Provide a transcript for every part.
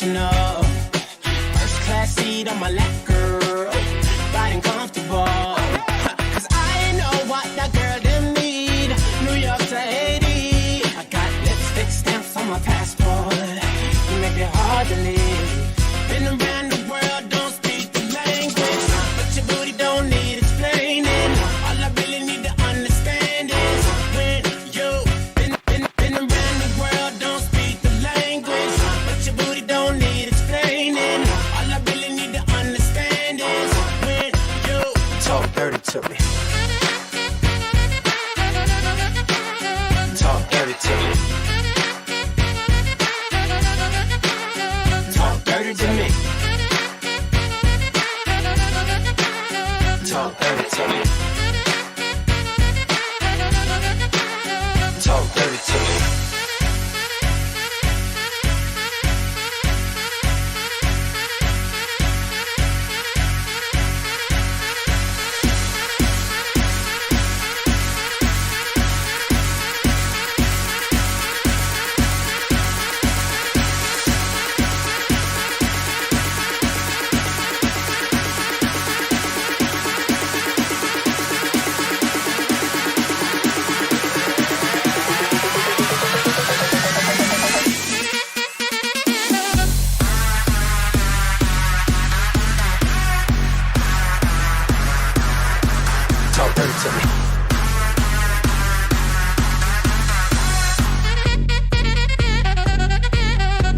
professional. First class seat on my lap, girl. Riding comfortable. Cause I know what that girl them need. New York to Haiti. I got lipstick stamps on my passport. You make it hard to leave. Been around the world, don't speak the language. But your booty don't need explaining. All I really need to understand is when you been around the world, don't speak the language. But your booty don't need explaining. All I really need to understand is when you talk dirty to me. Talk dirty to me. Talk dirty to me. Talk dirty to me. Talk dirty to me. Talk dirty to me.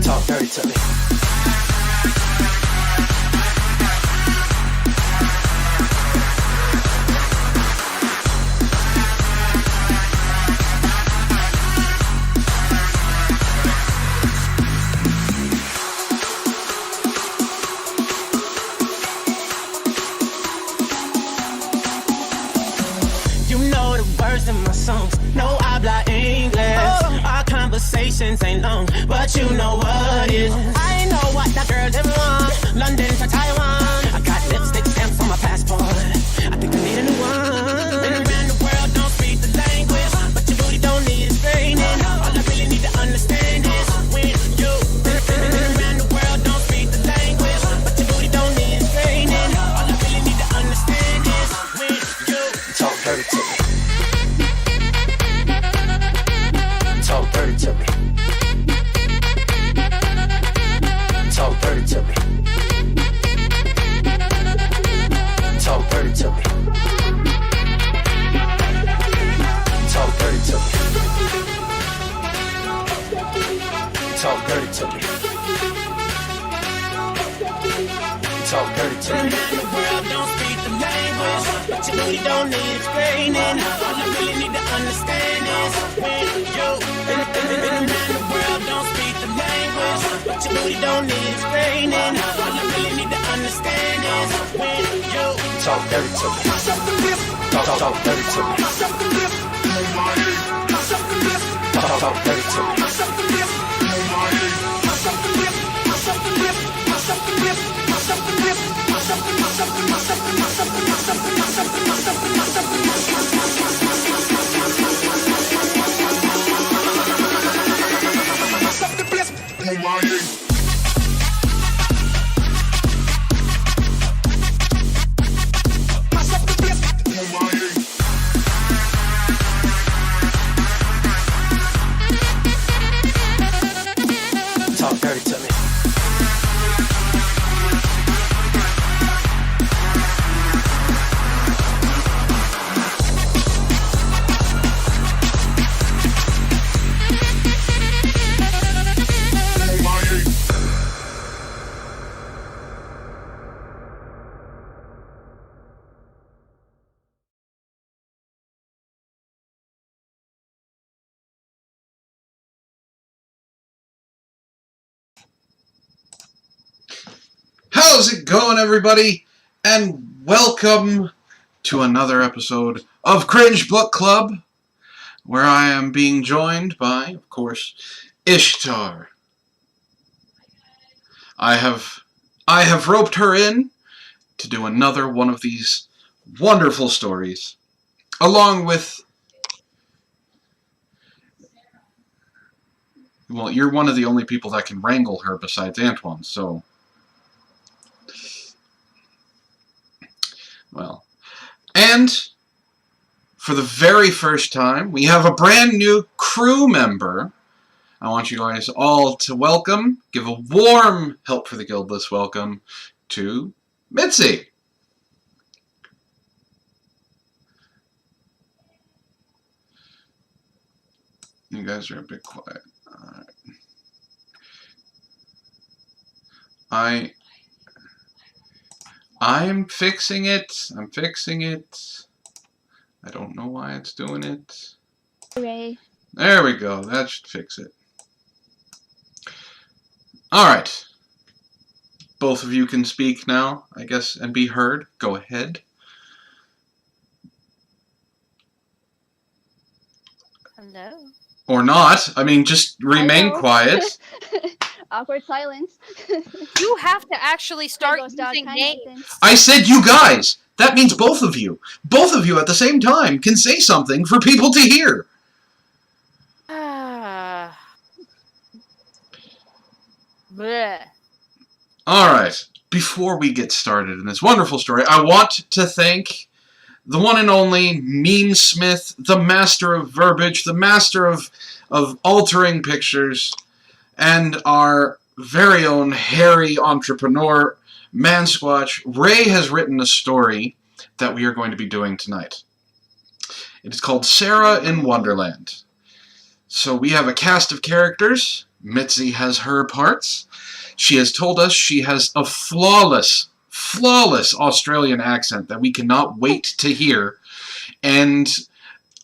Talk dirty to me. You know the words in my songs. No habla English. Our conversations ain't long, but you know what is. I know what that girl them want. London to Taiwan. I got lipstick stamps on my passport. I think I need a new one. Been around the world, don't speak the language, but your booty don't need explaining. All I really need to understand is when you been around the world, don't speak the language, but your booty don't need explaining. All I really need to understand is when you talk dirty to me. Talk dirty to me. Talk dirty to me. Talk dirty to me. Talk dirty to me. Talk dirty to me. Talk dirty to me. The world don't speak the language, but your booty don't need explaining. All I really need to understand is when you been around the world, don't speak the language, but your booty don't need explaining. All I really need to understand is when you talk dirty to me. Talk dirty to me. Talk dirty to me. Talk dirty to me. How's it going, everybody? And welcome to another episode of Cringe Book Club, where I am being joined by, of course, Ishtar. I have roped her in to do another one of these wonderful stories, along with Well, you're one of the only people that can wrangle her besides Antoine, so... Well. And, for the very first time, we have a brand new crew member. I want you guys all to welcome, give a warm help for the Guildless welcome to Mitzi. You guys are a bit quiet. Alright. I'm fixing it. I'm fixing it. I don't know why it's doing it. Hooray. There we go. That should fix it. Alright. Both of you can speak now, I guess, and be heard. Go ahead. Hello. Or not. I mean, just remain Hello. quiet. Awkward silence. You have to actually start Ghost dog, using hi, names. Nathan. I said you guys. That means both of you. Both of you at the same time can say something for people to hear. Bleh. Alright. Before we get started in this wonderful story, I want to thank the one and only Meme Smith, the master of verbiage, the master of altering pictures, and our very own hairy entrepreneur, Mansquatch. Ray has written a story that we are going to be doing tonight. It is called Sarah in Wonderland. So we have a cast of characters. Mitzi has her parts. She has told us she has a flawless Australian accent that we cannot wait to hear. And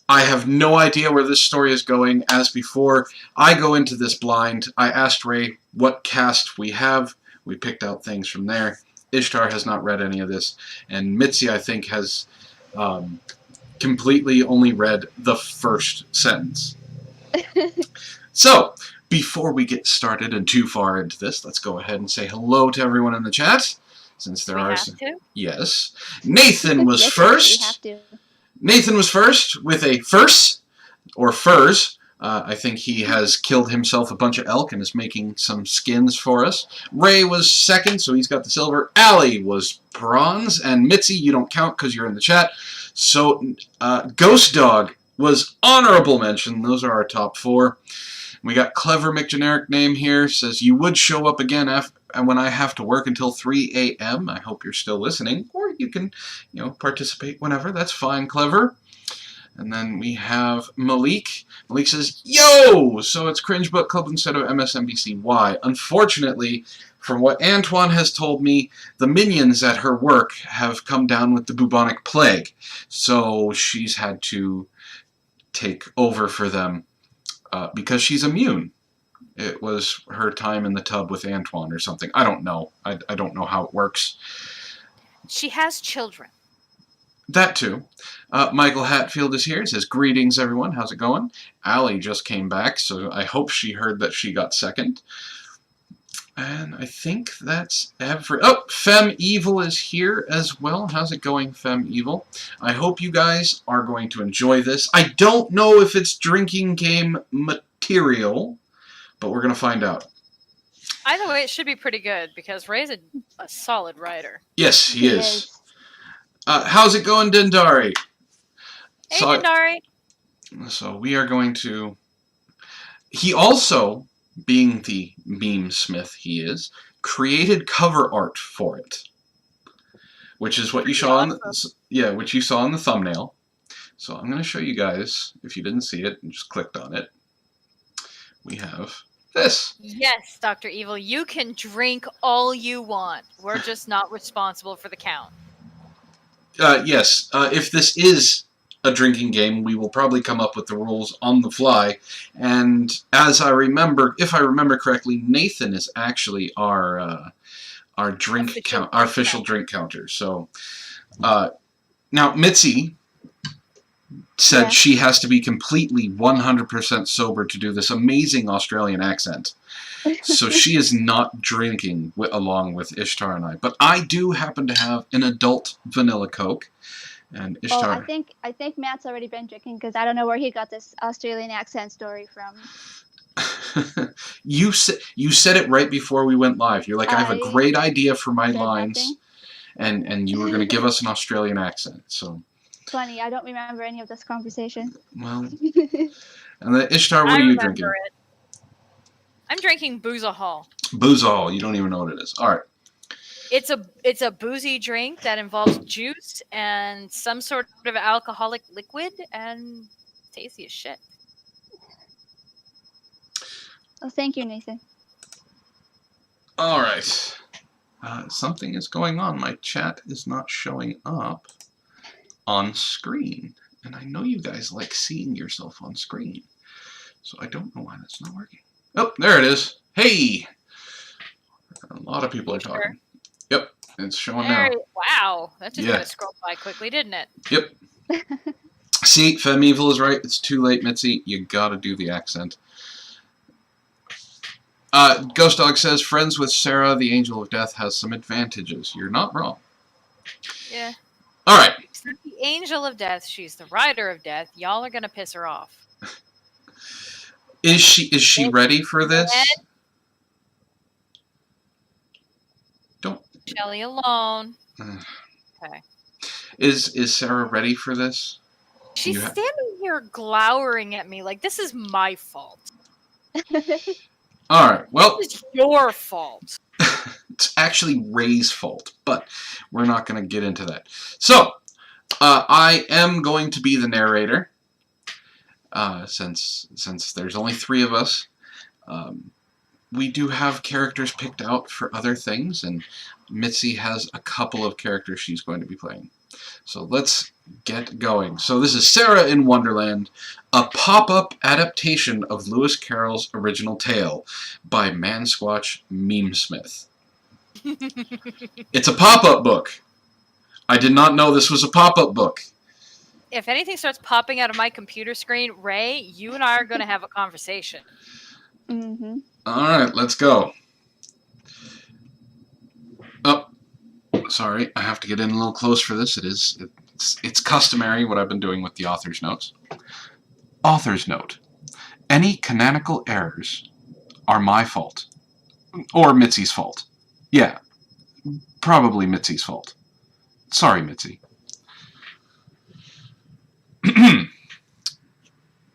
I have no idea where this story is going. As before, I go into this blind. I asked Ray what cast we have. We picked out things from there. Ishtar has not read any of this. And Mitzi, I think, has completely only read the first sentence. So, before we get started and too far into this, let's go ahead and say hello to everyone in the chat. Since there are some... Yes. Nathan was Yes, first. we have to. Nathan was first with a furs, or furs. I think he has killed himself a bunch of elk and is making some skins for us. Ray was second, so he's got the silver. Allie was bronze, and Mitzi, you don't count because you're in the chat. So, Ghost Dog was honorable mention. Those are our top four. We got Clever McGeneric name here. Says, you would show up again when I have to work until 3 a.m. I hope you're still listening. Or you can, participate whenever. That's fine, Clever. And then we have Malik. Malik says, yo! So it's Cringe Book Club instead of MSNBC. Why? Unfortunately, from what Antoine has told me, the minions at her work have come down with the bubonic plague. So she's had to take over for them because she's immune. It was her time in the tub with Antoine or something. I don't know. I don't know how it works. She has children. That too. Michael Hatfield is here. He says, greetings, everyone. How's it going? Allie just came back, so I hope she heard that she got second. And I think that's Oh, Femme Evil is here as well. How's it going, Femme Evil? I hope you guys are going to enjoy this. I don't know if it's drinking game material, but we're going to find out. Either way, it should be pretty good because Ray's a solid writer. Yes, he is. How's it going, Dendari? Hey, Dendari. So we are going to... He also, being the meme smith he is, created cover art for it, which is what you saw which you saw in the thumbnail. So I'm going to show you guys, if you didn't see it and just clicked on it. We have this. Yes, Dr. Evil, you can drink all you want. We're just not responsible for the count. Yes, if this is a drinking game, we will probably come up with the rules on the fly. And as I remember, if I remember correctly, Nathan is actually our official drink counter. So now Mitzi said she has to be completely 100% sober to do this amazing Australian accent. So she is not drinking along with Ishtar and I. But I do happen to have an adult vanilla Coke. And Ishtar... I think Matt's already been drinking because I don't know where he got this Australian accent story from. You said it right before we went live. You're like, I have a great idea for my lines, and you were going to give us an Australian accent. So Funny, I don't remember any of this conversation. well, and then Ishtar, what are you drinking? It. I'm drinking Boozahol. Boozahol. You don't even know what it is. All right. It's a boozy drink that involves juice and some sort of alcoholic liquid, and tasty as shit. Oh, thank you, Nathan. All right. Something is going on. My chat is not showing up on screen, and I know you guys like seeing yourself on screen, so I don't know why that's not working. Oh, there it is. Hey, a lot of people are talking. Yep, it's showing now. Wow, that just kind of scrolled by quickly, didn't it? Yep. See, Femme Evil is right. It's too late, Mitzi. You gotta do the accent. Ghost Dog says, friends with Sarah, the Angel of Death, has some advantages. You're not wrong. Yeah. All right. She's not the Angel of Death. She's the Rider of Death. Y'all are gonna piss her off. Is she ready for this? Don't. Shelly alone. Okay. Is Sarah ready for this? She's standing here glowering at me like this is my fault. All right. Well, it's your fault. It's actually Ray's fault, but we're not going to get into that. So, I am going to be the narrator, since there's only 3 of us. We do have characters picked out for other things, and Mitzi has a couple of characters she's going to be playing. So let's get going. So this is Sarah in Wonderland, a pop-up adaptation of Lewis Carroll's original tale by Mansquatch Memesmith. It's a pop-up book. I did not know this was a pop-up book. If anything starts popping out of my computer screen, Ray, you and I are going to have a conversation. Mm-hmm. All right, let's go. Oh, sorry, I have to get in a little close for this. It's customary what I've been doing with the author's notes. Author's note. Any canonical errors are my fault. Or Mitzi's fault. Yeah, probably Mitzi's fault. Sorry, Mitzi.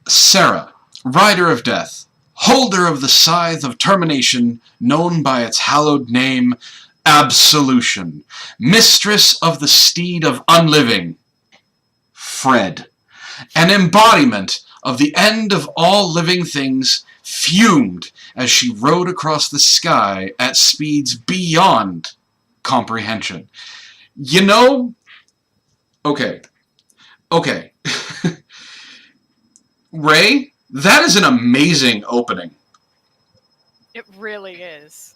Sarah, Rider of Death, holder of the Scythe of Termination, known by its hallowed name, Absolution, mistress of the Steed of Unliving, Fred, an embodiment of the end of all living things, fumed as she rode across the sky at speeds beyond comprehension. You know, okay. Ray, that is an amazing opening. It really is.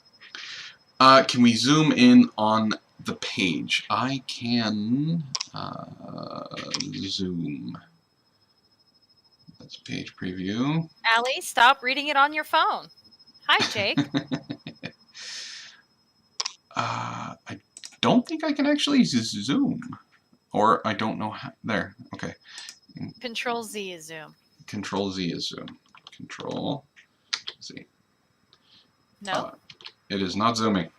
Can we zoom in on the page? I can zoom. That's page preview. Allie, stop reading it on your phone. Hi, Jake. I don't think I can actually zoom. Or I don't know how. There. Okay. Control Z is zoom. Control Z is zoom. Control Z. No? It is not zooming.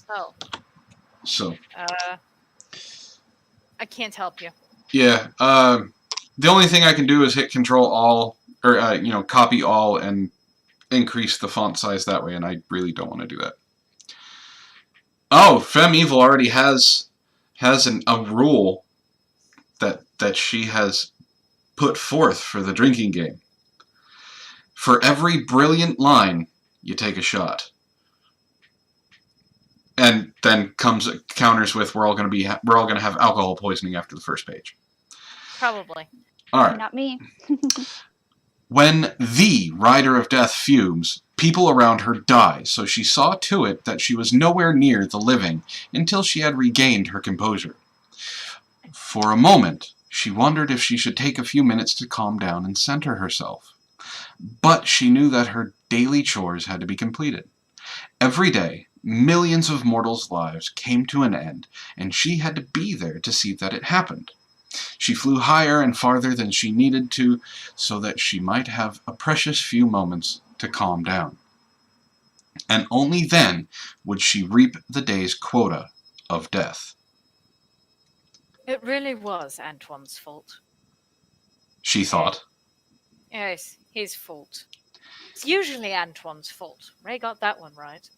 Oh. So. I can't help you. Yeah. The only thing I can do is hit Control All, or copy all and increase the font size that way, and I really don't want to do that. Oh, Femme Evil already has a rule that she has put forth for the drinking game. For every brilliant line, you take a shot. And then counters with we're all going to have alcohol poisoning after the first page. Probably. All right. Not me. When the Rider of Death fumes, people around her die, so she saw to it that she was nowhere near the living until she had regained her composure. For a moment, she wondered if she should take a few minutes to calm down and center herself. But she knew that her daily chores had to be completed. Every day, millions of mortals' lives came to an end, and she had to be there to see that it happened. She flew higher and farther than she needed to, so that she might have a precious few moments to calm down. And only then would she reap the day's quota of death. It really was Antoine's fault. She thought. Yes, his fault. It's usually Antoine's fault. Ray got that one right.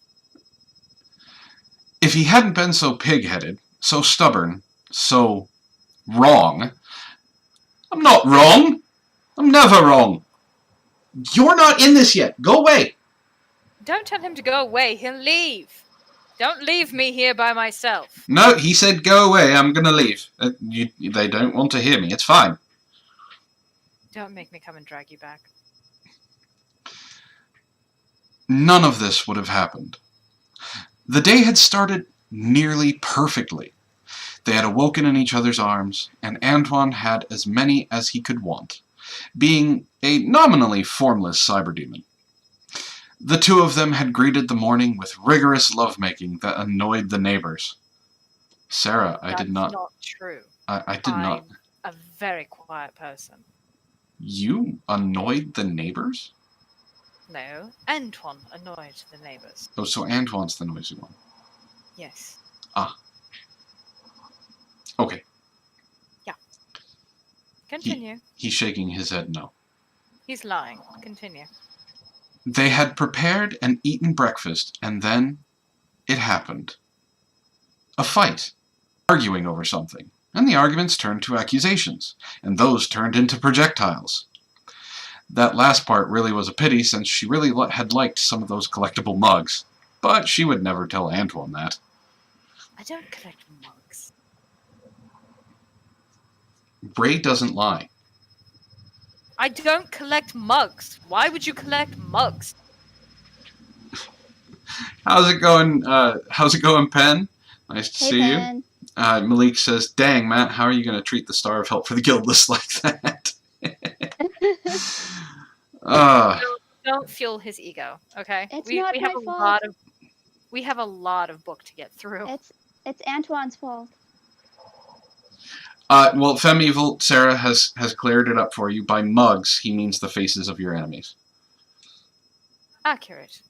If he hadn't been so pig-headed, so stubborn, so wrong... I'm not wrong! I'm never wrong! You're not in this yet! Go away! Don't tell him to go away. He'll leave. Don't leave me here by myself. No, he said go away, I'm gonna leave. They don't want to hear me, it's fine. Don't make me come and drag you back. None of this would have happened. The day had started nearly perfectly. They had awoken in each other's arms, and Antoine had as many as he could want, being a nominally formless cyberdemon. The two of them had greeted the morning with rigorous lovemaking that annoyed the neighbors. Sarah, I did not... That's not true. I did not... I'm a very quiet person. You annoyed the neighbors? No, Antoine annoyed the neighbors. Oh, so Antoine's the noisy one. Yes. Ah. Okay. Yeah. Continue. He's shaking his head no. He's lying. Continue. They had prepared and eaten breakfast, and then it happened. A fight. Arguing over something. And the arguments turned to accusations, and those turned into projectiles. That last part really was a pity, since she really had liked some of those collectible mugs. But she would never tell Antoine that. I don't collect mugs. Ray doesn't lie. I don't collect mugs. Why would you collect mugs? How's it going, Penn? Nice to see Pen. you. Malik says, dang, Matt, how are you going to treat the Star of Help for the Guildless like that? Don't fuel his ego, okay? It's we not have my a fault. lot of book to get through. It's Antoine's fault. Well, Femevil, Sarah has cleared it up for you. By mugs, he means the faces of your enemies. Accurate.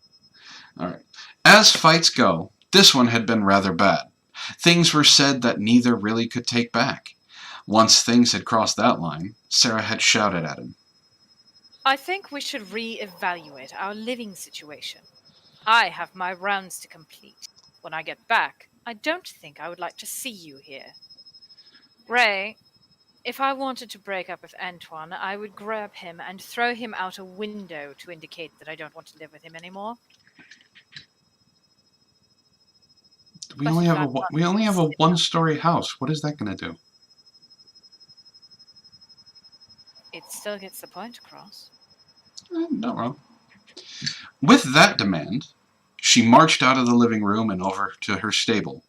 Alright. As fights go, this one had been rather bad. Things were said that neither really could take back. Once things had crossed that line, Sarah had shouted at him. I think we should re-evaluate our living situation. I have my rounds to complete. When I get back, I don't think I would like to see you here. Ray, if I wanted to break up with Antoine, I would grab him and throw him out a window to indicate that I don't want to live with him anymore. We only have a one-story house. What is that going to do? It still gets the point across. Not wrong. With that demand, she marched out of the living room and over to her stable.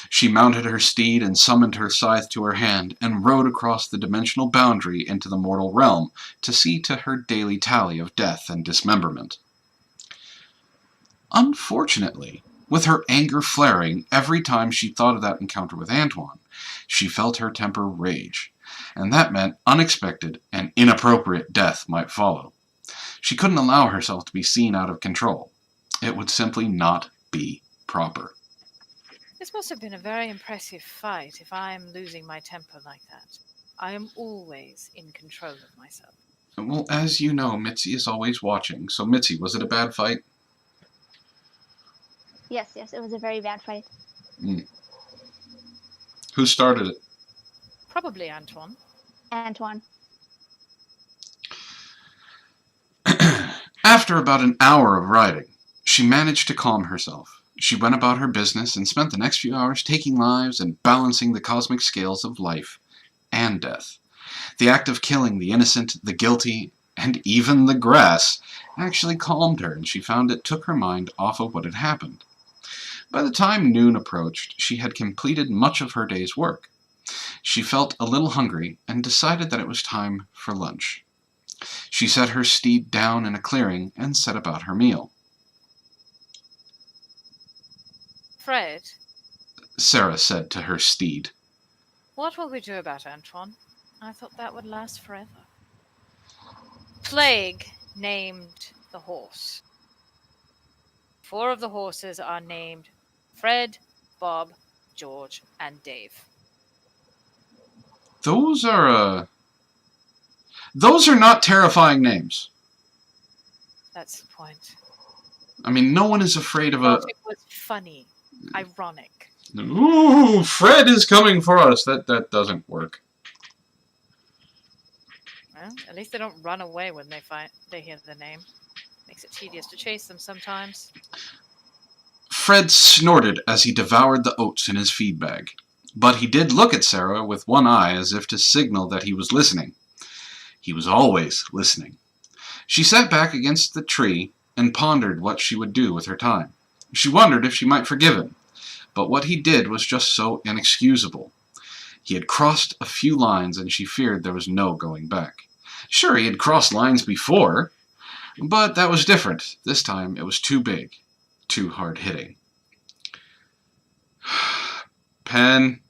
She mounted her steed and summoned her scythe to her hand and rode across the dimensional boundary into the mortal realm to see to her daily tally of death and dismemberment. Unfortunately, with her anger flaring every time she thought of that encounter with Antoine, she felt her temper rage, and that meant unexpected and inappropriate death might follow. She couldn't allow herself to be seen out of control. It would simply not be proper. This must have been a very impressive fight if I am losing my temper like that. I am always in control of myself. Well, as you know, Mitzi is always watching. So, Mitzi, was it a bad fight? Yes, it was a very bad fight. Who started it? Probably Antoine. Antoine. After about an hour of riding, she managed to calm herself. She went about her business and spent the next few hours taking lives and balancing the cosmic scales of life and death. The act of killing the innocent, the guilty, and even the grass actually calmed her, and she found it took her mind off of what had happened. By the time noon approached, she had completed much of her day's work. She felt a little hungry and decided that it was time for lunch. She set her steed down in a clearing and set about her meal. Fred, Sarah said to her steed. what will we do about Antoine? I thought that would last forever. Plague named the horse. 4 of the horses are named Fred, Bob, George, and Dave. Those are not terrifying names. That's the point. I mean, no one is afraid of a... It was funny. Ironic. Ooh, Fred is coming for us. That doesn't work. Well, at least they don't run away when they hear the name. Makes it tedious to chase them sometimes. Fred snorted as he devoured the oats in his feed bag. But he did look at Sarah with one eye as if to signal that he was listening. He was always listening. She sat back against the tree and pondered what she would do with her time. She wondered if she might forgive him, but what he did was just so inexcusable. He had crossed a few lines and she feared there was no going back. Sure, he had crossed lines before, but that was different. This time it was too big, too hard-hitting. Pen.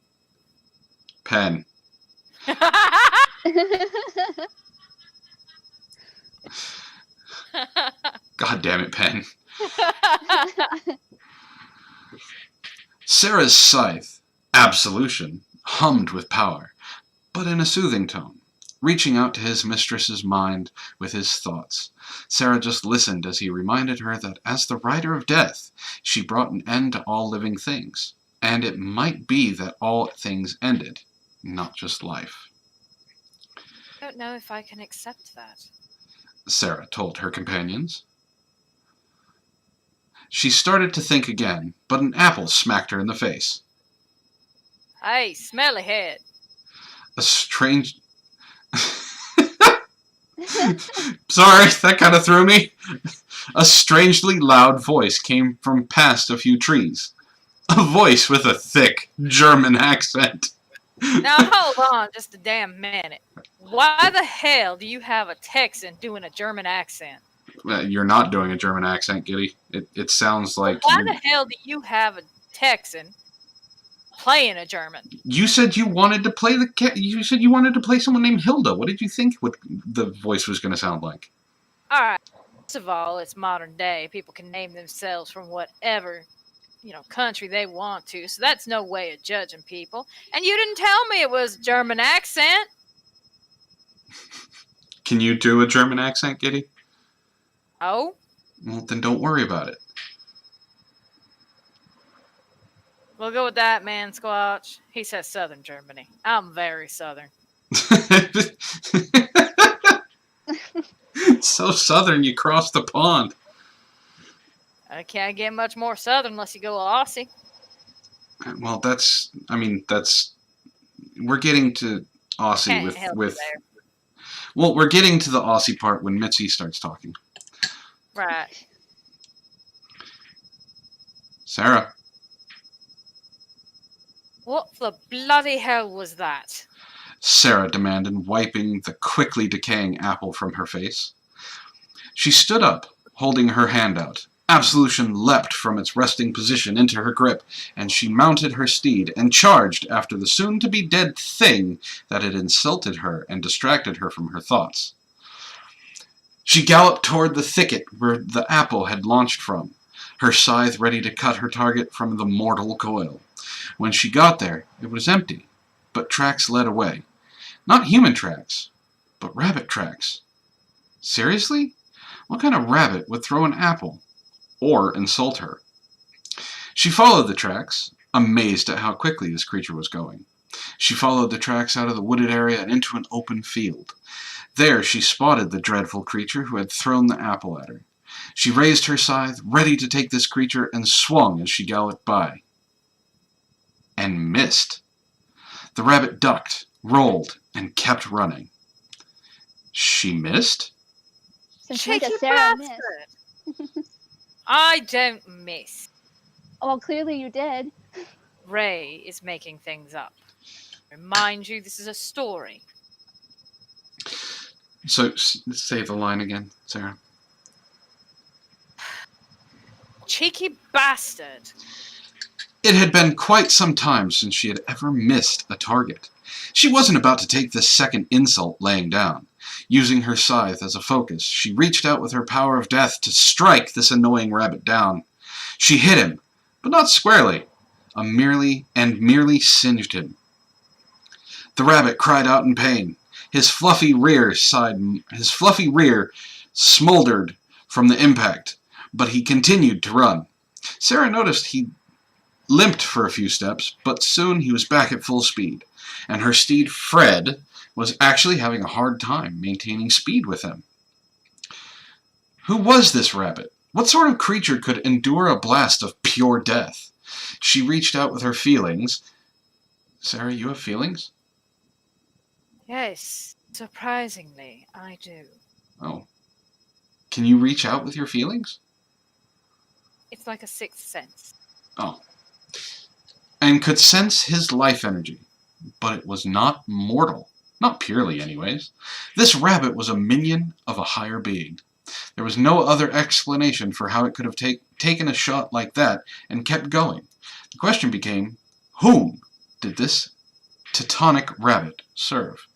God damn it, Pen. Sarah's scythe, Absolution, hummed with power, but in a soothing tone, reaching out to his mistress's mind with his thoughts. Sarah just listened as he reminded her that as the rider of death, she brought an end to all living things, and it might be that all things ended, not just life. I don't know if I can accept that, Sarah told her companions. She started to think again, but an apple smacked her in the face. Hey, smelly head. A strange... Sorry, that kind of threw me. A strangely loud voice came from past a few trees. A voice with a thick German accent. Now hold on just a damn minute. Why the hell do you have a Texan doing a German accent? You're not doing a German accent, Giddy. It sounds like... Why the hell do you have a Texan playing a German? You said you wanted to play You said you wanted to play someone named Hilda. What did you think the voice was going to sound like? Alright, first of all, it's modern day. People can name themselves from whatever, country they want to. So that's no way of judging people. And you didn't tell me it was a German accent. Can you do a German accent, Giddy? Oh? Well, then don't worry about it. We'll go with that, Mansquatch. He says Southern Germany. I'm very Southern. So Southern, you crossed the pond. I can't get much more Southern unless you go Aussie. Well, we're getting to Aussie Can't help with. there. Well, we're getting to the Aussie part when Mitzi starts talking. Right. Sarah. What the bloody hell was that? Sarah demanded, wiping the quickly decaying apple from her face. She stood up, holding her hand out. Absolution leapt from its resting position into her grip, and she mounted her steed and charged after the soon-to-be-dead thing that had insulted her and distracted her from her thoughts. She galloped toward the thicket where the apple had launched from, her scythe ready to cut her target from the mortal coil. When she got there, it was empty, but tracks led away. Not human tracks, but rabbit tracks. Seriously? What kind of rabbit would throw an apple? Or insult her? She followed the tracks, amazed at how quickly this creature was going. She followed the tracks out of the wooded area and into an open field. There she spotted the dreadful creature who had thrown the apple at her. She raised her scythe, ready to take this creature, and swung as she galloped by. And missed. The rabbit ducked, rolled, and kept running. She missed? Since Cheeky when does Sarah miss? bastard. I don't miss. Well, clearly you did. Ray is making things up. Remind you, this is a story. So, say the line again, Sarah. Cheeky bastard. It had been quite some time since she had ever missed a target. She wasn't about to take this second insult laying down. Using her scythe as a focus, she reached out with her power of death to strike this annoying rabbit down. She hit him, but not squarely, merely singed him. The rabbit cried out in pain. His fluffy rear smoldered from the impact, but he continued to run. Sarah noticed he limped for a few steps, but soon he was back at full speed, and her steed Fred was actually having a hard time maintaining speed with him. Who was this rabbit? What sort of creature could endure a blast of pure death? She reached out with her feelings. Sarah, you have feelings? Yes, surprisingly, I do. Oh. Can you reach out with your feelings? It's like a sixth sense. Oh. And could sense his life energy, but it was not mortal. Not purely, anyways. This rabbit was a minion of a higher being. There was no other explanation for how it could have taken a shot like that and kept going. The question became, whom did this Teutonic rabbit serve?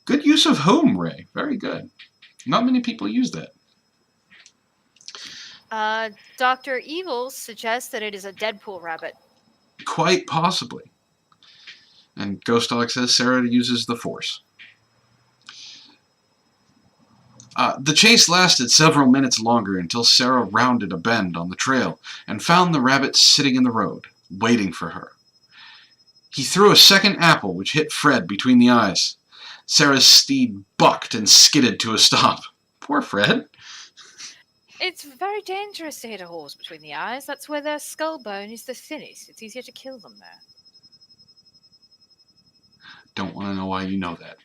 Good use of whom, Ray. Very good. Not many people use that. Dr. Evil suggests that it is a Deadpool rabbit. Quite possibly. And Ghost Dog says Sarah uses the Force. The chase lasted several minutes longer until Sarah rounded a bend on the trail and found the rabbit sitting in the road, waiting for her. He threw a second apple, which hit Fred between the eyes. Sarah's steed bucked and skidded to a stop. Poor Fred. It's very dangerous to hit a horse between the eyes. That's where their skull bone is the thinnest. It's easier to kill them there. Don't want to know why you know that.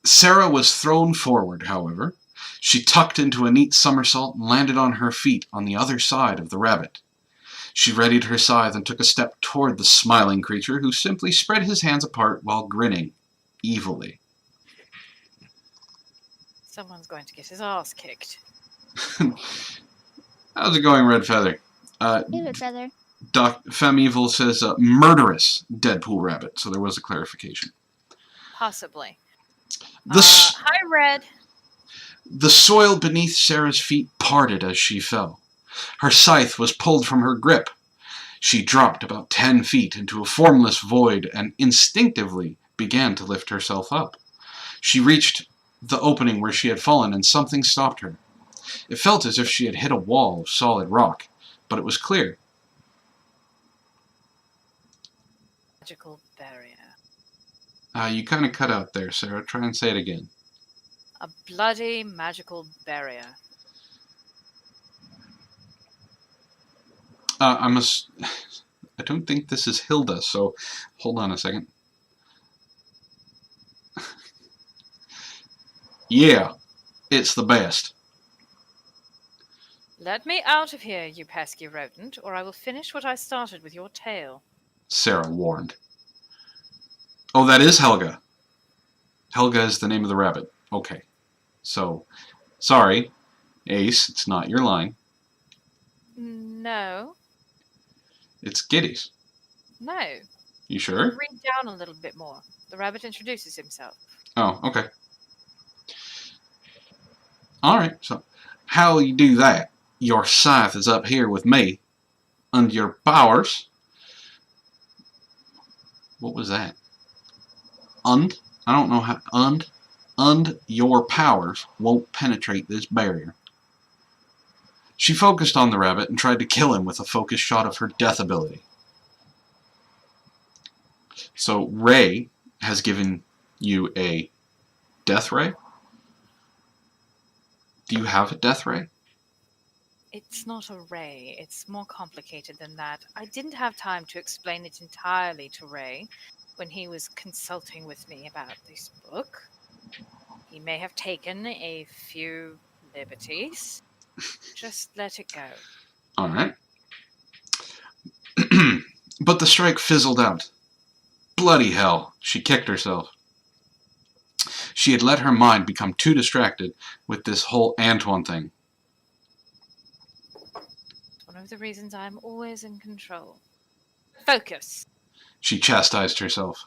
Sarah was thrown forward, however. She tucked into a neat somersault and landed on her feet on the other side of the rabbit. She readied her scythe and took a step toward the smiling creature, who simply spread his hands apart while grinning evilly. Someone's going to get his ass kicked. How's it going, Red Feather? Hey, Red Feather. Femme Evil says murderous Deadpool rabbit, so there was a clarification. Possibly. The Hi, Red. The soil beneath Sarah's feet parted as she fell. Her scythe was pulled from her grip. She dropped about 10 feet into a formless void and instinctively began to lift herself up. She reached the opening where she had fallen, and something stopped her. It felt as if she had hit a wall of solid rock, but it was clear. Magical barrier. You kind of cut out there, Sarah. Try and say it again. A bloody magical barrier. I don't think this is Hilda, so hold on a second. Yeah, it's the best. Let me out of here, you pesky rodent, or I will finish what I started with your tail. Sarah warned. Oh, that is Helga. Helga is the name of the rabbit. Okay. So, sorry, Ace, it's not your line. No. It's Giddy's. No. You sure? Read down a little bit more. The rabbit introduces himself. Oh, okay. Alright, so how you do that? Your scythe is up here with me, and your powers... What was that? I don't know how... And your powers won't penetrate this barrier. She focused on the rabbit and tried to kill him with a focused shot of her death ability. So Ray has given you a death ray? Do you have a death ray? It's not a ray. It's more complicated than that. I didn't have time to explain it entirely to Ray when he was consulting with me about this book. He may have taken a few liberties. Just let it go. Alright. But the strike fizzled out. Bloody hell, she kicked herself. She had let her mind become too distracted with this whole Antoine thing. One of the reasons I'm always in control. Focus! She chastised herself.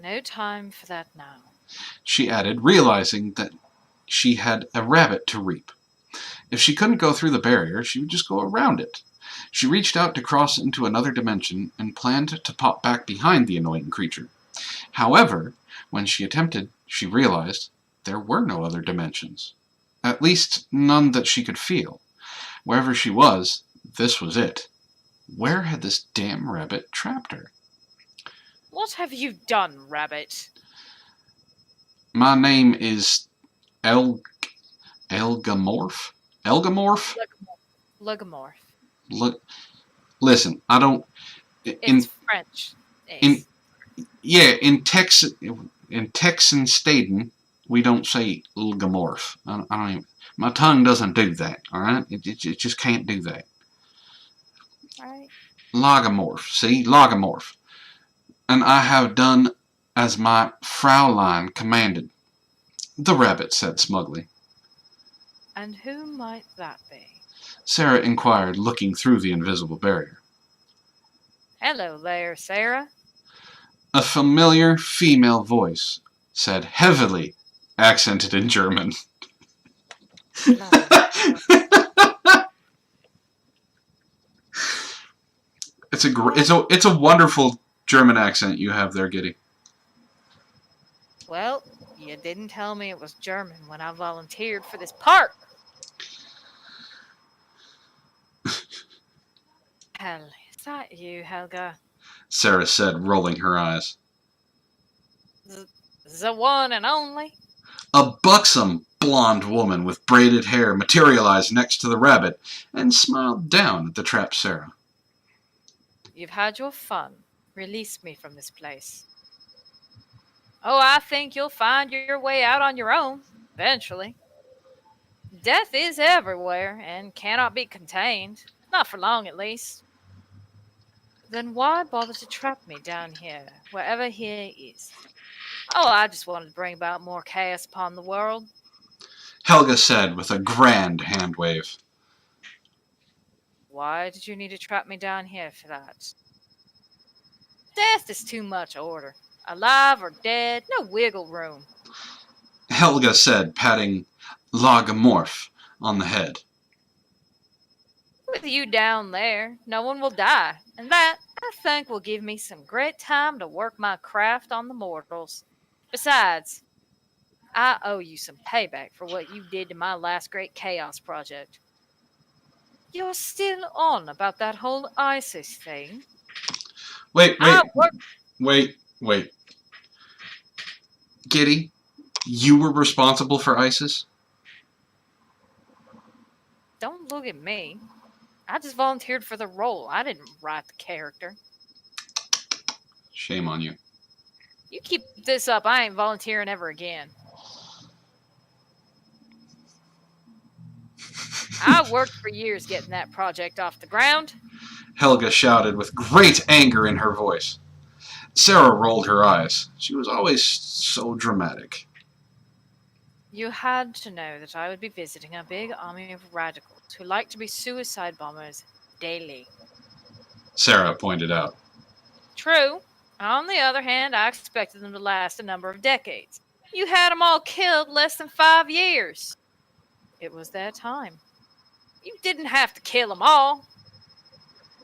No time for that now. she added, realizing that she had a rabbit to reap. If she couldn't go through the barrier, she would just go around it. She reached out to cross into another dimension and planned to pop back behind the annoying creature. However, when she attempted, she realized there were no other dimensions. At least, none that she could feel. Wherever she was, this was it. Where had this damn rabbit trapped her? What have you done, rabbit? My name is Elgamorph? Elgamorph? Logomorph. Look, listen, I don't... It's French. In Texan Staten, we don't say Elgamorph. I don't even... My tongue doesn't do that, alright? It just can't do that. Right. Logomorph, see? Logomorph. And I have done as my Fraulein commanded, the rabbit said smugly. And who might that be? Sarah inquired, looking through the invisible barrier. Hello there, Sarah. A familiar female voice said, heavily accented in German. It's a wonderful German accent you have there, Giddy. Well, you didn't tell me it was German when I volunteered for this part. Hell, is that you, Helga? Sarah said, rolling her eyes. The one and only? A buxom blonde woman with braided hair materialized next to the rabbit and smiled down at the trapped Sarah. You've had your fun. Release me from this place. Oh, I think you'll find your way out on your own, eventually. Death is everywhere and cannot be contained. Not for long, at least. Then why bother to trap me down here, wherever here is? Oh, I just wanted to bring about more chaos upon the world. Helga said with a grand hand wave. Why did you need to trap me down here for that? Death is too much order. Alive or dead, no wiggle room. Helga said, patting Logomorph on the head. With you down there, no one will die, and that, I think, will give me some great time to work my craft on the mortals. Besides, I owe you some payback for what you did to my last great chaos project. You're still on about that whole ISIS thing? Wait. Giddy, you were responsible for ISIS? Don't look at me. I just volunteered for the role. I didn't write the character. Shame on you. You keep this up, I ain't volunteering ever again. I worked for years getting that project off the ground. Helga shouted with great anger in her voice. Sarah rolled her eyes. She was always so dramatic. You had to know that I would be visiting a big army of radicals who like to be suicide bombers daily. Sarah pointed out. True. On the other hand, I expected them to last a number of decades. You had them all killed less than 5 years. It was their time. You didn't have to kill them all.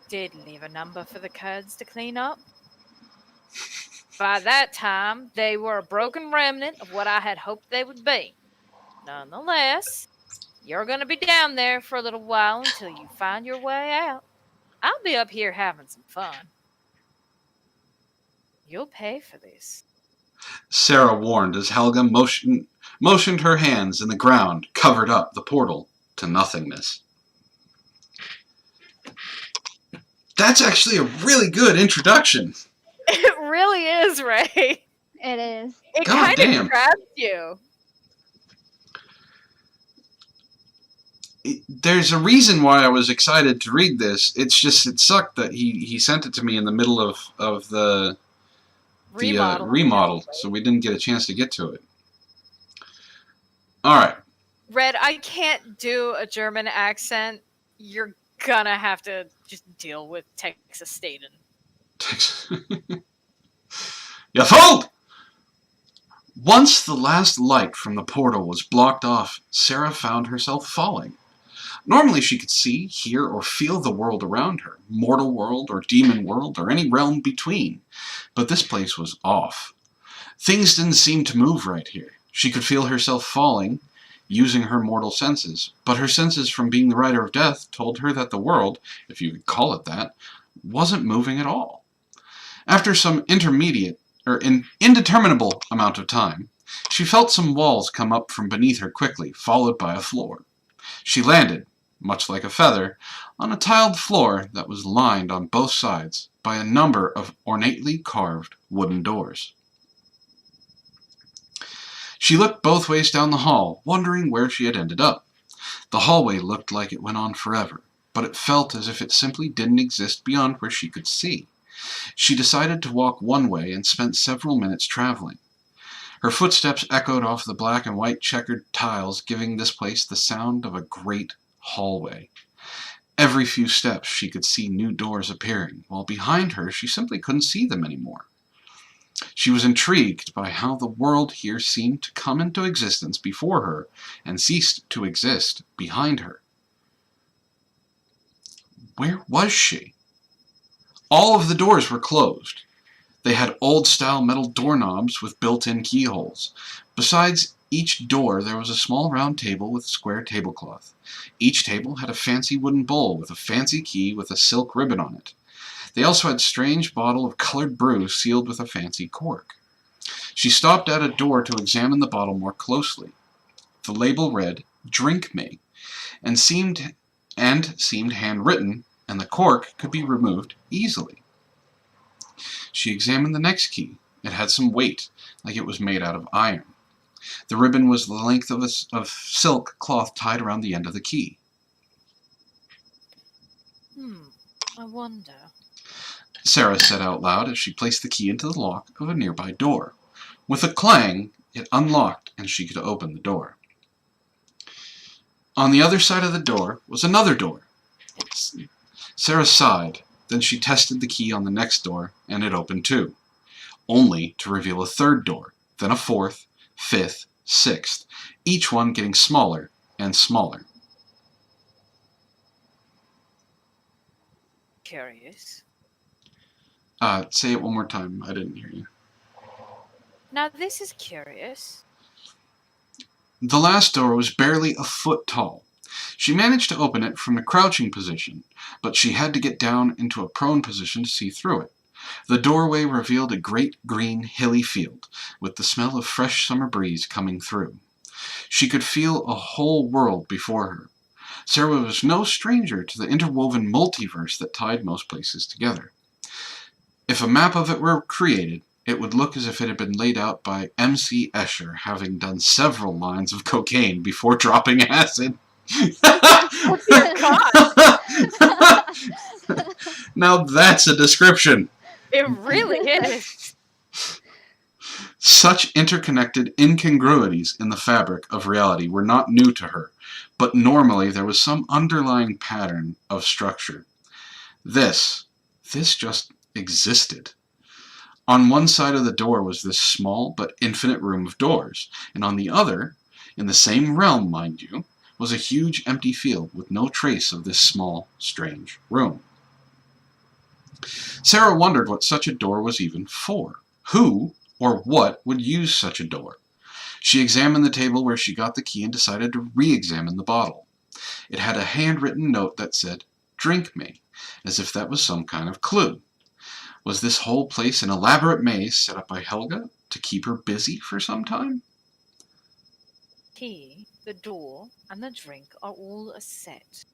Did leave a number for the Kurds to clean up. By that time, they were a broken remnant of what I had hoped they would be. Nonetheless, you're going to be down there for a little while until you find your way out. I'll be up here having some fun. You'll pay for this. Sarah warned as Helga motioned her hands in the ground, covered up the portal to nothingness. That's actually a really good introduction. It really is, Ray. It is. It God kind damn. of grabs you. There's a reason why I was excited to read this. It's just, it sucked that he sent it to me in the middle of the remodel, so we didn't get a chance to get to it. Alright. Red, I can't do a German accent. You're gonna have to just deal with Texas Staten. Ja, fold! Once the last light from the portal was blocked off, Sarah found herself falling. Normally she could see, hear, or feel the world around her, mortal world or demon world or any realm between, but this place was off. Things didn't seem to move right here. She could feel herself falling, using her mortal senses, but her senses from being the Rider of Death told her that the world, if you could call it that, wasn't moving at all. After some indeterminable amount of time, she felt some walls come up from beneath her quickly, followed by a floor. She landed, much like a feather, on a tiled floor that was lined on both sides by a number of ornately carved wooden doors. She looked both ways down the hall, wondering where she had ended up. The hallway looked like it went on forever, but it felt as if it simply didn't exist beyond where she could see. She decided to walk one way and spent several minutes traveling. Her footsteps echoed off the black and white checkered tiles, giving this place the sound of a great hallway. Every few steps she could see new doors appearing, while behind her she simply couldn't see them anymore. She was intrigued by how the world here seemed to come into existence before her and ceased to exist behind her. Where was she? All of the doors were closed. They had old-style metal doorknobs with built-in keyholes. Besides each door, there was a small round table with a square tablecloth. Each table had a fancy wooden bowl with a fancy key with a silk ribbon on it. They also had a strange bottle of colored brew sealed with a fancy cork. She stopped at a door to examine the bottle more closely. The label read, "Drink Me," and seemed handwritten, and the cork could be removed easily. She examined the next key. It had some weight, like it was made out of iron. The ribbon was the length of silk cloth tied around the end of the key. I wonder. Sarah said out loud as she placed the key into the lock of a nearby door. With a clang, it unlocked and she could open the door. On the other side of the door was another door. Sarah sighed. Then she tested the key on the next door, and it opened too, only to reveal a third door, then a fourth, fifth, sixth, each one getting smaller and smaller. Curious. Say it one more time. I didn't hear you. Now this is curious. The last door was barely a foot tall. She managed to open it from a crouching position, but she had to get down into a prone position to see through it. The doorway revealed a great green, hilly field, with the smell of fresh summer breeze coming through. She could feel a whole world before her. Sarah was no stranger to the interwoven multiverse that tied most places together. If a map of it were created, it would look as if it had been laid out by MC Escher, having done several lines of cocaine before dropping acid. Oh dear God! Now that's a description. It really is. Such interconnected incongruities in the fabric of reality were not new to her, but normally there was some underlying pattern of structure. This just existed. On one side of the door was this small but infinite room of doors, and on the other, in the same realm, mind you, was a huge empty field with no trace of this small, strange room. Sarah wondered what such a door was even for. Who or what would use such a door? She examined the table where she got the key and decided to re-examine the bottle. It had a handwritten note that said, "Drink me," as if that was some kind of clue. Was this whole place an elaborate maze set up by Helga to keep her busy for some time? Key, the door, and the drink are all a set.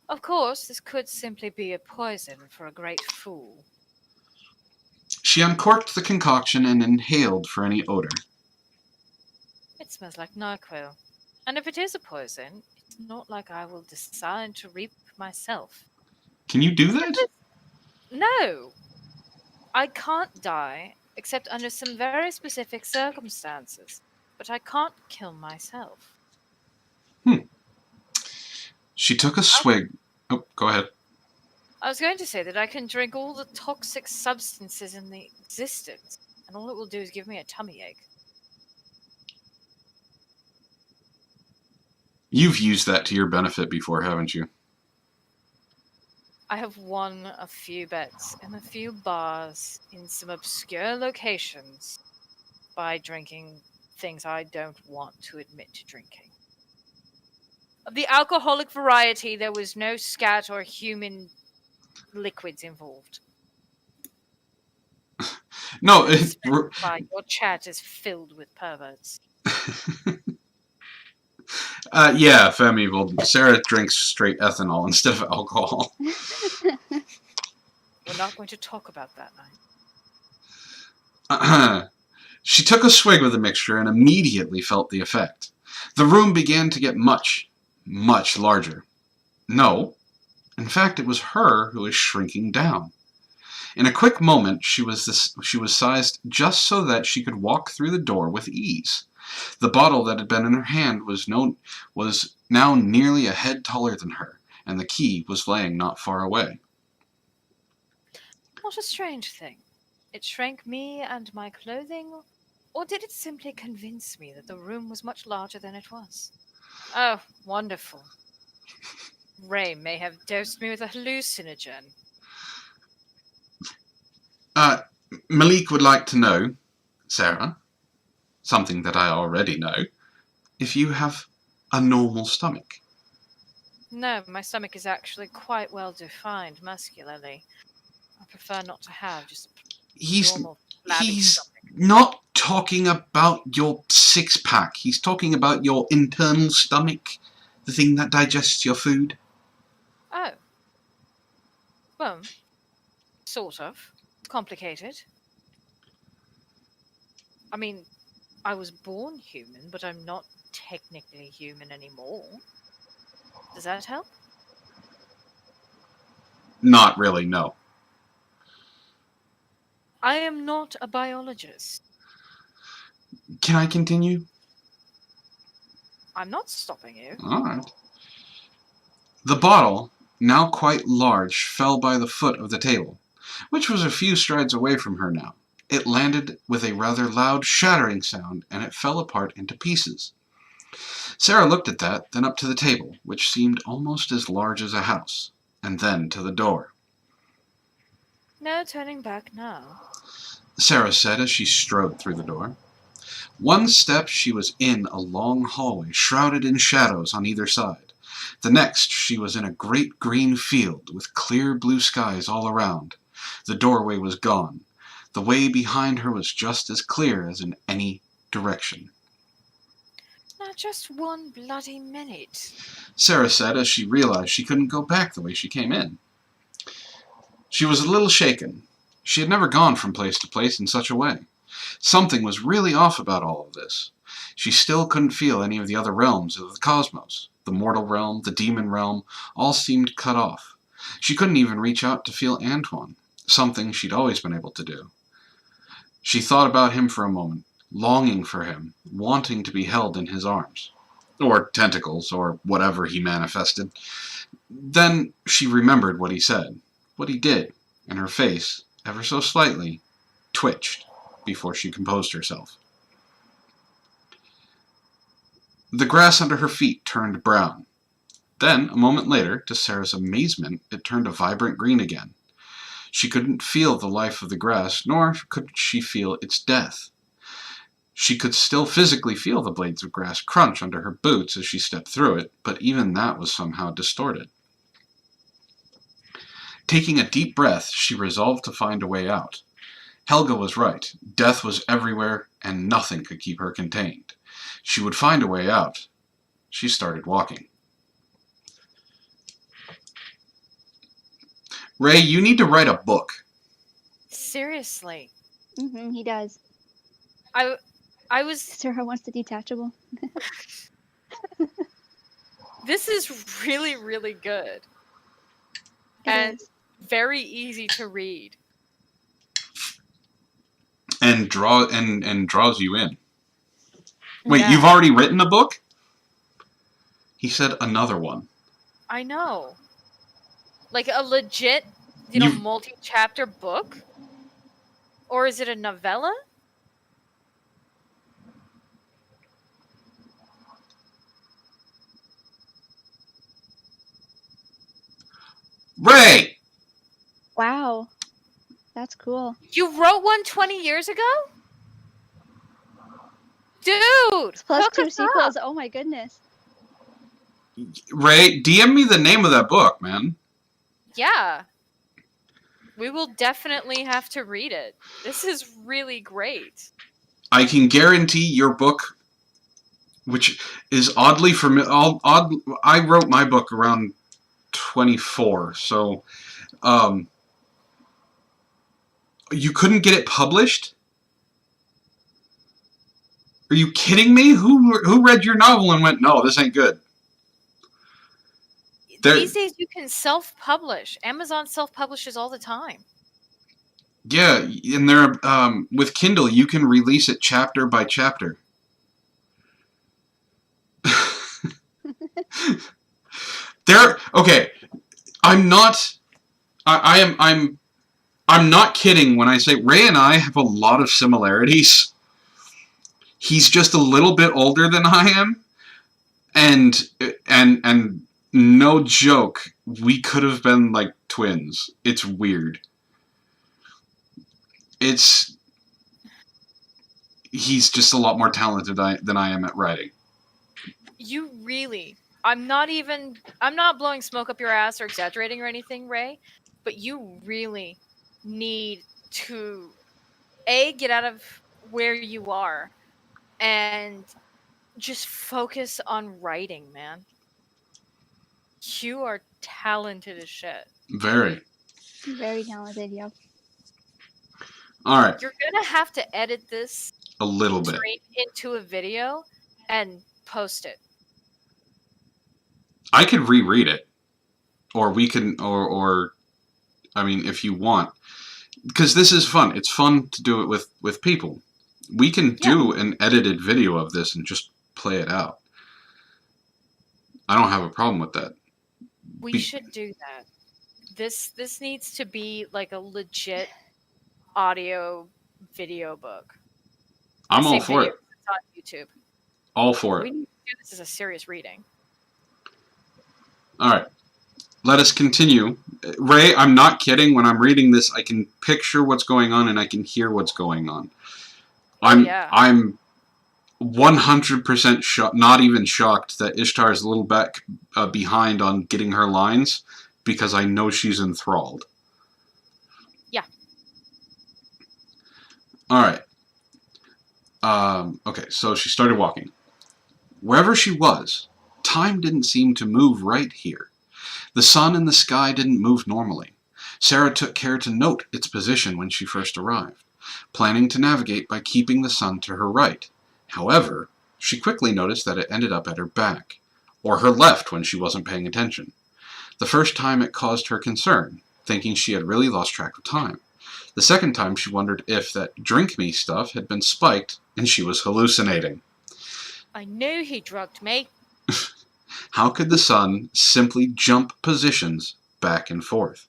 Of course, this could simply be a poison for a great fool. She uncorked the concoction and inhaled for any odor. It smells like NyQuil. And if it is a poison, it's not like I will decide to reap myself. Can you do that? No! I can't die, except under some very specific circumstances. But I can't kill myself. She took a swig. Oh, go ahead. I was going to say that I can drink all the toxic substances in the existence, and all it will do is give me a tummy ache. You've used that to your benefit before, haven't you? I have won a few bets in a few bars in some obscure locations by drinking things I don't want to admit to drinking. Of the alcoholic variety, there was no scat or human liquids involved. No, Let me specify, your chat is filled with perverts. yeah, Femi, well, Sarah drinks straight ethanol instead of alcohol. We're not going to talk about that night. She took a swig of the mixture and immediately felt the effect. The room began to get much, much larger. No, in fact, it was her who was shrinking down. In a quick moment, she was sized just so that she could walk through the door with ease. The bottle that had been in her hand was now nearly a head taller than her, and the key was laying not far away. What a strange thing. It shrank me and my clothing, or did it simply convince me that the room was much larger than it was? Oh, wonderful. Ray may have dosed me with a hallucinogen. Malik would like to know, Sarah, something that I already know, if you have a normal stomach. No, my stomach is actually quite well defined muscularly. I prefer not to have just a normal flabby stomach. Not talking about your six-pack. He's talking about your internal stomach, the thing that digests your food. Oh. Well, sort of. Complicated. I mean, I was born human, but I'm not technically human anymore. Does that help? Not really, no. I am not a biologist. Can I continue? I'm not stopping you. Alright. The bottle, now quite large, fell by the foot of the table, which was a few strides away from her now. It landed with a rather loud shattering sound, and it fell apart into pieces. Sarah looked at that, then up to the table, which seemed almost as large as a house, and then to the door. No turning back now. Sarah said as she strode through the door. One step she was in a long hallway shrouded in shadows on either side. The next she was in a great green field with clear blue skies all around. The doorway was gone. The way behind her was just as clear as in any direction. Now just one bloody minute. Sarah said as she realized she couldn't go back the way she came in. She was a little shaken. She had never gone from place to place in such a way. Something was really off about all of this. She still couldn't feel any of the other realms of the cosmos. The mortal realm, the demon realm, all seemed cut off. She couldn't even reach out to feel Antoine, something she'd always been able to do. She thought about him for a moment, longing for him, wanting to be held in his arms. Or tentacles, or whatever he manifested. Then she remembered what he said, what he did, and her face, ever so slightly, twitched before she composed herself. The grass under her feet turned brown. Then, a moment later, to Sarah's amazement, it turned a vibrant green again. She couldn't feel the life of the grass, nor could she feel its death. She could still physically feel the blades of grass crunch under her boots as she stepped through it, but even that was somehow distorted. Taking a deep breath, she resolved to find a way out. Helga was right. Death was everywhere, and nothing could keep her contained. She would find a way out. She started walking. Ray, you need to write a book. Seriously. He does. I was... Sarah wants the detachable. This is really, really good. And very easy to read. And draws you in. Wait, Yeah. you've already written a book? He said another one. I know. Like a legit, multi-chapter book? Or is it a novella? Ray! Wow. That's cool. You wrote one 20 years ago? Dude! Plus Hook 2 us sequels. up. Oh my goodness. Ray, DM me the name of that book, man. Yeah. We will definitely have to read it. This is really great. I can guarantee your book, which is oddly familiar. I wrote my book around 24, so you couldn't get it published? Are you kidding me? Who read your novel and went, no, this ain't good? These days you can self-publish. Amazon self-publishes all the time. Yeah, and there, with Kindle, you can release it chapter by chapter. Okay, I'm not, I'm not kidding when I say Ray and I have a lot of similarities. He's just a little bit older than I am, and no joke, we could have been like twins. It's weird. He's just a lot more talented than I am at writing. You really, I'm not blowing smoke up your ass or exaggerating or anything, Ray, but you really need to get out of where you are and just focus on writing, man. You are talented as shit. Very. Very talented, yep. All right. You're gonna have to edit this A little bit straight into a video and post it. I could reread it, or we can, or I mean, if you want, because this is fun. It's fun to do it with people. We can do an edited video of this and just play it out. I don't have a problem with that. We should do that. This needs to be like a legit audio video book. I'm all for it. It's on YouTube. All for We it. need to do this as a serious reading. All right. Let us continue. Ray, I'm not kidding. When I'm reading this, I can picture what's going on and I can hear what's going on. I'm 100% shocked, not even shocked that Ishtar is a little back behind on getting her lines because I know she's enthralled. Yeah. All right. Okay, so she started walking. Wherever she was, time didn't seem to move right here. The sun in the sky didn't move normally. Sarah took care to note its position when she first arrived, planning to navigate by keeping the sun to her right. However, she quickly noticed that it ended up at her back, or her left when she wasn't paying attention. The first time it caused her concern, thinking she had really lost track of time. The second time she wondered if that drink me stuff had been spiked and she was hallucinating. I knew he drugged me. How could the sun simply jump positions back and forth?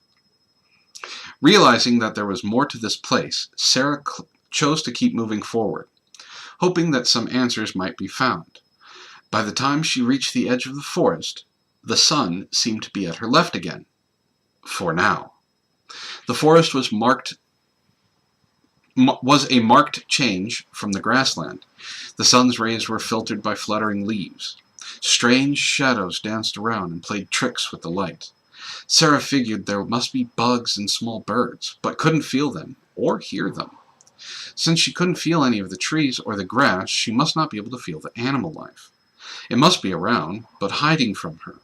Realizing that there was more to this place, Sarah chose to keep moving forward, hoping that some answers might be found. By the time she reached the edge of the forest, the sun seemed to be at her left again. For now. The forest was a marked change from the grassland. The sun's rays were filtered by fluttering leaves. Strange shadows danced around and played tricks with the light. Sarah figured there must be bugs and small birds, but couldn't feel them or hear them. Since she couldn't feel any of the trees or the grass, she must not be able to feel the animal life. It must be around, but hiding from her.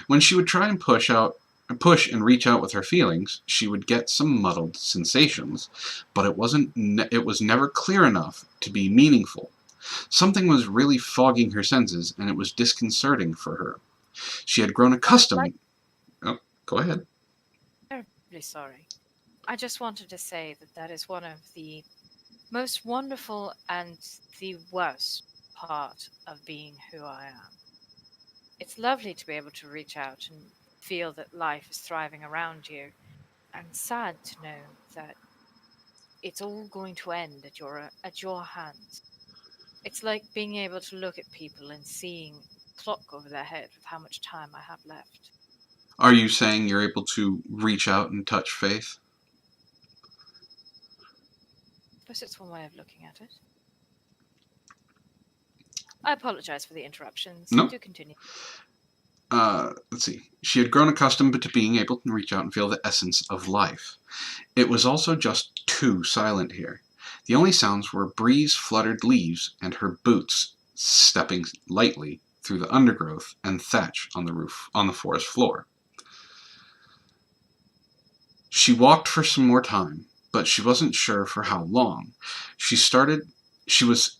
When she would try and push and reach out with her feelings, she would get some muddled sensations, but it was never clear enough to be meaningful. Something was really fogging her senses, and it was disconcerting for her. She had grown accustomed... Oh, go ahead. I'm really sorry. I just wanted to say that is one of the most wonderful and the worst part of being who I am. It's lovely to be able to reach out and feel that life is thriving around you, and sad to know that it's all going to end at your hands. It's like being able to look at people and seeing a clock over their head with how much time I have left. Are you saying you're able to reach out and touch Faith? I suppose it's one way of looking at it. I apologize for the interruptions. No. Do continue. Let's see. She had grown accustomed to being able to reach out and feel the essence of life. It was also just too silent here. The only sounds were breeze-fluttered leaves and her boots stepping lightly through the undergrowth and thatch on the forest floor. She walked for some more time, but she wasn't sure for how long. She was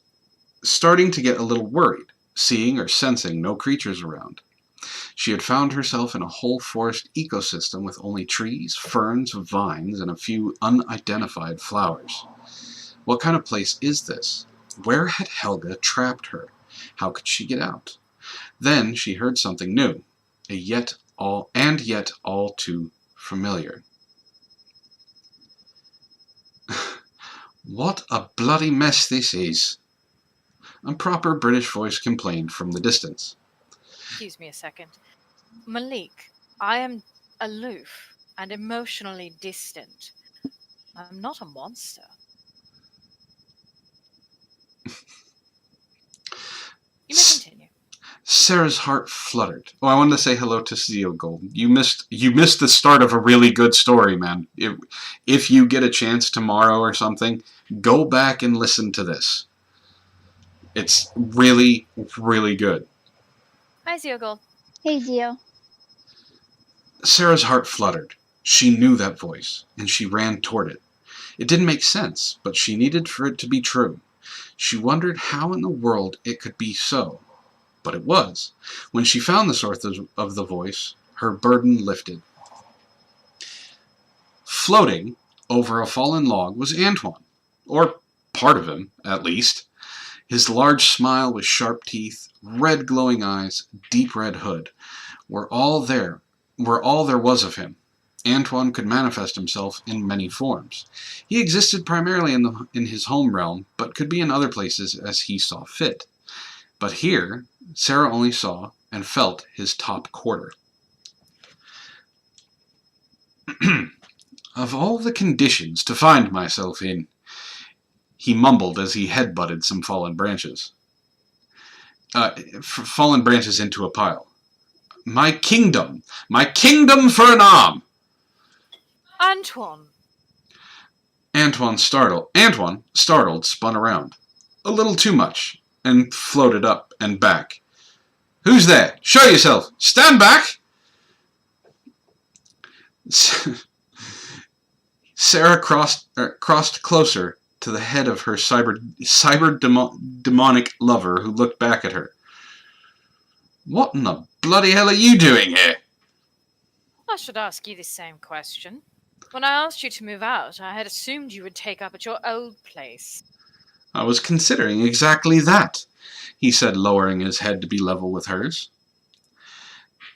starting to get a little worried, seeing or sensing no creatures around. She had found herself in a whole forest ecosystem with only trees, ferns, vines, and a few unidentified flowers. What kind of place is this? Where had Helga trapped her? How could she get out? Then she heard something new, yet all too familiar. What a bloody mess this is! A proper British voice complained from the distance. Excuse me a second. Malik, I am aloof and emotionally distant. I'm not a monster. You may continue. Sarah's heart fluttered. Oh, I wanted to say hello to Zeogold. You missed the start of a really good story, man. If you get a chance tomorrow or something, go back and listen to this. It's really, really good. Hi, Zeogold. Hey, Zio. Sarah's heart fluttered. She knew that voice, and she ran toward it. It didn't make sense, but she needed for it to be true. She wondered how in the world it could be so. But it was. When she found the source of the voice, her burden lifted. Floating over a fallen log was Antoine, or part of him, at least. His large smile with sharp teeth, red glowing eyes, deep red hood, were all there was of him. Antoine could manifest himself in many forms. He existed primarily in his home realm, but could be in other places as he saw fit. But here, Sarah only saw and felt his top quarter. Of all the conditions to find myself in, he mumbled as he headbutted some fallen branches. Fallen branches into a pile. My kingdom for an arm! Antoine! Antoine, startled, spun around. A little too much, and floated up and back. Who's there? Show yourself! Stand back! Sarah crossed closer to the head of her demonic lover who looked back at her. What in the bloody hell are you doing here? I should ask you the same question. When I asked you to move out, I had assumed you would take up at your old place. I was considering exactly that, he said, lowering his head to be level with hers.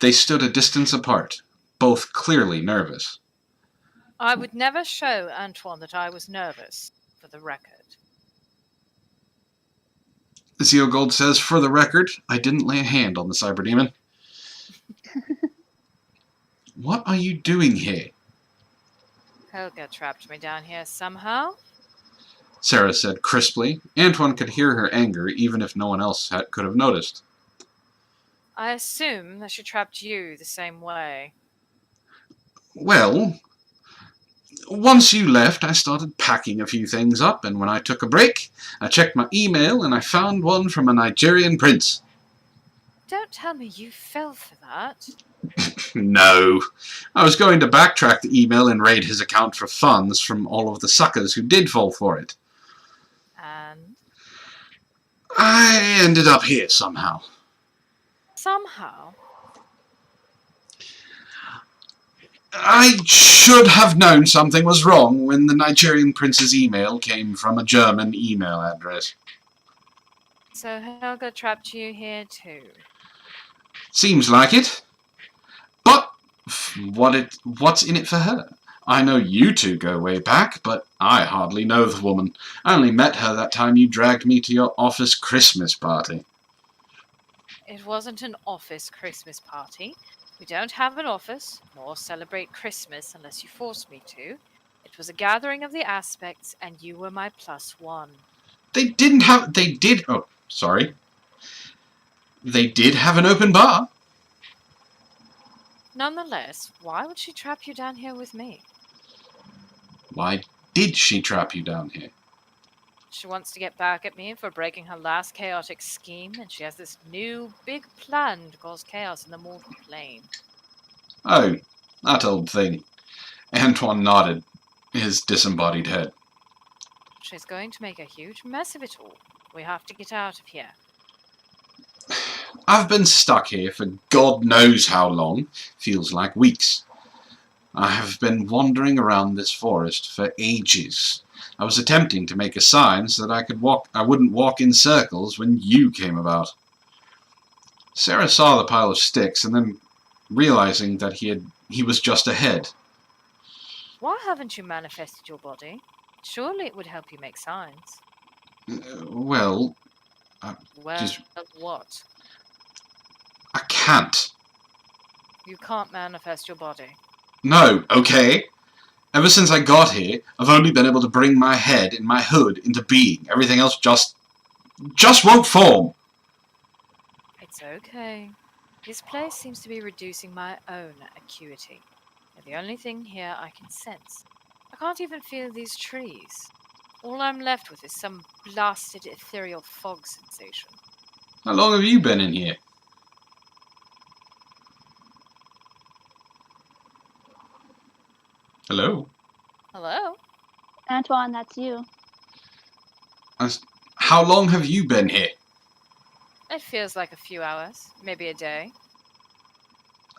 They stood a distance apart, both clearly nervous. I would never show Antoine that I was nervous, for the record. Zeogold says, for the record, I didn't lay a hand on the cyberdemon. What are you doing here? Helga trapped me down here somehow. Sarah said crisply. Antoine could hear her anger, even if no one else could have noticed. I assume that she trapped you the same way. Well, once you left, I started packing a few things up, and when I took a break, I checked my email, and I found one from a Nigerian prince. Don't tell me you fell for that. No. I was going to backtrack the email and raid his account for funds from all of the suckers who did fall for it. And? I ended up here somehow. Somehow? I should have known something was wrong when the Nigerian prince's email came from a German email address. So Helga trapped you here too? Seems like it. But what's in it for her? I know you two go way back, but I hardly know the woman. I only met her that time you dragged me to your office Christmas party. It wasn't an office Christmas party. We don't have an office, nor celebrate Christmas unless you force me to. It was a gathering of the aspects, and you were my +1. They did, oh, sorry. They did have an open bar. Nonetheless, why would she trap you down here with me? Why did she trap you down here? She wants to get back at me for breaking her last chaotic scheme, and she has this new big plan to cause chaos in the mortal plane. Oh, that old thing. Antoine nodded his disembodied head. She's going to make a huge mess of it all. We have to get out of here. I've been stuck here for God knows how long. Feels like weeks. I have been wandering around this forest for ages. I was attempting to make a sign so that I wouldn't walk in circles when you came about. Sarah saw the pile of sticks and then realizing that he was just ahead. Why haven't you manifested your body? Surely it would help you make signs. Well, Well, what? I can't. You can't manifest your body. No, okay? Ever since I got here, I've only been able to bring my head and my hood into being. Everything else just won't form. It's okay. This place seems to be reducing my own acuity. You're the only thing here I can sense. I can't even feel these trees. All I'm left with is some blasted ethereal fog sensation. How long have you been in here? Hello? Hello? Antoine, that's you. How long have you been here? It feels like a few hours, maybe a day.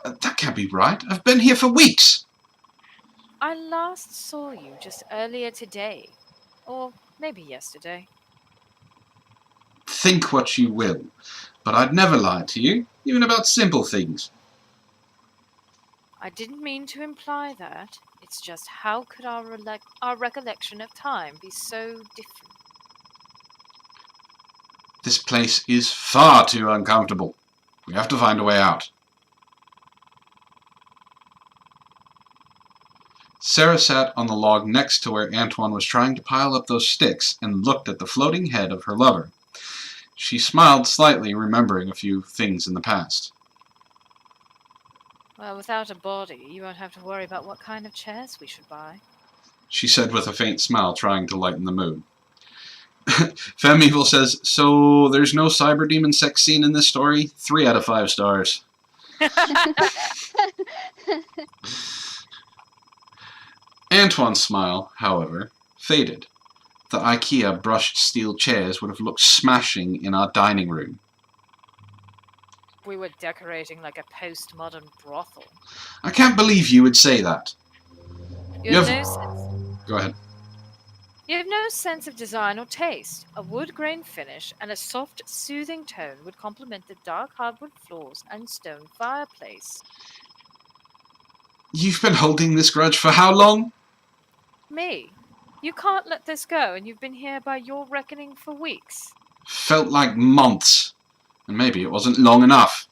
That can't be right. I've been here for weeks. I last saw you just earlier today. Or maybe yesterday. Think what you will, but I'd never lie to you, even about simple things. I didn't mean to imply that. It's just how could our recollection of time be so different? This place is far too uncomfortable. We have to find a way out. Sarah sat on the log next to where Antoine was trying to pile up those sticks and looked at the floating head of her lover. She smiled slightly, remembering a few things in the past. Well, without a body, you won't have to worry about what kind of chairs we should buy. She said with a faint smile, trying to lighten the mood. Femme Evil says, so there's no cyber demon sex scene in this story? 3 out of 5 stars. Antoine's smile, however, faded. The IKEA brushed steel chairs would have looked smashing in our dining room. We were decorating like a postmodern brothel. I can't believe you would say that. You have no sense. Go ahead. You have no sense of design or taste. A wood grain finish and a soft, soothing tone would complement the dark hardwood floors and stone fireplace. You've been holding this grudge for how long? Me? You can't let this go, and you've been here by your reckoning for weeks. Felt like months. And maybe it wasn't long enough.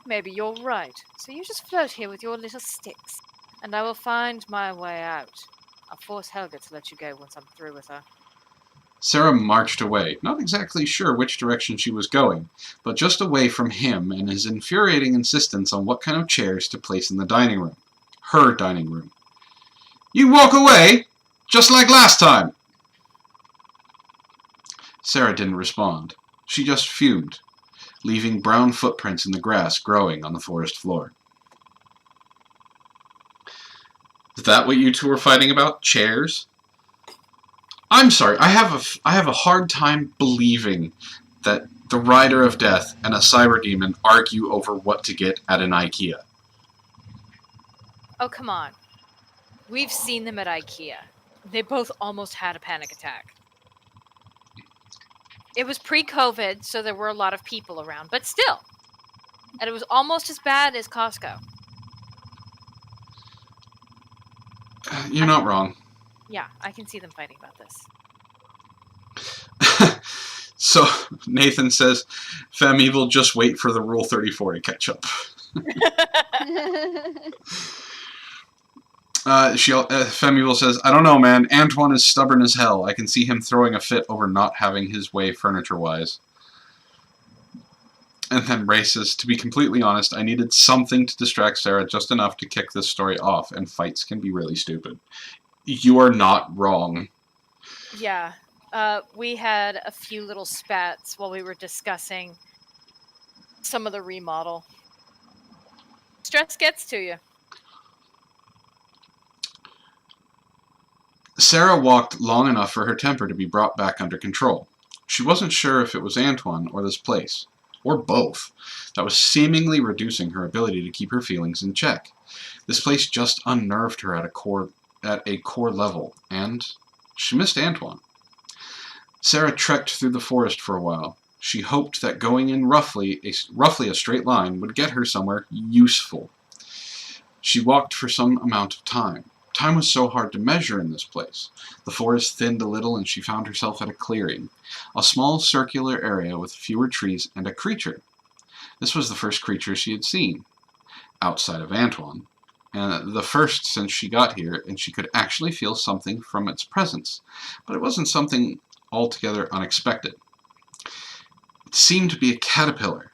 Maybe you're right. So you just float here with your little sticks, and I will find my way out. I'll force Helga to let you go once I'm through with her. Sarah marched away, not exactly sure which direction she was going, but just away from him and his infuriating insistence on what kind of chairs to place in the dining room. Her dining room. You walk away, just like last time. Sarah didn't respond. She just fumed, leaving brown footprints in the grass growing on the forest floor. Is that what you two were fighting about? Chairs? I'm sorry, I have a hard time believing that the Rider of Death and a Cyber Demon argue over what to get at an IKEA. Oh, come on. We've seen them at IKEA. They both almost had a panic attack. It was pre-COVID, so there were a lot of people around, but still. And it was almost as bad as Costco. You're not wrong. Yeah, I can see them fighting about this. So, Nathan says, Femme Evil, just wait for the Rule 34 to catch up. Femuville says, I don't know, man. Antoine is stubborn as hell. I can see him throwing a fit over not having his way furniture-wise. And then Ray says, to be completely honest, I needed something to distract Sarah just enough to kick this story off, and fights can be really stupid. You are not wrong. Yeah. We had a few little spats while we were discussing some of the remodel. Stress gets to you. Sarah walked long enough for her temper to be brought back under control. She wasn't sure if it was Antoine or this place, or both, that was seemingly reducing her ability to keep her feelings in check. This place just unnerved her at a core level, and she missed Antoine. Sarah trekked through the forest for a while. She hoped that going in roughly a straight line would get her somewhere useful. She walked for some amount of time. Time was so hard to measure in this place. The forest thinned a little and she found herself at a clearing, a small circular area with fewer trees and a creature. This was the first creature she had seen, outside of Antoine, and the first since she got here, and she could actually feel something from its presence, but it wasn't something altogether unexpected. It seemed to be a caterpillar,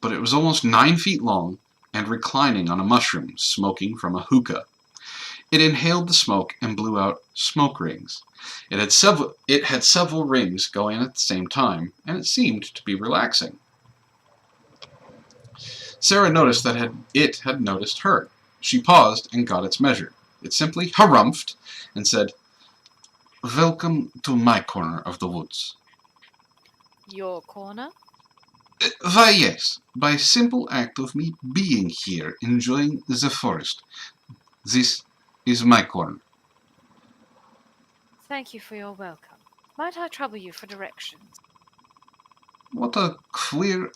but it was almost 9 feet long and reclining on a mushroom, smoking from a hookah. It inhaled the smoke and blew out smoke rings. It had several rings going at the same time, and it seemed to be relaxing. Sarah noticed that it had noticed her. She paused and got its measure. It simply harumphed and said, "Welcome to my corner of the woods." Your corner? Why, yes, by simple act of me being here, enjoying the forest. This is my corner. Thank you for your welcome. Might I trouble you for directions? What a queer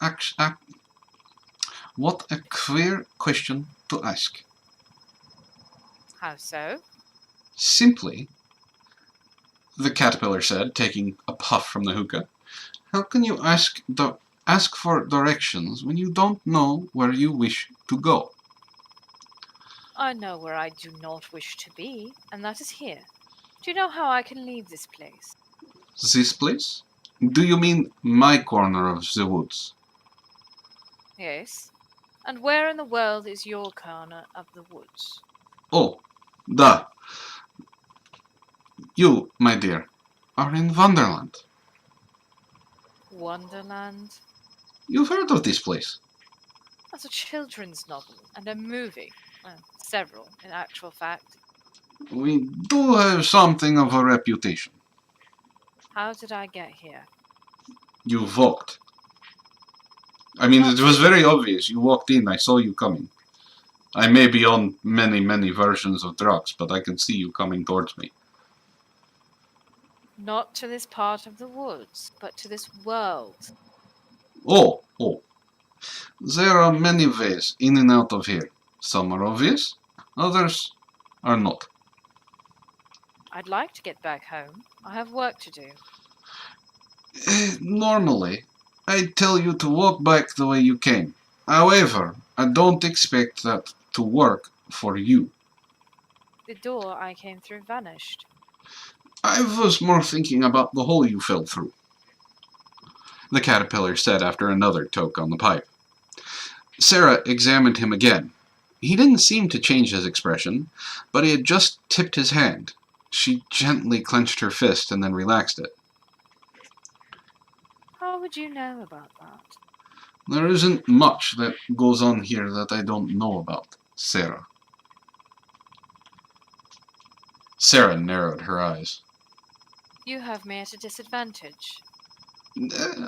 question to ask. How so? Simply, the caterpillar said, taking a puff from the hookah, how can you ask for directions when you don't know where you wish to go? I know where I do not wish to be, and that is here. Do you know how I can leave this place? This place? Do you mean my corner of the woods? Yes. And where in the world is your corner of the woods? Oh, duh. You, my dear, are in Wonderland. Wonderland? You've heard of this place? That's a children's novel and a movie. Well, several, in actual fact. We do have something of a reputation. How did I get here? You walked. I mean, it was very obvious. You walked in, I saw you coming. I may be on many, many versions of drugs, but I can see you coming towards me. Not to this part of the woods, but to this world. Oh. There are many ways in and out of here. Some are obvious, others are not. I'd like to get back home. I have work to do. Normally, I'd tell you to walk back the way you came. However, I don't expect that to work for you. The door I came through vanished. I was more thinking about the hole you fell through, the caterpillar said after another toke on the pipe. Sarah examined him again. He didn't seem to change his expression, but he had just tipped his hand. She gently clenched her fist and then relaxed it. How would you know about that? There isn't much that goes on here that I don't know about, Sarah. Sarah narrowed her eyes. You have me at a disadvantage.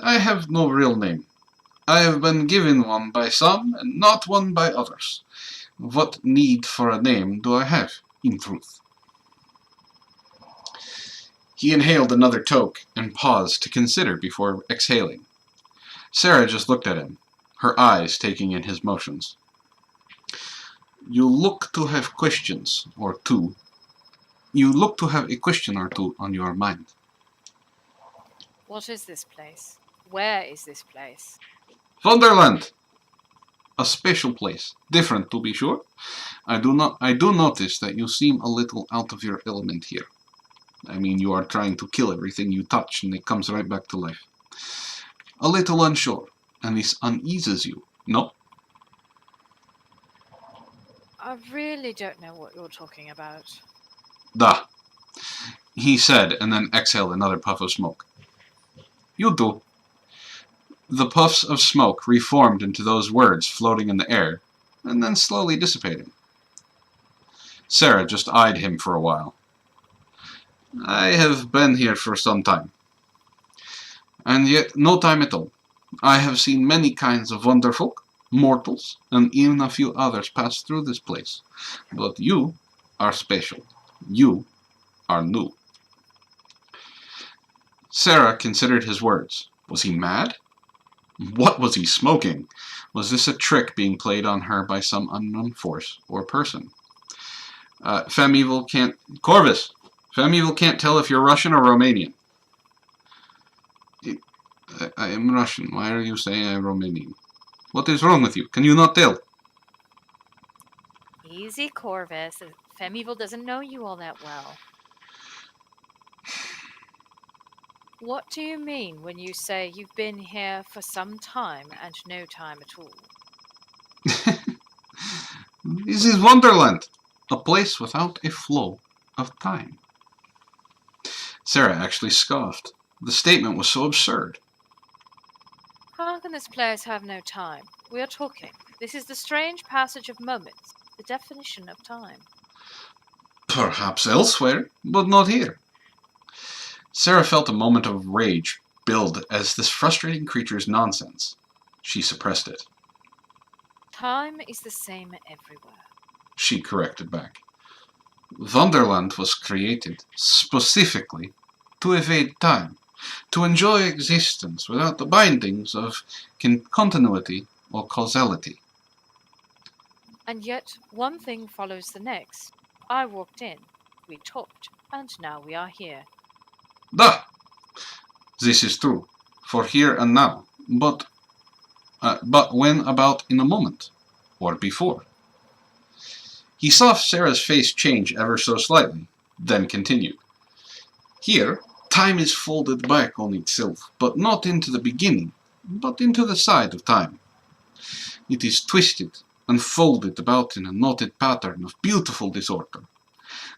I have no real name. I have been given one by some and not one by others. What need for a name do I have, in truth? He inhaled another toke and paused to consider before exhaling. Sarah just looked at him, her eyes taking in his motions. You look to have questions or two. You look to have a question or two on your mind. What is this place? Where is this place? Wonderland! A special place. Different, to be sure. I do notice that you seem a little out of your element here. I mean, you are trying to kill everything you touch and it comes right back to life. A little unsure, and this uneases you, no? I really don't know what you're talking about. Da, he said, and then exhaled another puff of smoke. You do. The puffs of smoke reformed into those words floating in the air, and then slowly dissipating. Sarah just eyed him for a while. I have been here for some time. And yet no time at all. I have seen many kinds of wonderfolk, mortals, and even a few others pass through this place. But you are special. You are new. Sarah considered his words. Was he mad? What was he smoking? Was this a trick being played on her by some unknown force or person? Fem-Evil can't... Corvus! Fem-Evil can't tell if you're Russian or Romanian. I am Russian. Why are you saying I'm Romanian? What is wrong with you? Can you not tell? Easy, Corvus. Fem-Evil doesn't know you all that well. What do you mean when you say you've been here for some time and no time at all? This is Wonderland. A place without a flow of time. Sarah actually scoffed. The statement was so absurd. How can this place have no time? We are talking. This is the strange passage of moments, the definition of time. Perhaps elsewhere, but not here. Sarah felt a moment of rage build as this frustrating creature's nonsense. She suppressed it. Time is the same everywhere. She corrected back. Wonderland was created specifically to evade time, to enjoy existence without the bindings of continuity or causality. And yet, one thing follows the next. I walked in, we talked, and now we are here. Da! This is true, for here and now, but when about in a moment, or before? He saw Sarah's face change ever so slightly, then continued. Here, time is folded back on itself, but not into the beginning, but into the side of time. It is twisted and folded about in a knotted pattern of beautiful disorder.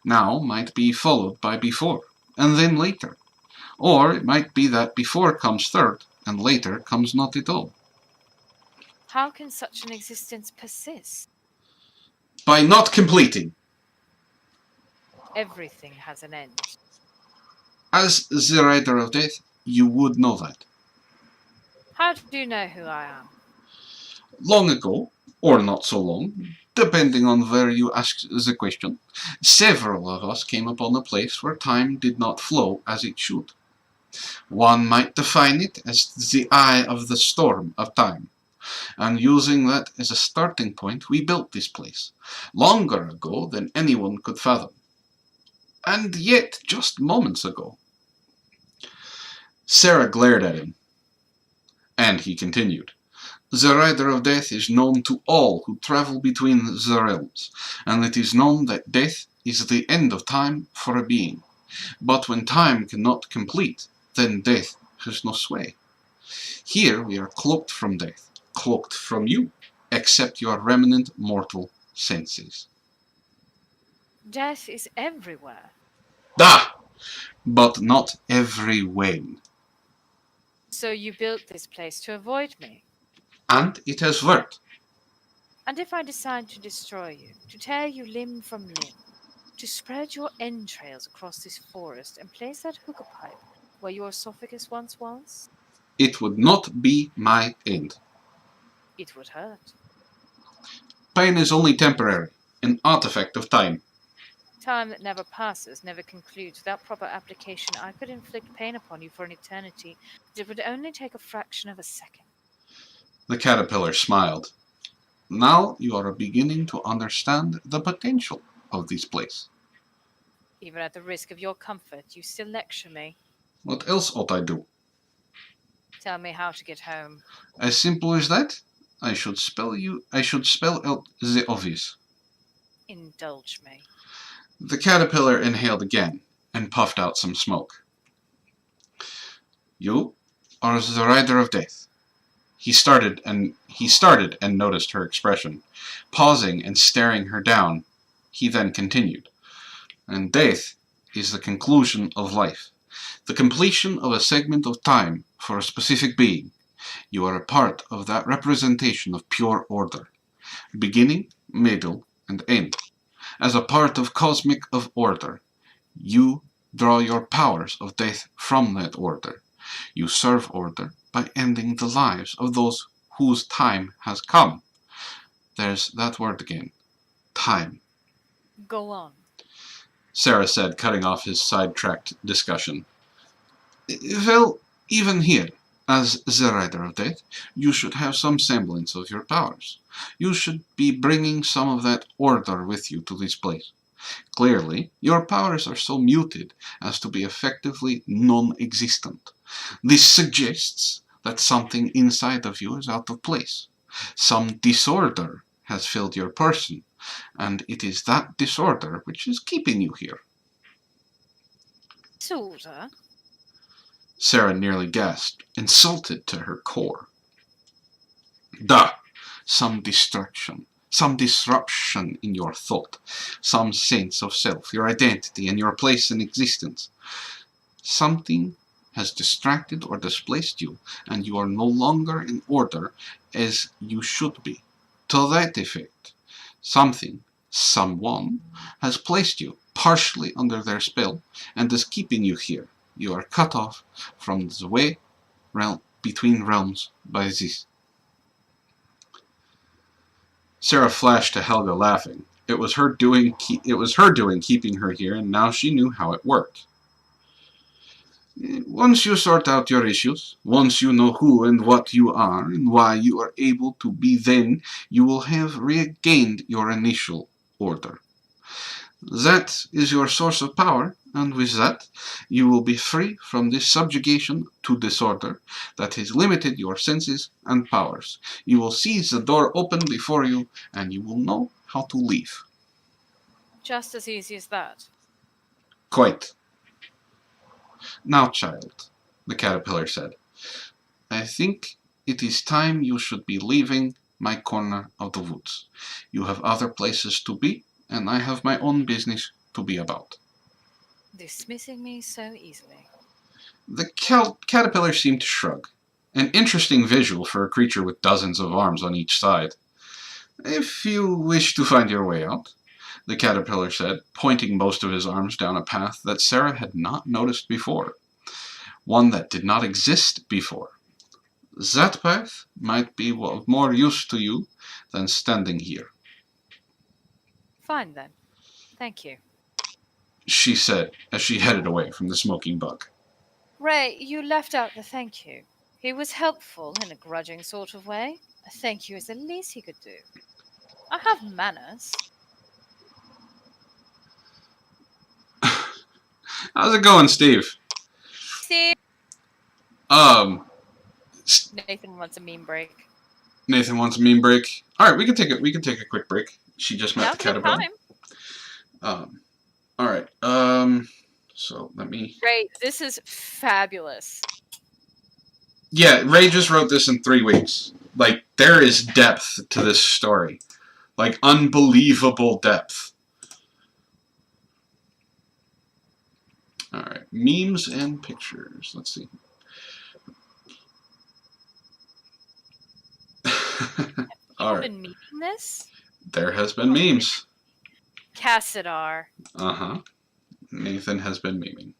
Now might be followed by before, and then later. Or it might be that before comes third, and later comes not at all. How can such an existence persist? By not completing. Everything has an end. As the Rider of Death, you would know that. How do you know who I am? Long ago, or not so long, depending on where you ask the question, several of us came upon a place where time did not flow as it should. One might define it as the eye of the storm of time, and using that as a starting point, we built this place, longer ago than anyone could fathom. And yet, just moments ago. Sarah glared at him, and he continued. The Rider of Death is known to all who travel between the realms, and it is known that death is the end of time for a being. But when time cannot complete, then death has no sway. Here we are cloaked from death, cloaked from you, except your remnant mortal senses. Death is everywhere. Da! But not every when. So you built this place to avoid me. And it has worked. And if I decide to destroy you, to tear you limb from limb, to spread your entrails across this forest and place that hookah pipe where your esophagus once was? It would not be my end. It would hurt. Pain is only temporary, an artifact of time. Time that never passes, never concludes. Without proper application, I could inflict pain upon you for an eternity, but it would only take a fraction of a second. The caterpillar smiled. Now you are beginning to understand the potential of this place. Even at the risk of your comfort, you still lecture me. What else ought I do? Tell me how to get home. As simple as that? I should spell out the obvious. Indulge me. The caterpillar inhaled again and puffed out some smoke. You are the rider of death. He started and noticed her expression. Pausing and staring her down, he then continued. And death is the conclusion of life, the completion of a segment of time for a specific being. You are a part of that representation of pure order, beginning, middle, and end. As a part of cosmic of order, you draw your powers of death from that order. You serve order by ending the lives of those whose time has come. There's that word again. Time. Go on. Sarah said, cutting off his sidetracked discussion. Well, even here, as the rider of death, you should have some semblance of your powers. You should be bringing some of that order with you to this place. Clearly, your powers are so muted as to be effectively non-existent. This suggests that something inside of you is out of place. Some disorder has filled your person, and it is that disorder which is keeping you here. Disorder? Sarah nearly gasped, insulted to her core. Duh! Some distraction. Some disruption in your thought, some sense of self, your identity, and your place in existence. Something has distracted or displaced you, and you are no longer in order as you should be. To that effect, something, someone, has placed you partially under their spell and is keeping you here. You are cut off from the way between realms by this. Sarah flashed to Helga, laughing. It was her doing keeping her here, and now she knew how it worked. Once you sort out your issues, once you know who and what you are and why you are able to be, then you will have regained your initial order. That is your source of power, and with that, you will be free from this subjugation to disorder that has limited your senses and powers. You will see the door open before you, and you will know how to leave. Just as easy as that. Quite. Now, child, the caterpillar said, I think it is time you should be leaving my corner of the woods. You have other places to be, and I have my own business to be about. Dismissing me so easily. The caterpillar seemed to shrug. An interesting visual for a creature with dozens of arms on each side. If you wish to find your way out, the caterpillar said, pointing most of his arms down a path that Sarah had not noticed before. One that did not exist before. That path might be of more use to you than standing here. Fine then. Thank you. She said as she headed away from the smoking bug. Ray, you left out the thank you. He was helpful in a grudging sort of way. A thank you is the least he could do. I have manners. How's it going, Steve? Steve. Nathan wants a meme break. Nathan wants a meme break. All right, we can take a quick break. She just met the caterpillar. All right. So let me. Ray, this is fabulous. Yeah, Ray just wrote this in 3 weeks. Like, there is depth to this story. Like, unbelievable depth. Alright, memes and pictures. Let's see. Alright. Been memeing this? There has been memes. Cassidar. Uh-huh. Nathan has been memeing.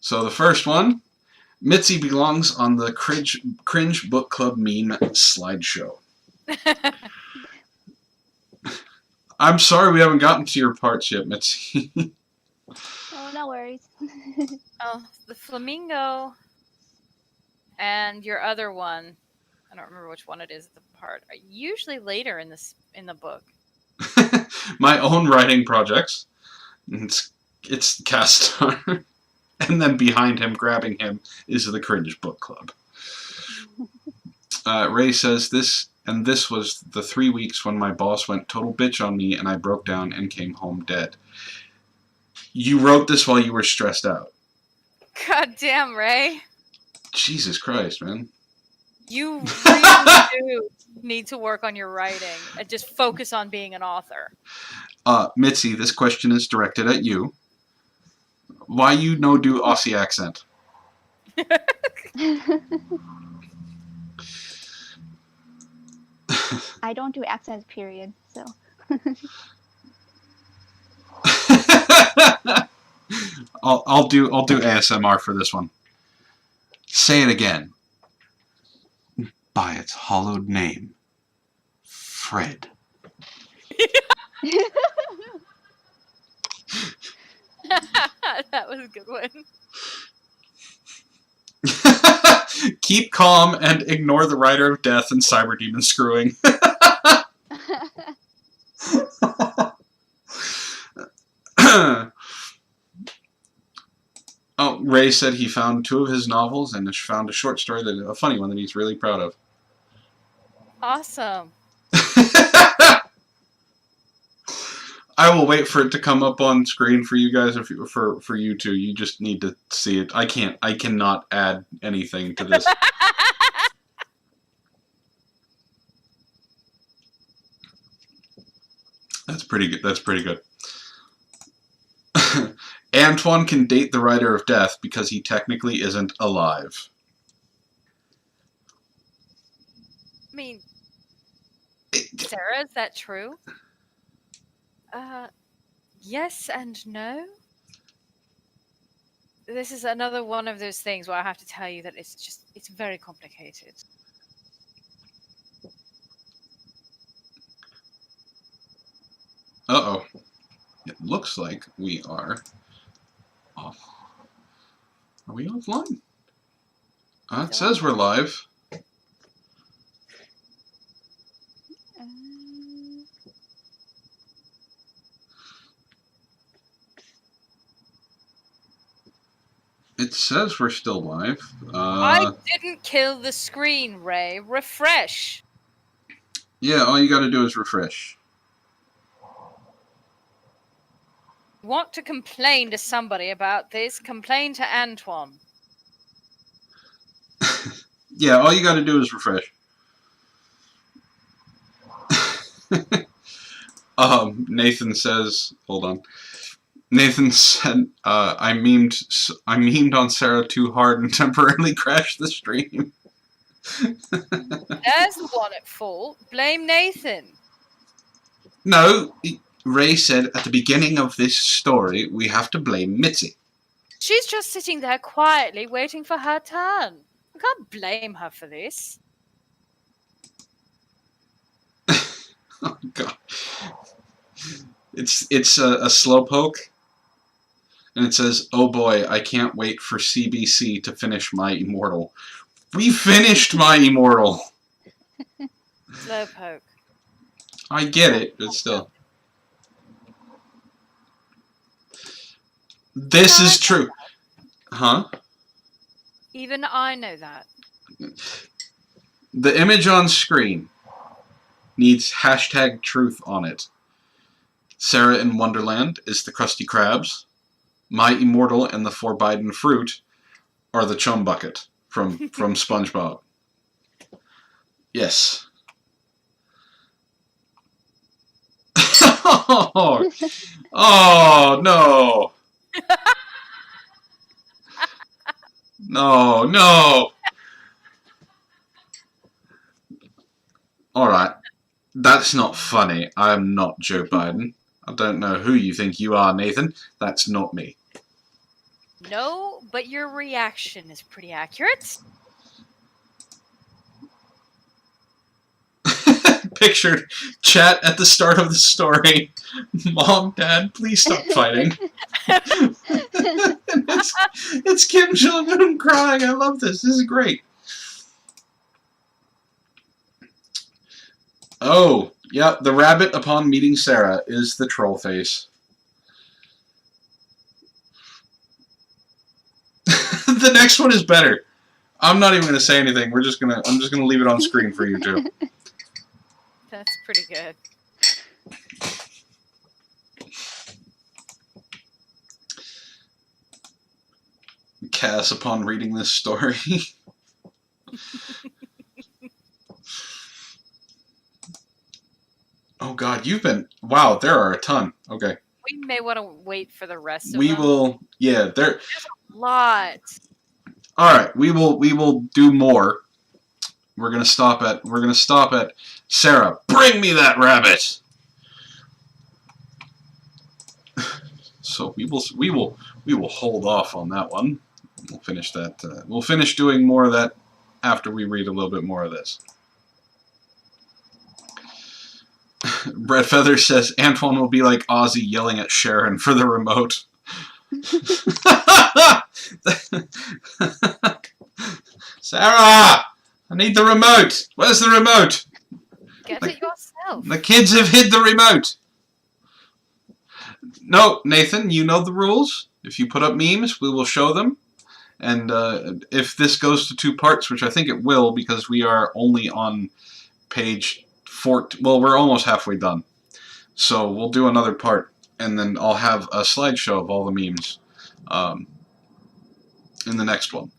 So the first one, Mitzi belongs on the Cringe Book Club meme slideshow. I'm sorry we haven't gotten to your parts yet, Mitzi. Oh, no worries. Oh, the flamingo and your other one, I don't remember which one it is, the part, are usually later in the book. My own writing projects. It's Castar. And then behind him, grabbing him, is the Cringe Book Club. Ray says this was the 3 weeks when my boss went total bitch on me and I broke down and came home dead. You wrote this while you were stressed out. God damn, Ray. Jesus Christ, man. You really do need to work on your writing and just focus on being an author. Mitzi, this question is directed at you. Why you no do Aussie accent? I don't do accents, period. So. I'll do ASMR for this one. Say it again. By its hollowed name, Fred. That was a good one. Keep calm and ignore the Rider of Death and Cyber Demon screwing. Oh, Ray said he found 2 of his novels and found a short story, a funny one that he's really proud of. Awesome. I will wait for it to come up on screen for you guys, for you two. You just need to see it. I cannot add anything to this. That's pretty good. That's pretty good. Antoine can date the Rider of Death because he technically isn't alive. I mean, Sarah, is that true? Yes and no. This is another one of those things where I have to tell you that it's very complicated. Uh-oh. It looks like we are off. Are we offline? It says we're live. It says we're still live. I didn't kill the screen, Ray. Refresh. Yeah, all you gotta do is refresh. Want to complain to somebody about this? Complain to Antoine. Yeah, all you gotta do is refresh. Nathan says, hold on. Nathan said, I memed on Sarah too hard and temporarily crashed the stream. There's the one at fault. Blame Nathan. No, Ray said at the beginning of this story, we have to blame Mitzi. She's just sitting there quietly waiting for her turn. I can't blame her for this. Oh, God. It's a slowpoke. And it says, oh boy, I can't wait for CBC to finish my Immortal. We finished my Immortal! Slowpoke. I get it, but still. This is true. Huh? Even I know that. The image on screen needs hashtag truth on it. Sarah in Wonderland is the Krusty Krabs. My Immortal and the Forbidden Fruit are the Chum Bucket from SpongeBob. Yes. Oh, no. No. Alright. That's not funny. I'm not Joe Biden. I don't know who you think you are, Nathan. That's not me. No, but your reaction is pretty accurate. Pictured chat at the start of the story. Mom, Dad, please stop fighting. And it's Kim Jong-un crying. I love this. This is great. Oh, yeah, the rabbit upon meeting Sarah is the troll face. The next one is better. I'm not even going to say anything. I'm just going to leave it on screen for you two. That's pretty good. Cass, upon reading this story. Oh God, wow, there are a ton. Okay. We may want to wait for the rest of them. We will, yeah, There's a lot. Alright, we will do more. We're gonna stop at Sarah, bring me that rabbit! So we will hold off on that one. We'll finish that. We'll finish doing more of that after we read a little bit more of this. Brett Feather says Antoine will be like Ozzy yelling at Sharon for the remote. Sarah! I need the remote! Where's the remote? Get it yourself. The kids have hid the remote! No, Nathan, you know the rules. If you put up memes, we will show them. And if this goes to 2 parts, which I think it will, because we are only on page 4. Well, we're almost halfway done. So we'll do another part, and then I'll have a slideshow of all the memes in the next one.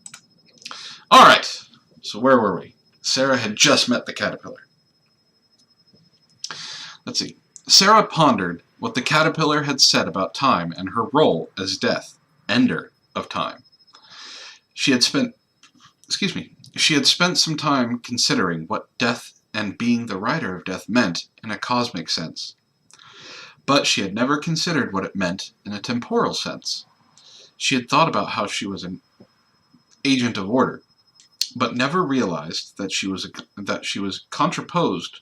Alright, so where were we? Sarah had just met the caterpillar. Let's see. Sarah pondered what the caterpillar had said about time and her role as death, ender of time. She had spent some time considering what death and being the rider of death meant in a cosmic sense. But she had never considered what it meant in a temporal sense. She had thought about how she was an agent of order, but never realized that she was contraposed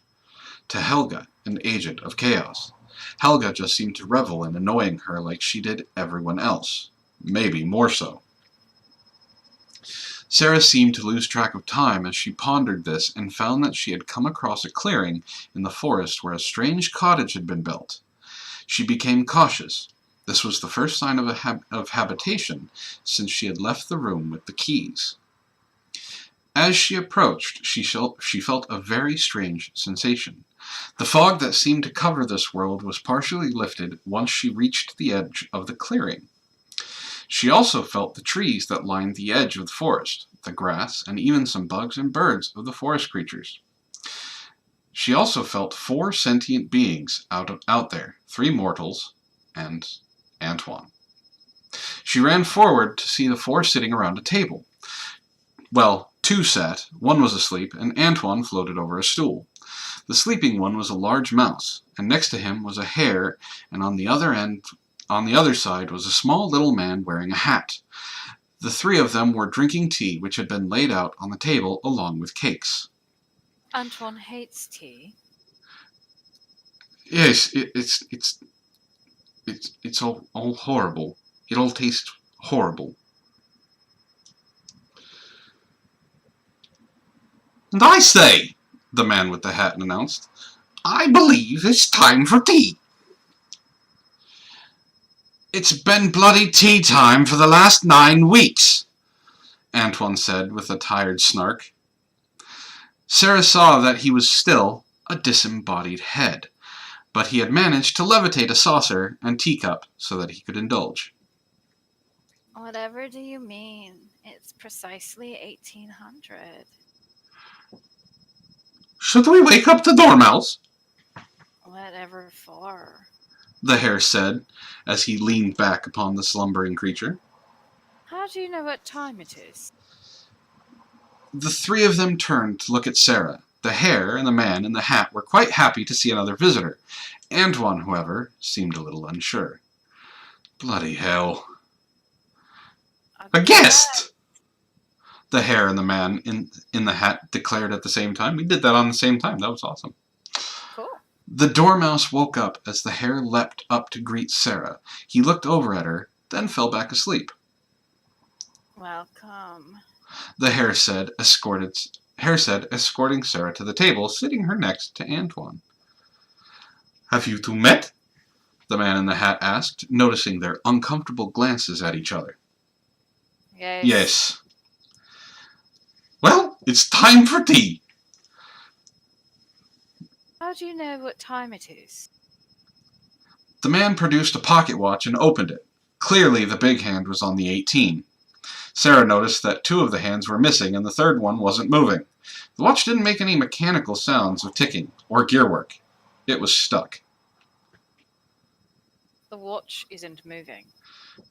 to Helga, an agent of chaos. Helga just seemed to revel in annoying her like she did everyone else, maybe more so. Sarah seemed to lose track of time as she pondered this and found that she had come across a clearing in the forest where a strange cottage had been built. She became cautious. This was the first sign of habitation since she had left the room with the keys. As she approached, she felt a very strange sensation. The fog that seemed to cover this world was partially lifted once she reached the edge of the clearing. She also felt the trees that lined the edge of the forest, the grass, and even some bugs and birds of the forest creatures. She also felt 4 sentient beings out there, 3 mortals, and Antoine. She ran forward to see the 4 sitting around a table. Well, 2 sat, 1 was asleep, and Antoine floated over a stool. The sleeping one was a large mouse, and next to him was a hare, and on the other side was a small little man wearing a hat. The 3 of them were drinking tea, which had been laid out on the table along with cakes. Antoine hates tea. Yes, it's all horrible. It all tastes horrible. And I say, the man with the hat announced, I believe it's time for tea. It's been bloody tea time for the last 9 weeks, Antoine said with a tired snark. Sarah saw that he was still a disembodied head, but he had managed to levitate a saucer and teacup so that he could indulge. Whatever do you mean? It's precisely 1800. Should we wake up the dormouse? Whatever for. The hare said, as he leaned back upon the slumbering creature. How do you know what time it is? The 3 of them turned to look at Sarah. The hare and the man in the hat were quite happy to see another visitor. Antoine, however, seemed a little unsure. Bloody hell. A guest! The hare and the man in the hat declared at the same time. We did that on the same time. That was awesome. Cool. The dormouse woke up as the hare leapt up to greet Sarah. He looked over at her, then fell back asleep. Welcome. The hare said, escorting Sarah to the table, sitting her next to Antoine. Have you 2 met? The man in the hat asked, noticing their uncomfortable glances at each other. Yes. Yes. Well, it's time for tea. How do you know what time it is? The man produced a pocket watch and opened it. Clearly, the big hand was on the 18. Sarah noticed that 2 of the hands were missing and the third one wasn't moving. The watch didn't make any mechanical sounds of ticking or gearwork. It was stuck. The watch isn't moving.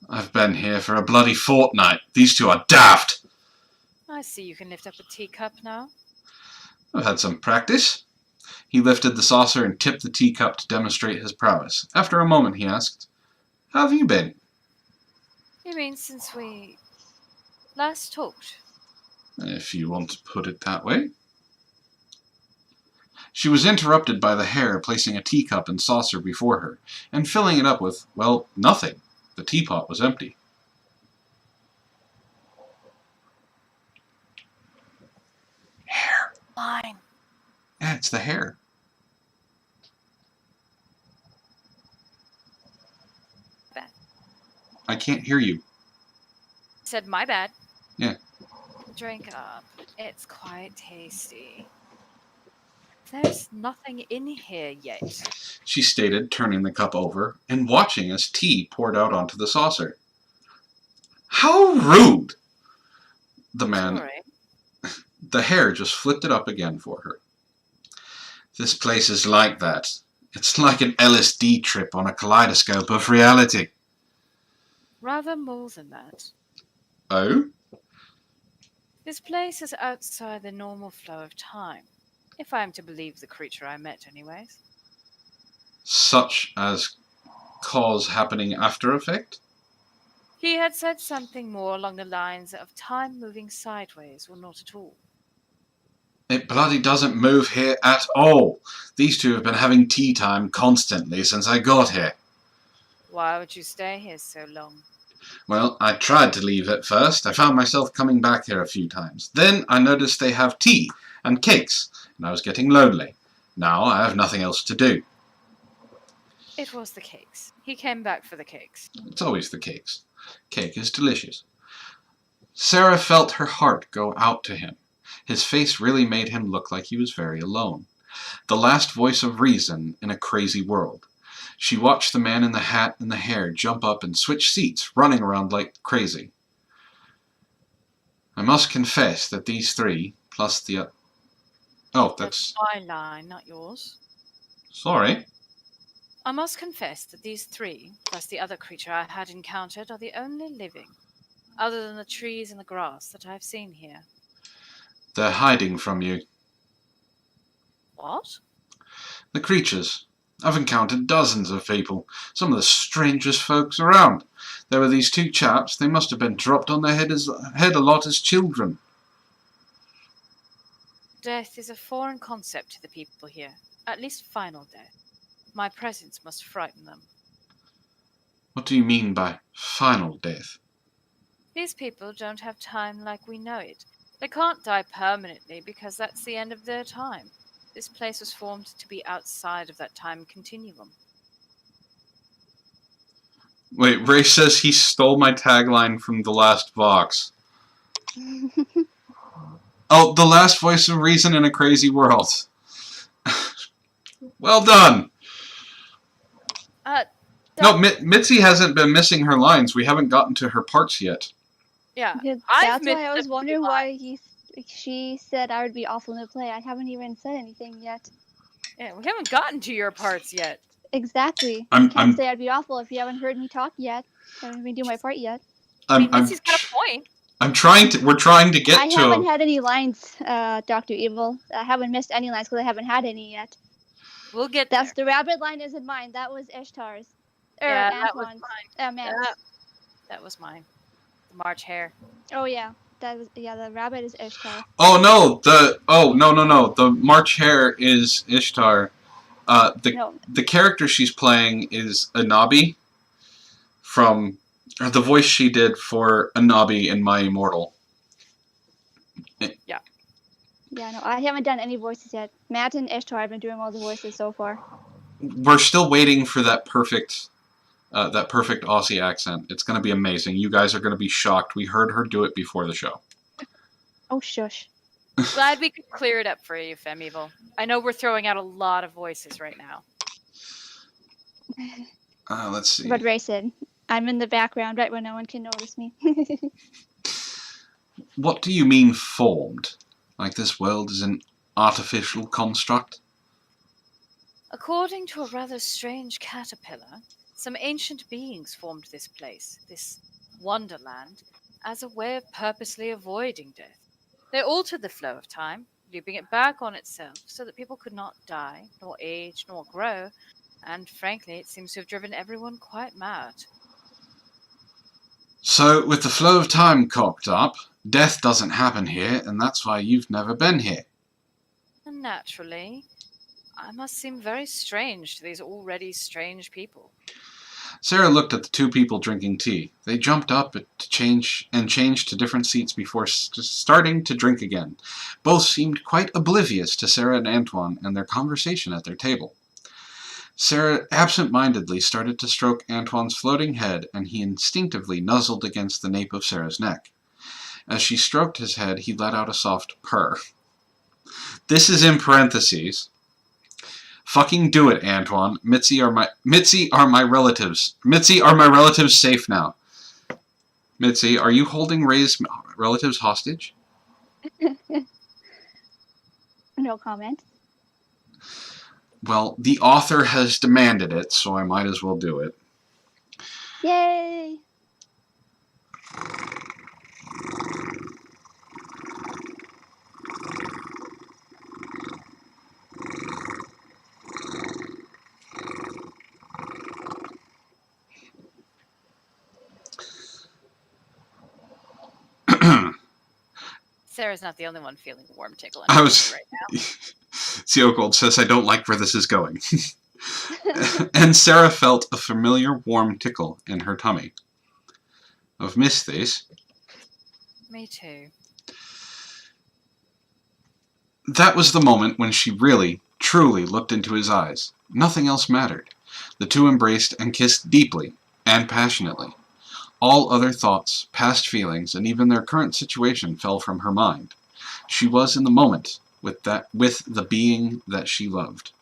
I've been here for a bloody fortnight. These 2 are daft. I see you can lift up a teacup now. I've had some practice. He lifted the saucer and tipped the teacup to demonstrate his prowess. After a moment, he asked, "How have you been?" You mean since we last talked? If you want to put it that way. She was interrupted by the hare placing a teacup and saucer before her, and filling it up with, well, nothing. The teapot was empty. Hare. Fine. Yeah, it's the hare. Bad. I can't hear you. Said my bad. Yeah. Drink up. It's quite tasty. There's nothing in here yet. She stated, turning the cup over and watching as tea poured out onto the saucer. How rude! The man, Sorry. the hare just flipped it up again for her. This place is like that. It's like an LSD trip on a kaleidoscope of reality. Rather more than that. Oh? This place is outside the normal flow of time. If I am to believe the creature I met anyways. Such as cause happening after effect? He had said something more along the lines of time moving sideways or not at all. It bloody doesn't move here at all. These 2 have been having tea time constantly since I got here. Why would you stay here so long? Well, I tried to leave at first. I found myself coming back here a few times. Then I noticed they have tea and cakes, and I was getting lonely. Now I have nothing else to do. It was the cakes. He came back for the cakes. It's always the cakes. Cake is delicious. Sarah felt her heart go out to him. His face really made him look like he was very alone. The last voice of reason in a crazy world. She watched the man in the hat and the hair jump up and switch seats, running around like crazy. I must confess that these 3, plus the... Oh, that's... my line, not yours. Sorry. I must confess that these 3, plus the other creature I had encountered, are the only living, other than the trees and the grass, that I've seen here. They're hiding from you. What? The creatures. I've encountered dozens of people, some of the strangest folks around. There were these 2 chaps, they must have been dropped on their head a lot as children. Death is a foreign concept to the people here, at least final death. My presence must frighten them. What do you mean by final death? These people don't have time like we know it. They can't die permanently because that's the end of their time. This place was formed to be outside of that time continuum. Wait, Ray says he stole my tagline from the last Vox. Oh, the last voice of reason in a crazy world. Well done. No, Mitzi hasn't been missing her lines. We haven't gotten to her parts yet. Yeah, That's why I was wondering why she said I would be awful to play. I haven't even said anything yet. Yeah, we haven't gotten to your parts yet. Exactly. I'm I can't say I'd be awful if you haven't heard me talk yet. I haven't even do my part yet. Mitzi's got a point. We're trying to get I to... haven't had any lines, Dr. Evil. I haven't missed any lines because I haven't had any yet. We'll get That's the rabbit line isn't mine. That was Ishtar's. Yeah, that was Antoine's. mine. That was mine. The March hare. Oh yeah. The rabbit is Ishtar. Oh no, no. The March hare is Ishtar. The character she's playing is Anabi from the voice she did for Anabi in My Immortal. Yeah. Yeah, no, I haven't done any voices yet. Matt and Ishtar have been doing all the voices so far. We're still waiting for that perfect Aussie accent. It's going to be amazing. You guys are going to be shocked. We heard her do it before the show. Oh, shush. Glad we could clear it up for you, Femevil. I know we're throwing out a lot of voices right now. Let's see. But Rayson, I'm in the background right when no one can notice me. What do you mean formed? Like this world is an artificial construct? According to a rather strange caterpillar, some ancient beings formed this place, this Wonderland, as a way of purposely avoiding death. They altered the flow of time, looping it back on itself so that people could not die, nor age, nor grow, and frankly, it seems to have driven everyone quite mad. So, with the flow of time cocked up, death doesn't happen here, and that's why you've never been here. And naturally, I must seem very strange to these already strange people. Sarah looked at the two people drinking tea. They jumped up to changed to different seats before starting to drink again. Both seemed quite oblivious to Sarah and Antoine and their conversation at their table. Sarah absent-mindedly started to stroke Antoine's floating head, and he instinctively nuzzled against the nape of Sarah's neck. As she stroked his head, he let out a soft purr. This is in parentheses. Fucking do it, Antoine. Mitzi are my relatives. Mitzi, are my relatives safe now? Mitzi, are you holding Ray's relatives hostage? No comment. Well, the author has demanded it, so I might as well do it. Yay! Sarah's not the only one feeling a warm tickle I was right now. Theogold says, I don't like where this is going. And Sarah felt a familiar warm tickle in her tummy. I've missed this. Me too. That was the moment when she really, truly looked into his eyes. Nothing else mattered. The two embraced and kissed deeply and passionately. All other thoughts, past feelings, and even their current situation fell from her mind. She was in the moment with the being that she loved.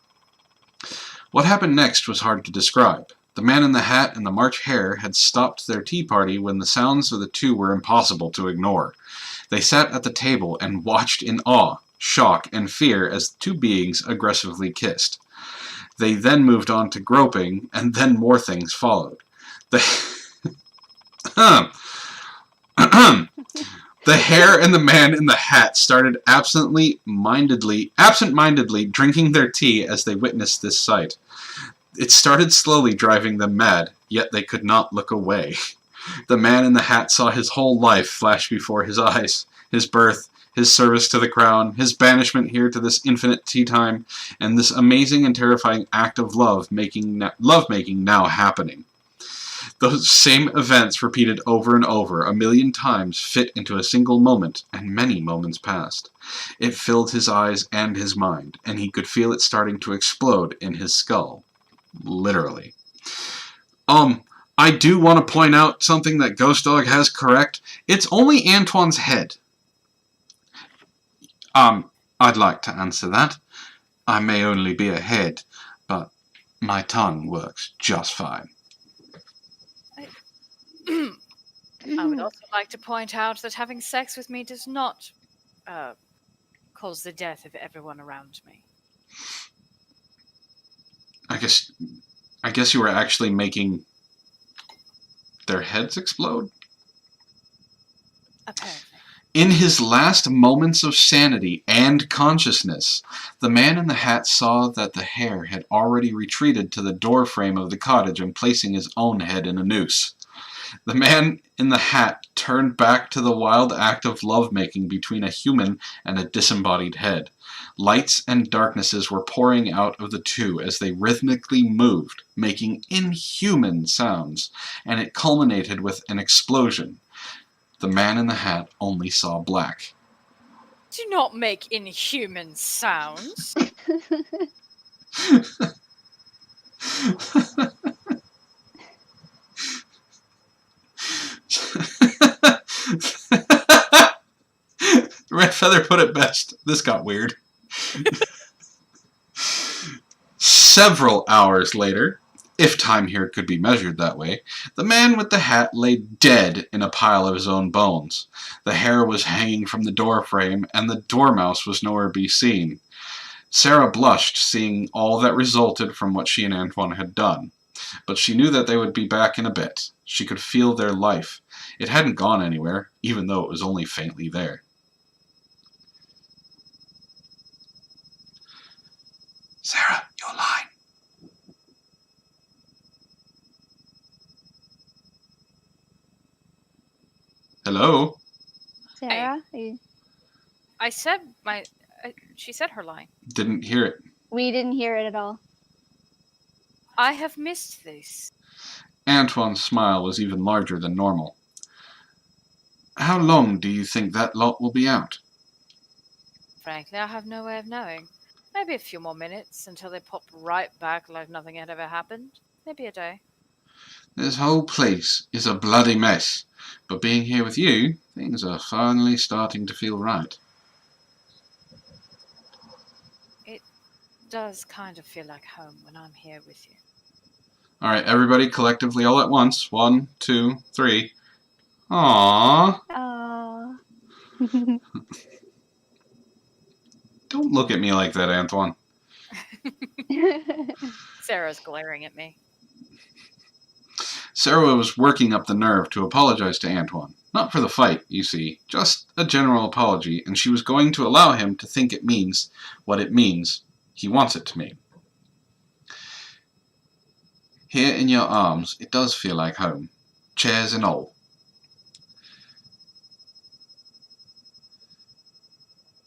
What happened next was hard to describe. The man in the hat and the March hare had stopped their tea party when the sounds of the two were impossible to ignore. They sat at the table and watched in awe, shock, and fear as the two beings aggressively kissed. They then moved on to groping, and then more things followed. The hare and the man in the hat started absent-mindedly drinking their tea as they witnessed this sight. It started slowly driving them mad, yet they could not look away. The man in the hat saw his whole life flash before his eyes, his birth, his service to the crown, his banishment here to this infinite tea time, and this amazing and terrifying act of love-making now happening. Those same events repeated over and over, a million times, fit into a single moment, and many moments passed. It filled his eyes and his mind, and he could feel it starting to explode in his skull. Literally. I do want to point out something that Ghost Dog has correct. It's only Antoine's head. I'd like to answer that. I may only be a head, but my tongue works just fine. I would also like to point out that having sex with me does not cause the death of everyone around me. I guess you were actually making their heads explode? Apparently. In his last moments of sanity and consciousness, the man in the hat saw that the hare had already retreated to the door frame of the cottage and placing his own head in a noose. The man in the hat turned back to the wild act of lovemaking between a human and a disembodied head. Lights and darknesses were pouring out of the two as they rhythmically moved, making inhuman sounds, and it culminated with an explosion. The man in the hat only saw black. Do not make inhuman sounds. Red Feather put it best. This got weird. Several hours later, if time here could be measured that way, the man with the hat lay dead in a pile of his own bones. The hair was hanging from the door frame, and the dormouse was nowhere to be seen. Sarah blushed, seeing all that resulted from what she and Antoine had done. But she knew that they would be back in a bit. She could feel their life. It hadn't gone anywhere, even though it was only faintly there. Sarah, your line. Hello? Sarah? I said my... she said her line. Didn't hear it. We didn't hear it at all. I have missed this. Antoine's smile was even larger than normal. How long do you think that lot will be out? Frankly, I have no way of knowing. Maybe a few more minutes until they pop right back like nothing had ever happened. Maybe a day. This whole place is a bloody mess, but being here with you, things are finally starting to feel right. It does kind of feel like home when I'm here with you. Alright, everybody collectively all at once. 1, 2, 3. Aww. Aww. Don't look at me like that, Antoine. Sarah's glaring at me. Sarah was working up the nerve to apologize to Antoine. Not for the fight, you see, just a general apology, and she was going to allow him to think it means what it means he wants it to mean. Here in your arms, it does feel like home. Chairs and all.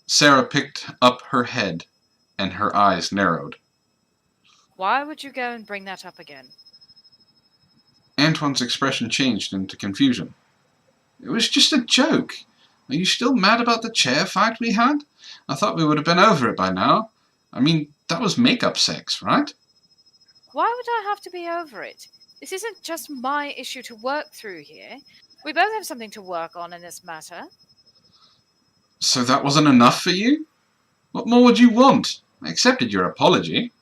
Sarah picked up her head, and her eyes narrowed. Why would you go and bring that up again? Antoine's expression changed into confusion. It was just a joke. Are you still mad about the chair fight we had? I thought we would have been over it by now. I mean, that was make-up sex, right? Why would I have to be over it? This isn't just my issue to work through here. We both have something to work on in this matter. So that wasn't enough for you? What more would you want? I accepted your apology.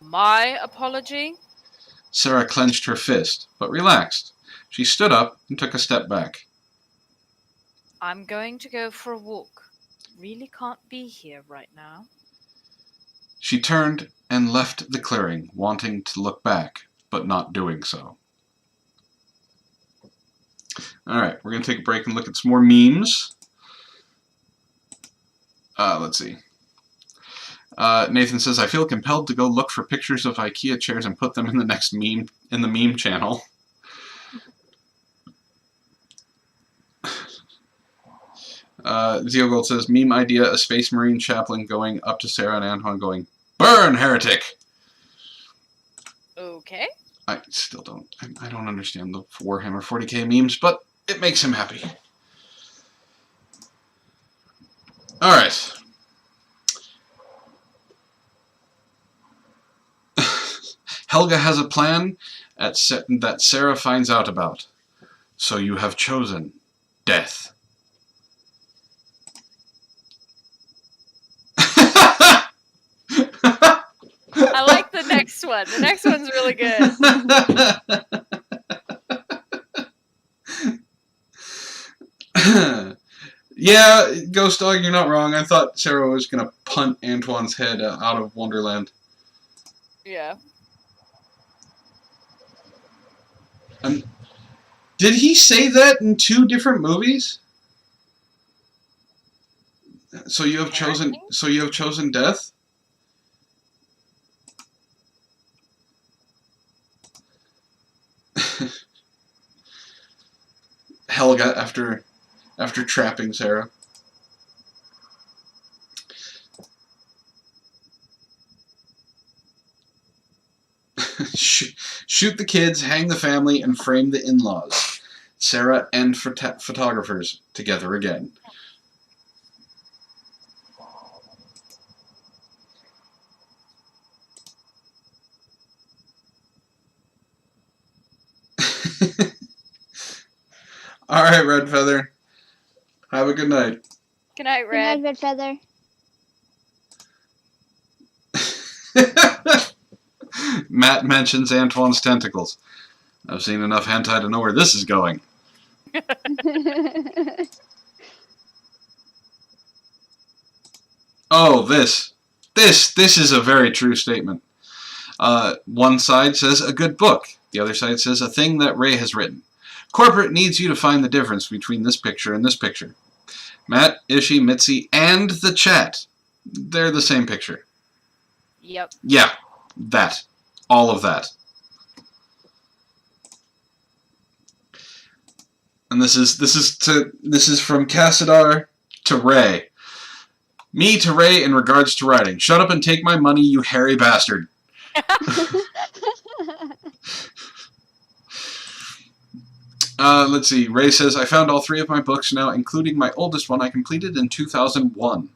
My apology? Sarah clenched her fist, but relaxed. She stood up and took a step back. I'm going to go for a walk. Really can't be here right now. She turned and left the clearing, wanting to look back, but not doing so. Alright, we're going to take a break and look at some more memes. Let's see. Nathan says, I feel compelled to go look for pictures of IKEA chairs and put them in the next meme, in the meme channel. Zio Gold says, meme idea, a Space Marine chaplain going up to Sarah and Antoine going, burn, heretic! Okay. I still don't, I don't understand the Warhammer 40k memes, but it makes him happy. Alright. Helga has a plan that Sarah finds out about. So you have chosen death. I like the next one. The next one's really good. Yeah, Ghost Dog, you're not wrong. I thought Sarah was going to punt Antoine's head out of Wonderland. Yeah. Did he say that in 2 different movies? So you have chosen death? Helga after trapping Sarah. Shoot the kids, hang the family, and frame the in-laws. Sarah and photographers together again. Alright, Red Feather. Have a good night. Good night, Good night, Red. Red Feather. Matt mentions Antoine's tentacles. I've seen enough hentai to know where this is going. Oh, this is a very true statement. One side says a good book. The other side says a thing that Ray has written. Corporate needs you to find the difference between this picture and this picture. Matt, Ishi, Mitzi, and the chat. They're the same picture. Yep. Yeah, that. All of that. And this is from Cassadar to Ray. Me to Ray in regards to writing. Shut up and take my money, you hairy bastard. Let's see. Ray says, I found all 3 of my books now, including my oldest one I completed in 2001.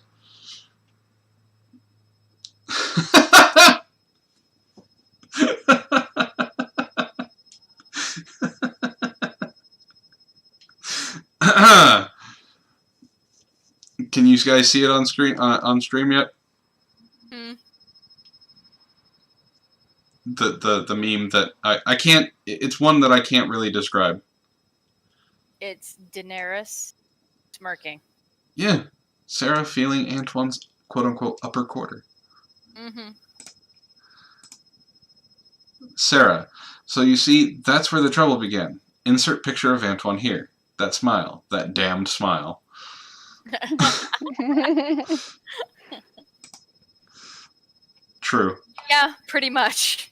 Can you guys see it on screen on stream yet? Hmm. The meme that I can't. It's one that I can't really describe. It's Daenerys smirking. Yeah, Sarah feeling Antoine's quote unquote upper quarter. Mm-hmm. Sarah. So you see, that's where the trouble began. Insert picture of Antoine here. That smile. That damned smile. True. Yeah, pretty much.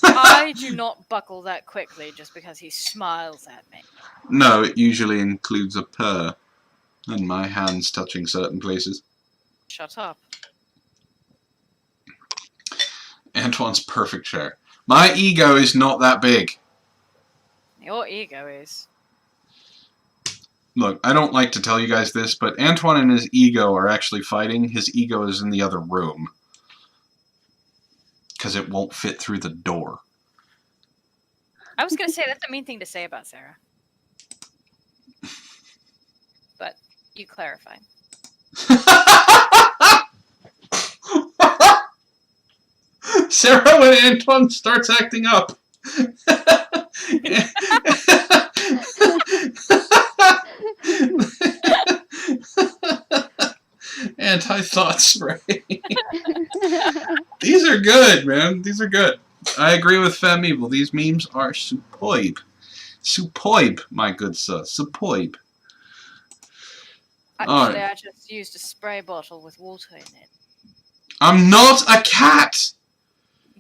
I do not buckle that quickly just because he smiles at me. No, it usually includes a purr. And my hands touching certain places. Shut up. Antoine's perfect share. My ego is not that big. Your ego is. Look, I don't like to tell you guys this, but Antoine and his ego are actually fighting. His ego is in the other room. Because it won't fit through the door. I was going to say that's a mean thing to say about Sarah. But you clarified. Sarah, when Antoine starts acting up. Anti-thoughts, right? These are good, man. These are good. I agree with Femme Evil. These memes are superb. Superb, my good sir. Superb. Actually, I just used a spray bottle with water in it. I'm not a cat!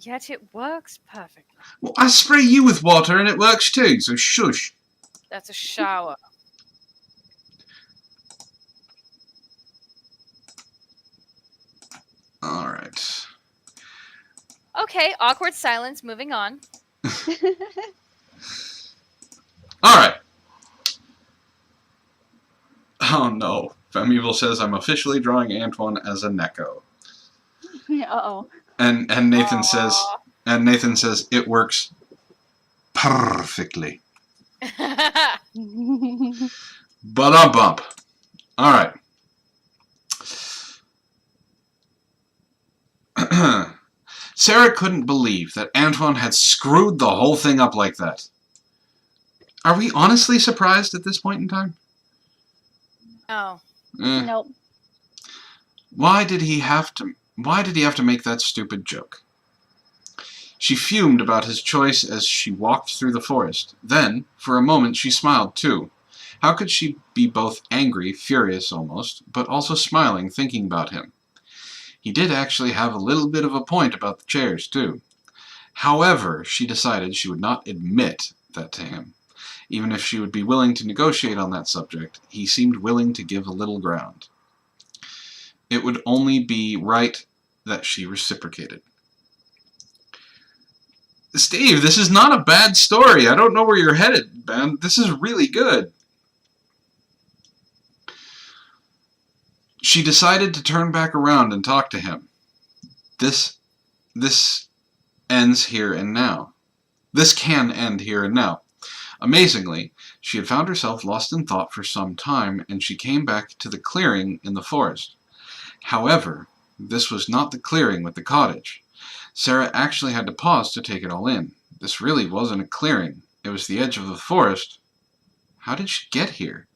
Yet it works perfectly. Well, I spray you with water and it works too, so shush. That's a shower. Alright. Okay, awkward silence, moving on. Alright. Oh no. Femme Evil says I'm officially drawing Antoine as a Neko. Uh-oh. And Nathan says it works perfectly. Ba-da-bump. Alright. Sarah couldn't believe that Antoine had screwed the whole thing up like that. Are we honestly surprised at this point in time? Oh. Nope. Why did he have to make that stupid joke? She fumed about his choice as she walked through the forest. Then, for a moment, she smiled too. How could she be both angry, furious almost, but also smiling, thinking about him? He did actually have a little bit of a point about the chairs, too. However, she decided she would not admit that to him. Even if she would be willing to negotiate on that subject, he seemed willing to give a little ground. It would only be right that she reciprocated. Steve, this is not a bad story. I don't know where you're headed, man. This is really good. She decided to turn back around and talk to him. This ends here and now. This can end here and now. Amazingly, she had found herself lost in thought for some time, and she came back to the clearing in the forest. However, this was not the clearing with the cottage. Sarah actually had to pause to take it all in. This really wasn't a clearing. It was the edge of the forest. How did she get here?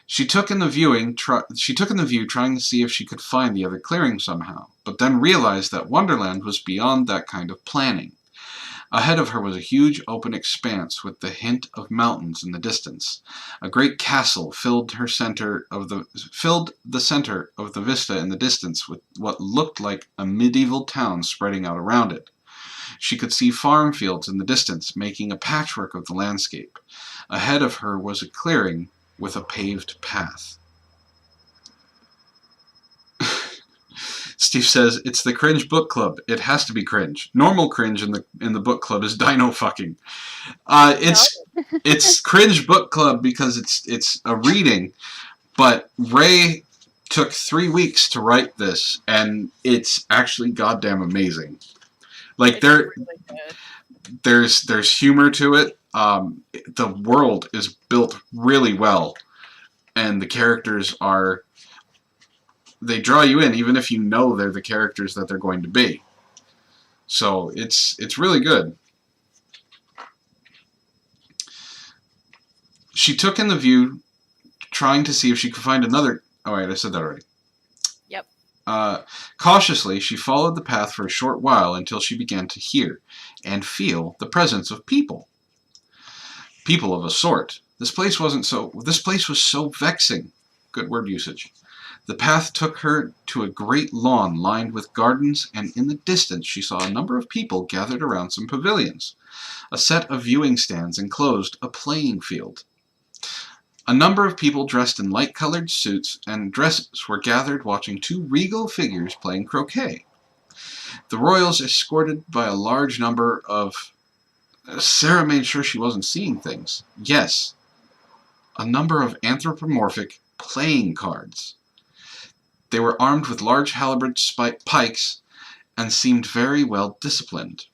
She took in the view trying to see if she could find the other clearing somehow, but then realized that Wonderland was beyond that kind of planning. Ahead of her was a huge open expanse with the hint of mountains in the distance. A great castle filled the center of the vista in the distance, with what looked like a medieval town spreading out around it. She could see farm fields in the distance, making a patchwork of the landscape. Ahead of her was a clearing with a paved path. Steve says, it's the Cringe Book Club. It has to be cringe. Normal cringe in the book club is dino fucking. It's Cringe Book Club because it's a reading, but Ray took 3 weeks to write this, and it's actually goddamn amazing. Like there's humor to it. The world is built really well, and the characters they draw you in even if you know they're the characters that they're going to be. So it's really good. She took in the view trying to see if she could find another... Oh wait, I said that already. Yep. Cautiously, she followed the path for a short while until she began to hear and feel the presence of people. People of a sort. This place was so vexing. Good word usage. The path took her to a great lawn lined with gardens, and in the distance she saw a number of people gathered around some pavilions. A set of viewing stands enclosed a playing field. A number of people dressed in light-colored suits and dresses were gathered watching two regal figures playing croquet. The royals escorted by a large number of... Sarah made sure she wasn't seeing things. Yes, a number of anthropomorphic playing cards. They were armed with large halberd pikes and seemed very well disciplined.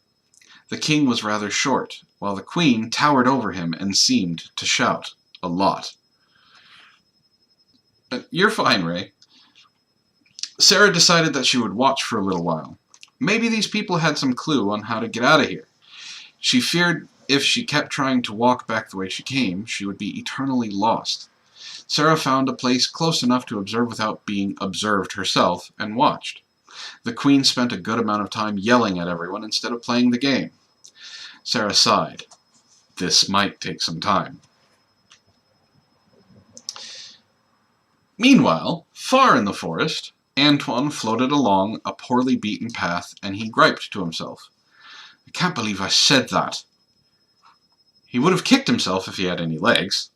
The king was rather short, while the queen towered over him and seemed to shout a lot. You're fine, Ray. Sarah decided that she would watch for a little while. Maybe these people had some clue on how to get out of here. She feared if she kept trying to walk back the way she came, she would be eternally lost. Sarah found a place close enough to observe without being observed herself, and watched. The queen spent a good amount of time yelling at everyone instead of playing the game. Sarah sighed. This might take some time. Meanwhile, far in the forest, Antoine floated along a poorly beaten path, and he griped to himself. I can't believe I said that. He would have kicked himself if he had any legs.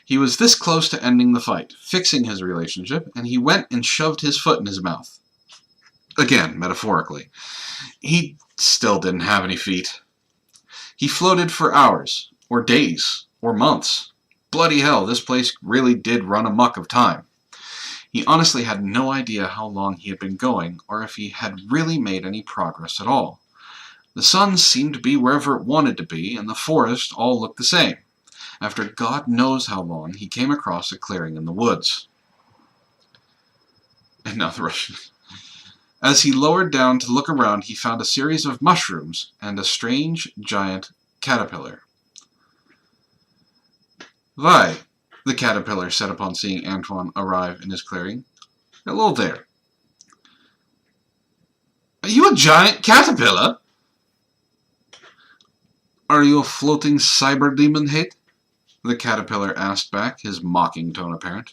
He was this close to ending the fight, fixing his relationship, and he went and shoved his foot in his mouth. Again, metaphorically. He still didn't have any feet. He floated for hours, or days, or months. Bloody hell, this place really did run amok of time. He honestly had no idea how long he had been going, or if he had really made any progress at all. The sun seemed to be wherever it wanted to be, and the forest all looked the same. After God knows how long, he came across a clearing in the woods. And now the Russian. As he lowered down to look around, he found a series of mushrooms and a strange giant caterpillar. Why, the caterpillar said upon seeing Antoine arrive in his clearing. Hello there. Are you a giant caterpillar? Are you a floating cyber demon hate? The caterpillar asked back, his mocking tone apparent.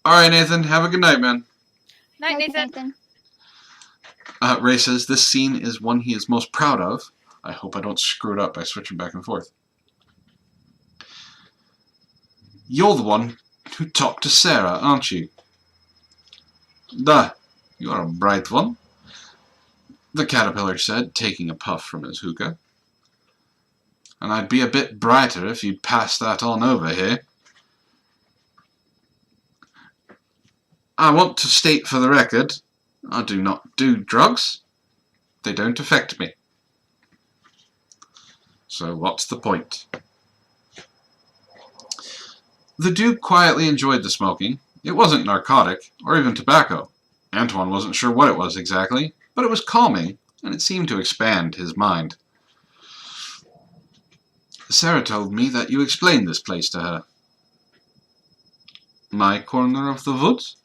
Alright, Nathan, have a good night, man. Night, Nathan. Ray says this scene is one he is most proud of. I hope I don't screw it up by switching back and forth. You're the one who talked to Sarah, aren't you? Duh, you're a bright one, the caterpillar said, taking a puff from his hookah. And I'd be a bit brighter if you'd pass that on over here. I want to state for the record, I do not do drugs. They don't affect me. so what's the point? The Duke quietly enjoyed the smoking. It wasn't narcotic, or even tobacco. Antoine wasn't sure what it was exactly, but it was calming, and it seemed to expand his mind. Sarah told me that you explained this place to her. My corner of the woods?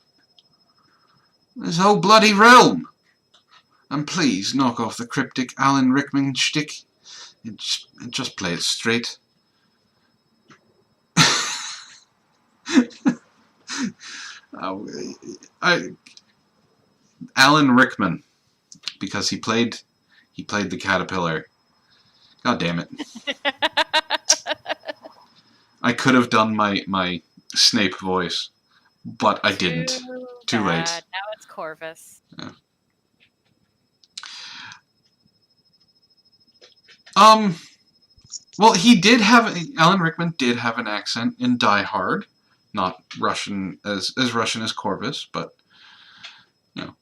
This whole bloody realm! And please knock off the cryptic Alan Rickman shtick and just play it straight. Alan Rickman, because he played the caterpillar. God damn it! I could have done my Snape voice, but I didn't. Too late. Now it's Corvus. Yeah. Well, Alan Rickman did have an accent in Die Hard, not Russian as Russian as Corvus, but you know.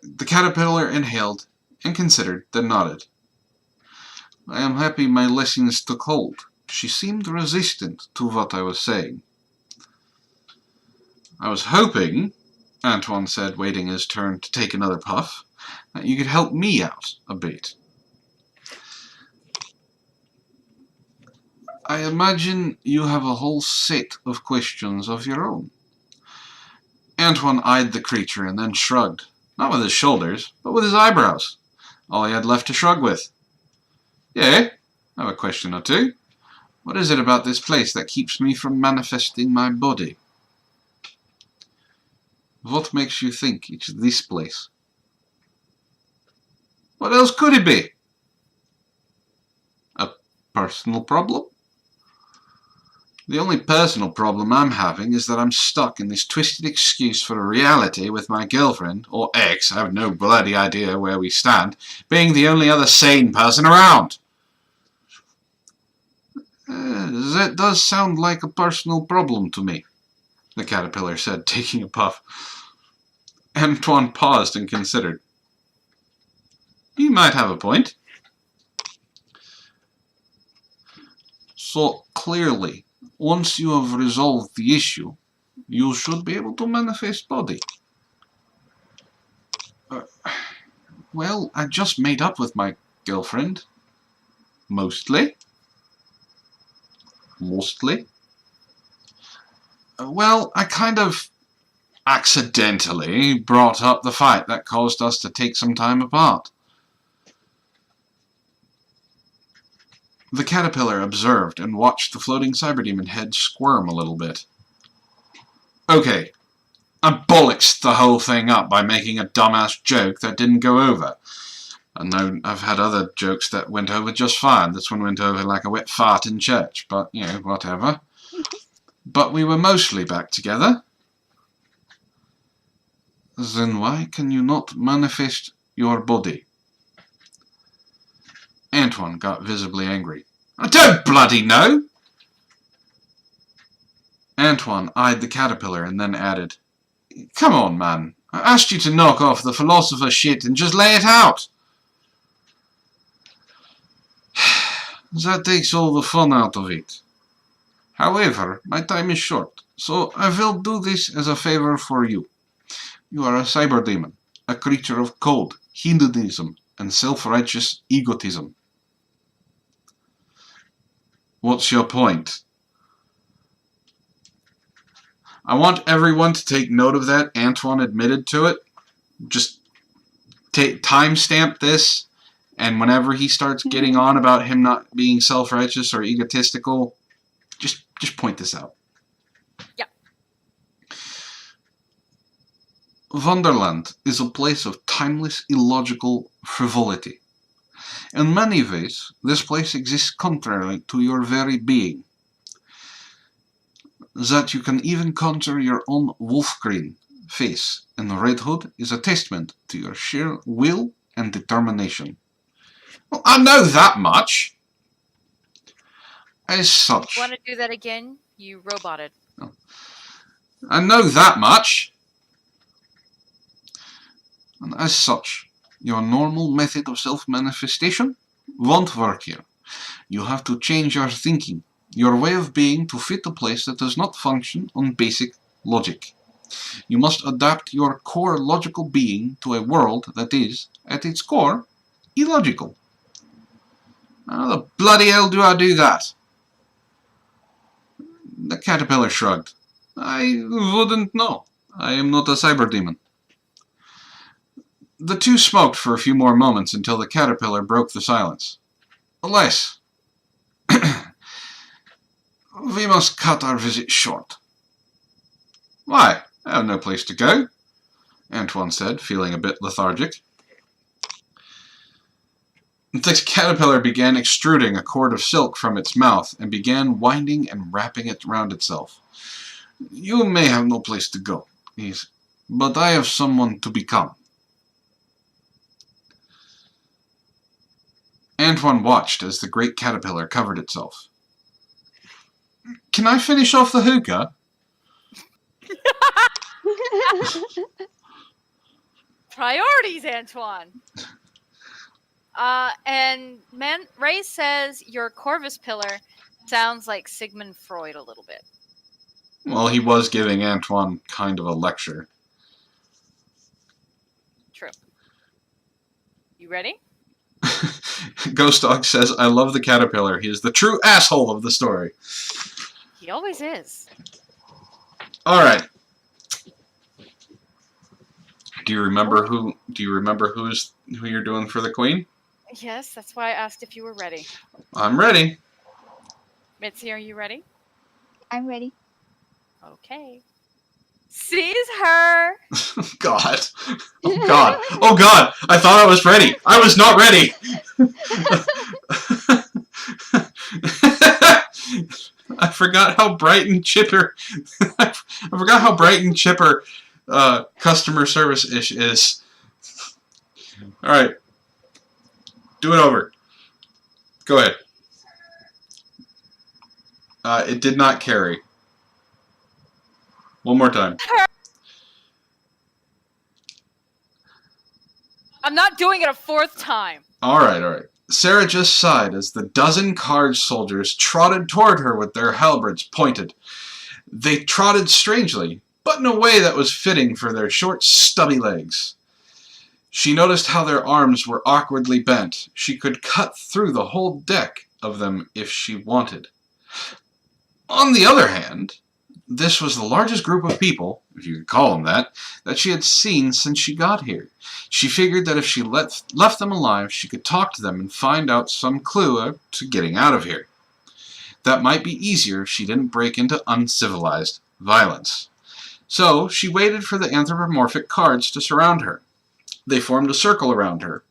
The caterpillar inhaled and considered, then nodded. I am happy my lessons took hold. She seemed resistant to what I was saying. I was hoping, Antoine said, waiting his turn to take another puff, that you could help me out a bit. I imagine you have a whole set of questions of your own. Antoine eyed the creature and then shrugged, not with his shoulders, but with his eyebrows, all he had left to shrug with. Yeah, I have a question or two. What is it about this place that keeps me from manifesting my body? What makes you think it's this place? What else could it be? A personal problem? The only personal problem I'm having is that I'm stuck in this twisted excuse for a reality with my girlfriend, or ex, I have no bloody idea where we stand, being the only other sane person around. That does sound like a personal problem to me, the caterpillar said, taking a puff. Antoine paused and considered. You might have a point. So, clearly, once you have resolved the issue, you should be able to manifest body. Well, I just made up with my girlfriend. Mostly. Well, I kind of accidentally brought up the fight that caused us to take some time apart. The caterpillar observed and watched the floating cyberdemon head squirm a little bit. Okay, I bollocksed the whole thing up by making a dumbass joke that didn't go over. I know I've had other jokes that went over just fine. This one went over like a wet fart in church, but, you know, whatever. But we were mostly back together. Then why can you not manifest your body? Antoine got visibly angry. I don't bloody know! Antoine eyed the caterpillar and then added, Come on, man. I asked you to knock off the philosopher shit and just lay it out. That takes all the fun out of it. However, my time is short, so I will do this as a favor for you. You are a cyberdemon, a creature of cold, hedonism, and self-righteous egotism. What's your point? I want everyone to take note of that. Antoine admitted to it. Just timestamp this, and whenever he starts getting on about him not being self-righteous or egotistical, just point this out. Yeah. Wonderland is a place of timeless, illogical frivolity. In many ways, this place exists contrary to your very being. That you can even conjure your own wolf-green face in the Red Hood is a testament to your sheer will and determination. Well, I know that much. As such... Want to do that again? You roboted. Oh. I know that much. And as such, Your normal method of self-manifestation won't work here. You have to change your thinking, your way of being to fit a place that does not function on basic logic. You must adapt your core logical being to a world that is, at its core, illogical. How the bloody hell do I do that? The caterpillar shrugged. I wouldn't know. I am not a cyber demon. The two smoked for a few more moments until the caterpillar broke the silence. Alas, we must cut our visit short. Why? I have no place to go, Antoine said, feeling a bit lethargic. The caterpillar began extruding a cord of silk from its mouth and began winding and wrapping it round itself. You may have no place to go, but I have someone to become. Antoine watched as the great caterpillar covered itself. Can I finish off the hookah? Priorities, Antoine. And Ray says your Corvus pillar sounds like Sigmund Freud a little bit. Well, he was giving Antoine kind of a lecture. True. You ready? Ghost Dog says, I love the caterpillar. He is the true asshole of the story. He always is. Alright. Do you remember who you're doing for the queen? Yes, that's why I asked if you were ready. I'm ready. Mitzi, are you ready? I'm ready. Okay. Seize her! God. Oh God. Oh God. I thought I was ready. I was not ready. I forgot how bright and chipper customer service-ish is. Alright. Do it over. Go ahead. It did not carry. One more time. I'm not doing it a fourth time. Alright. Sarah just sighed as the dozen card soldiers trotted toward her with their halberds pointed. They trotted strangely, but in a way that was fitting for their short, stubby legs. She noticed how their arms were awkwardly bent. She could cut through the whole deck of them if she wanted. On the other hand, this was the largest group of people, if you could call them that she had seen since she got here. She figured that if she left them alive, she could talk to them and find out some clue to getting out of here. That might be easier if she didn't break into uncivilized violence. So she waited for the anthropomorphic cards to surround her. They formed a circle around her,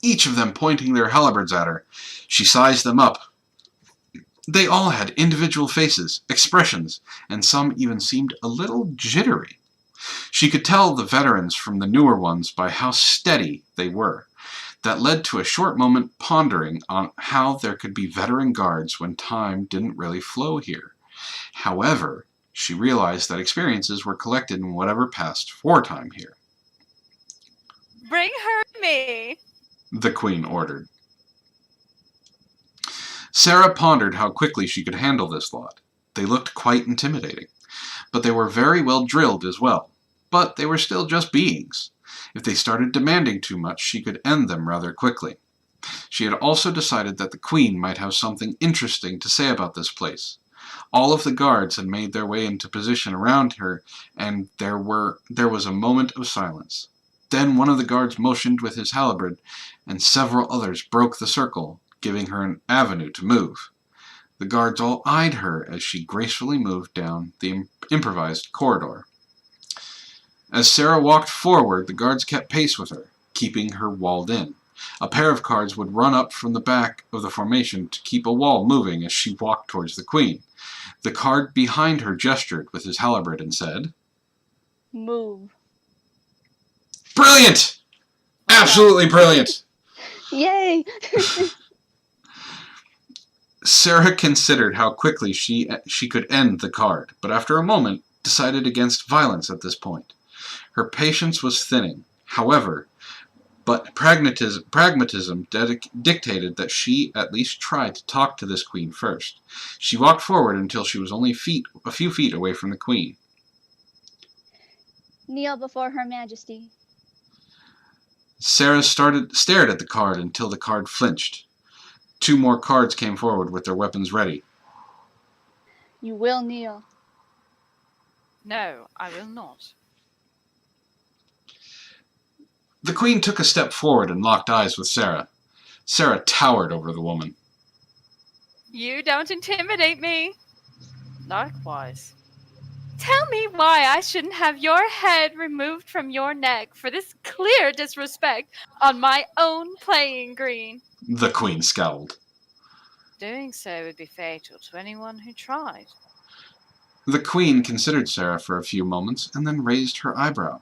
each of them pointing their halberds at her. She sized them up. They all had individual faces, expressions, and some even seemed a little jittery. She could tell the veterans from the newer ones by how steady they were. That led to a short moment pondering on how there could be veteran guards when time didn't really flow here. However, she realized that experiences were collected in whatever passed wartime here. Bring her to me, the Queen ordered. Sarah pondered how quickly she could handle this lot. They looked quite intimidating, but they were very well drilled as well. But they were still just beings. If they started demanding too much, she could end them rather quickly. She had also decided that the Queen might have something interesting to say about this place. All of the guards had made their way into position around her, and there was a moment of silence. Then one of the guards motioned with his halberd, and several others broke the circle, giving her an avenue to move. The guards all eyed her as she gracefully moved down the improvised corridor. As Sarah walked forward, the guards kept pace with her, keeping her walled in. A pair of guards would run up from the back of the formation to keep a wall moving as she walked towards the Queen. The guard behind her gestured with his halberd and said, Move. Brilliant! Absolutely brilliant! Yay! Sarah considered how quickly she could end the card, but after a moment decided against violence at this point. Her patience was thinning. However, But pragmatism dictated that she at least try to talk to this queen first. She walked forward until she was only a few feet away from the queen. Kneel before Her Majesty. Sarah stared at the card until the card flinched. 2 more cards came forward with their weapons ready. You will kneel. No, I will not. The queen took a step forward and locked eyes with Sarah. Sarah towered over the woman. You don't intimidate me. Likewise. Tell me why I shouldn't have your head removed from your neck for this clear disrespect on my own playing green. The queen scowled. Doing so would be fatal to anyone who tried. The queen considered Sarah for a few moments and then raised her eyebrow.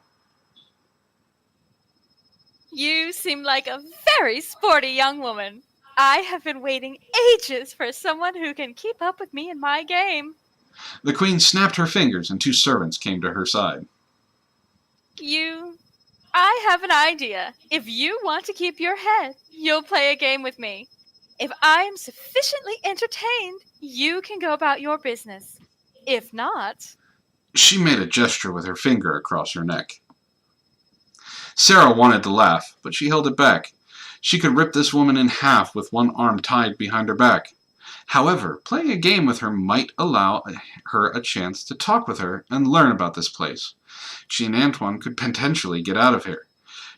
You seem like a very sporty young woman. I have been waiting ages for someone who can keep up with me in my game. The queen snapped her fingers and 2 servants came to her side. I have an idea. If you want to keep your head, you'll play a game with me. If I am sufficiently entertained, you can go about your business. If not... She made a gesture with her finger across her neck. Sarah wanted to laugh, but she held it back. She could rip this woman in half with one arm tied behind her back. However, playing a game with her might allow her a chance to talk with her and learn about this place. She and Antoine could potentially get out of here.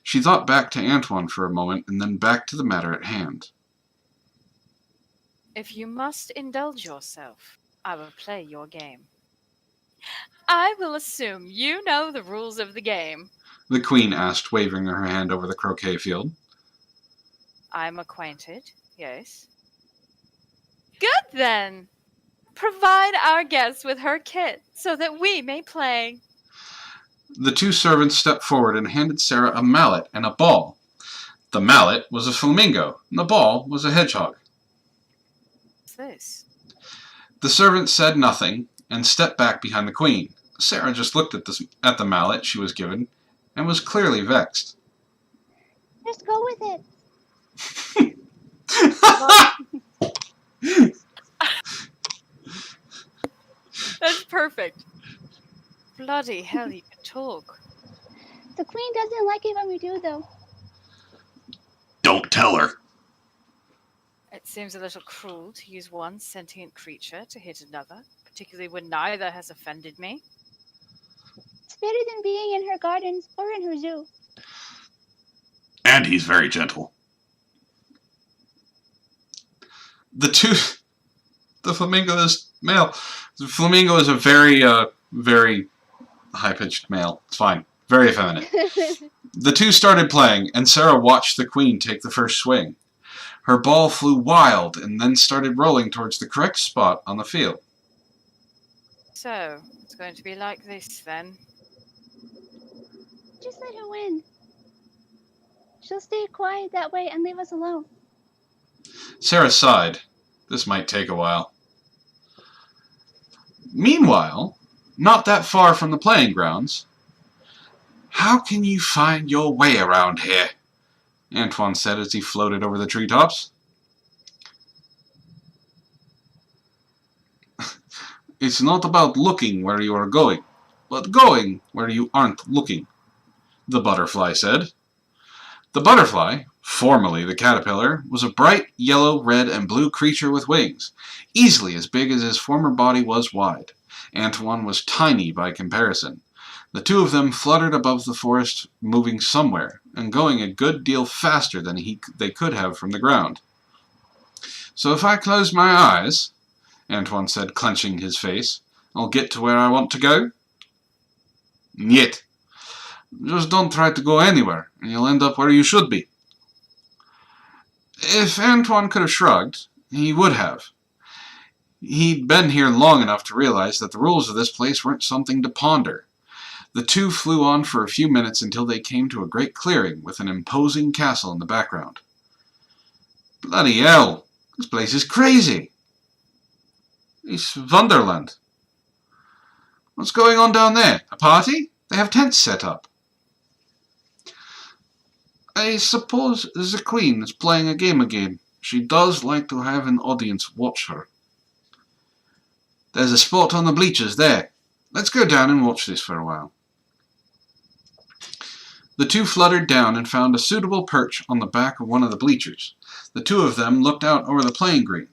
She thought back to Antoine for a moment and then back to the matter at hand. If you must indulge yourself, I will play your game. I will assume you know the rules of the game. The queen asked, waving her hand over the croquet field. I'm acquainted, yes. Good then! Provide our guest with her kit, so that we may play. The 2 servants stepped forward and handed Sarah a mallet and a ball. The mallet was a flamingo, and the ball was a hedgehog. What's this? The servant said nothing and stepped back behind the queen. Sarah just looked at the mallet she was given and was clearly vexed. Just go with it. That's perfect. Bloody hell, you can talk. The queen doesn't like it when we do, though. Don't tell her. It seems a little cruel to use one sentient creature to hit another, particularly when neither has offended me. It's better than being in her gardens or in her zoo. And he's very gentle. The flamingo is male. The flamingo is a very, very high-pitched male. It's fine. Very effeminate. The 2 started playing, and Sarah watched the queen take the first swing. Her ball flew wild and then started rolling towards the correct spot on the field. So, it's going to be like this, then. Just let her win. She'll stay quiet that way and leave us alone. Sarah sighed. This might take a while. Meanwhile, not that far from the playing grounds, how can you find your way around here? Antoine said as he floated over the treetops. It's not about looking where you are going, but going where you aren't looking, the butterfly said. The butterfly, formerly the caterpillar, was a bright yellow, red, and blue creature with wings, easily as big as his former body was wide. Antoine was tiny by comparison. The 2 of them fluttered above the forest, moving somewhere, and going a good deal faster than they could have from the ground. So if I close my eyes, Antoine said, clenching his face, I'll get to where I want to go? Niet. Just don't try to go anywhere, and you'll end up where you should be. If Antoine could have shrugged, he would have. He'd been here long enough to realize that the rules of this place weren't something to ponder. The 2 flew on for a few minutes until they came to a great clearing with an imposing castle in the background. Bloody hell! This place is crazy! It's Wonderland. What's going on down there? A party? They have tents set up. I suppose the Queen is playing a game again. She does like to have an audience watch her. There's a spot on the bleachers there. Let's go down and watch this for a while. The two fluttered down and found a suitable perch on the back of one of the bleachers. The two of them looked out over the playing green.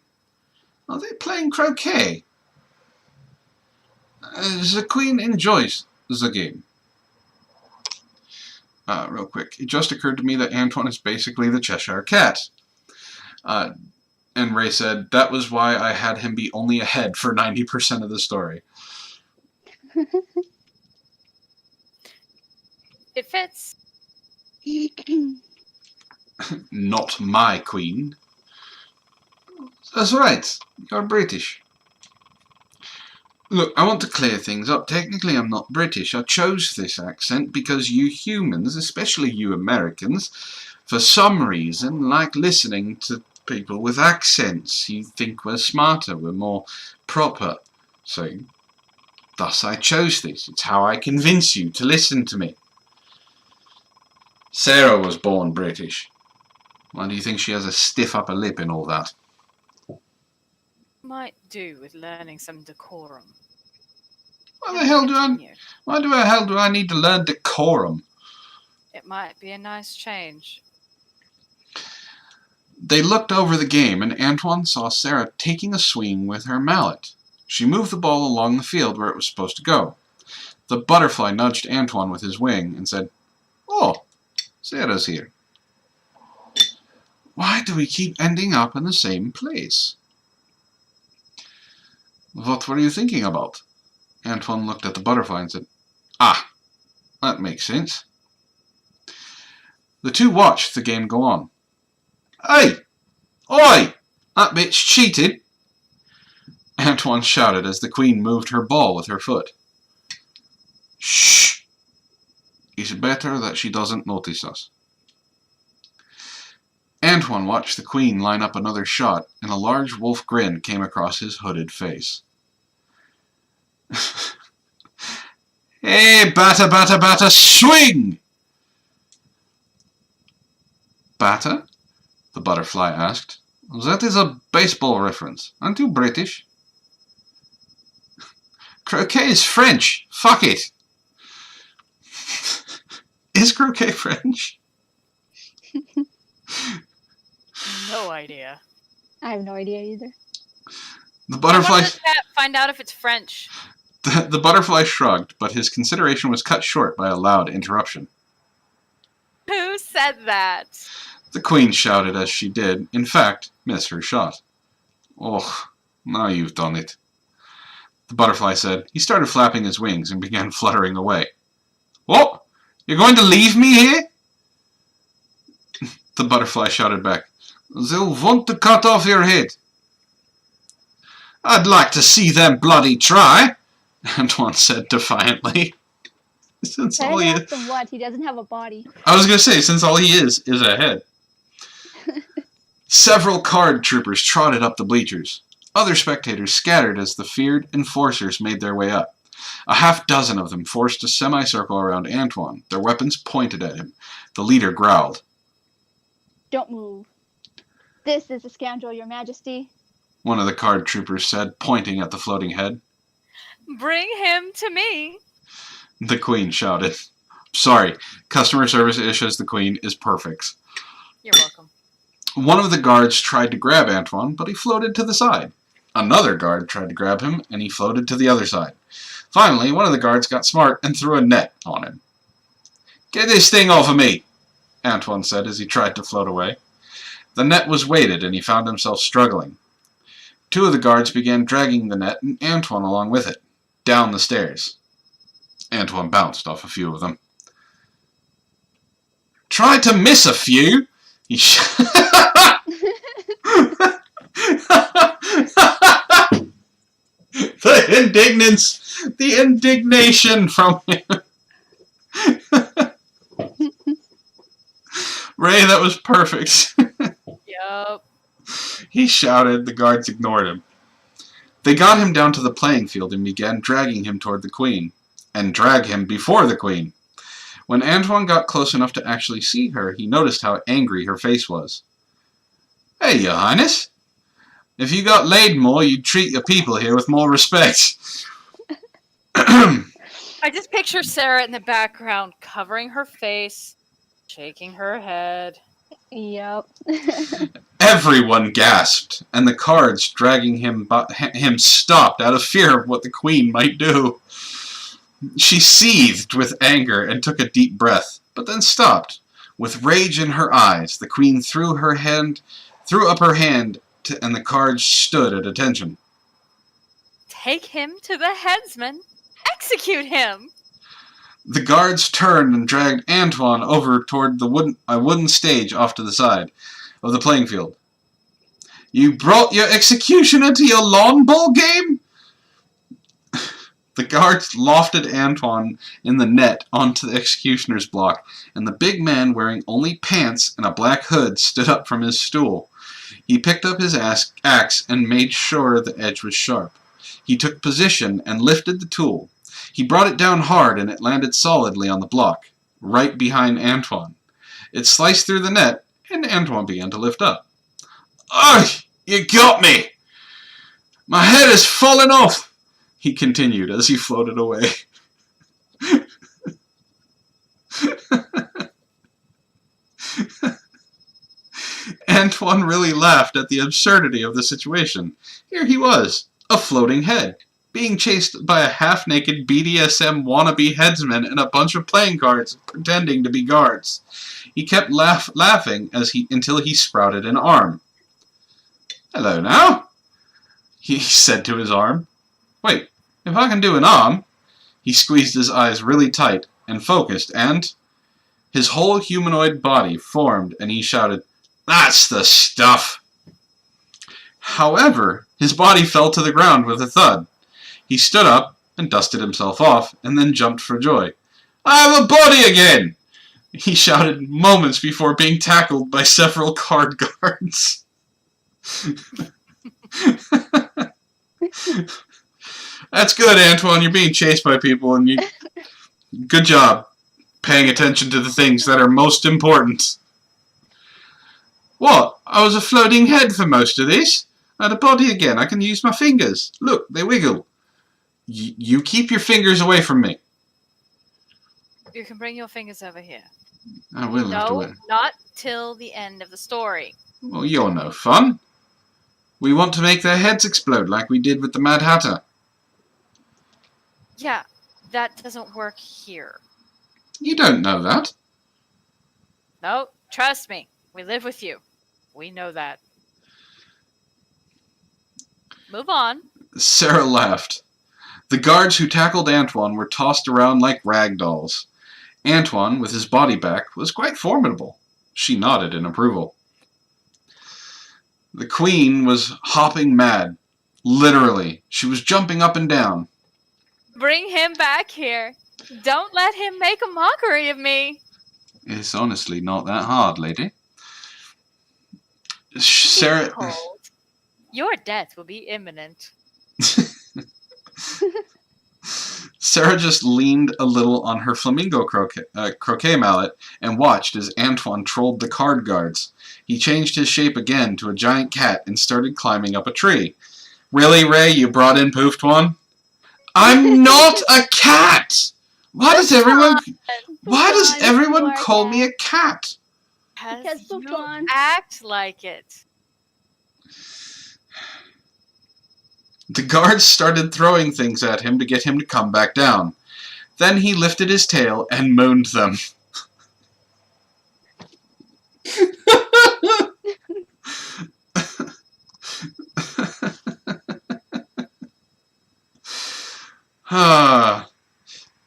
Are they playing croquet? The Queen enjoys the game. Real quick, it just occurred to me that Antoine is basically the Cheshire Cat. And Ray said, that was why I had him be only ahead for 90% of the story. It fits. Not my queen. That's right, you're British. Look, I want to clear things up. Technically, I'm not British. I chose this accent because you humans, especially you Americans, for some reason like listening to people with accents. You think we're smarter, we're more proper. So, thus I chose this. It's how I convince you to listen to me. Sarah was born British. Why do you think she has a stiff upper lip and all that? Might do with learning some decorum. Why the hell do I need to learn decorum? It might be a nice change. They looked over the game, and Antoine saw Sarah taking a swing with her mallet. She moved the ball along the field where it was supposed to go. The butterfly nudged Antoine with his wing and said, "Oh, Sarah's here." Why do we keep ending up in the same place? What were you thinking about? Antoine looked at the butterfly and said, "Ah, that makes sense." The two watched the game go on. "Hey! Oi! That bitch cheated!" Antoine shouted as the Queen moved her ball with her foot. "Shh! It's better that she doesn't notice us." Antoine watched the Queen line up another shot, and a large wolf grin came across his hooded face. "Hey, batter, batter, batter, swing!" "Batter?" the butterfly asked. "That is a baseball reference. Aren't you British?" "Croquet is French. Fuck it." Is croquet French? No idea. I have no idea either. The butterfly... I want to find out if it's French. The butterfly shrugged, but his consideration was cut short by a loud interruption. Who said that? The Queen shouted as she did, in fact, miss her shot. "Oh, now you've done it," the butterfly said. He started flapping his wings and began fluttering away. "What? You're going to leave me here?" The butterfly shouted back. "They'll want to cut off your head." "I'd like to see them bloody try," Antoine said defiantly. Since all he is... What? He doesn't have a body. I was going to say, since all he is a head. Several card troopers trotted up the bleachers. Other spectators scattered as the feared enforcers made their way up. A half-dozen of them forced a semicircle around Antoine, their weapons pointed at him. The leader growled. "Don't move. This is a scoundrel, Your Majesty," one of the card troopers said, pointing at the floating head. Bring him to me. The Queen shouted. "Sorry, customer service issues the Queen is perfect." You're welcome. One of the guards tried to grab Antoine, but he floated to the side. Another guard tried to grab him, and he floated to the other side. Finally, one of the guards got smart and threw a net on him. "Get this thing off of me," Antoine said as he tried to float away. The net was weighted, and he found himself struggling. Two of the guards began dragging the net, and Antoine along with it, down the stairs. Antoine bounced off a few of them. "Try to miss a few!" He the indignation from him. Ray, that was perfect. Yup. He shouted. The guards ignored him. They got him down to the playing field and began dragging him toward the Queen, and drag him before the Queen. When Antoine got close enough to actually see her, he noticed how angry her face was. Hey, Your Highness. If you got laid more, you'd treat your people here with more respect. I just picture Sarah in the background, covering her face, shaking her head. Yep. Everyone gasped, and the cards dragging him stopped out of fear of what the queen might do. She seethed with anger and took a deep breath, but then stopped. With rage in her eyes, the queen threw up her hand, and the cards stood at attention. Take him to the headsman. Execute him! The guards turned and dragged Antoine over toward a wooden stage off to the side of the playing field. You brought your executioner to your lawn ball game? The guards lofted Antoine in the net onto the executioner's block, and the big man wearing only pants and a black hood stood up from his stool. He picked up his axe and made sure the edge was sharp. He took position and lifted the tool. He brought it down hard and it landed solidly on the block, right behind Antoine. It sliced through the net and Antoine began to lift up. Ugh! You got me! My head has fallen off! He continued as he floated away. Antoine really laughed at the absurdity of the situation. Here he was, a floating head, being chased by a half-naked BDSM wannabe headsman and a bunch of playing cards pretending to be guards. He kept laughing until he sprouted an arm. Hello now, he said to his arm. Wait, if I can do an arm... He squeezed his eyes really tight and focused, and his whole humanoid body formed, and he shouted, That's the stuff! However, his body fell to the ground with a thud. He stood up and dusted himself off, and then jumped for joy. I have a body again! He shouted moments before being tackled by several card guards. That's good, Antoine. You're being chased by people, and good job paying attention to the things that are most important. What? I was a floating head for most of this. I had a body again. I can use my fingers. Look, they wiggle. You keep your fingers away from me. You can bring your fingers over here. I will have to wait. No, not till the end of the story. Well, you're no fun. We want to make their heads explode like we did with the Mad Hatter. Yeah, that doesn't work here. You don't know that. No, trust me. We live with you. We know that. Move on. Sarah laughed. The guards who tackled Antoine were tossed around like rag dolls. Antoine, with his body back, was quite formidable. She nodded in approval. The queen was hopping mad. Literally. She was jumping up and down. Bring him back here. Don't let him make a mockery of me. It's honestly not that hard, lady. Sarah... Behold, your death will be imminent. Sarah just leaned a little on her flamingo croquet mallet and watched as Antoine trolled the card guards. He changed his shape again to a giant cat and started climbing up a tree. Really, Ray, you brought in Pooftwan? I'm not a cat! Why does everyone call me a cat? Because you Pooftwan. act like it. The guards started throwing things at him to get him to come back down. Then he lifted his tail and moaned them.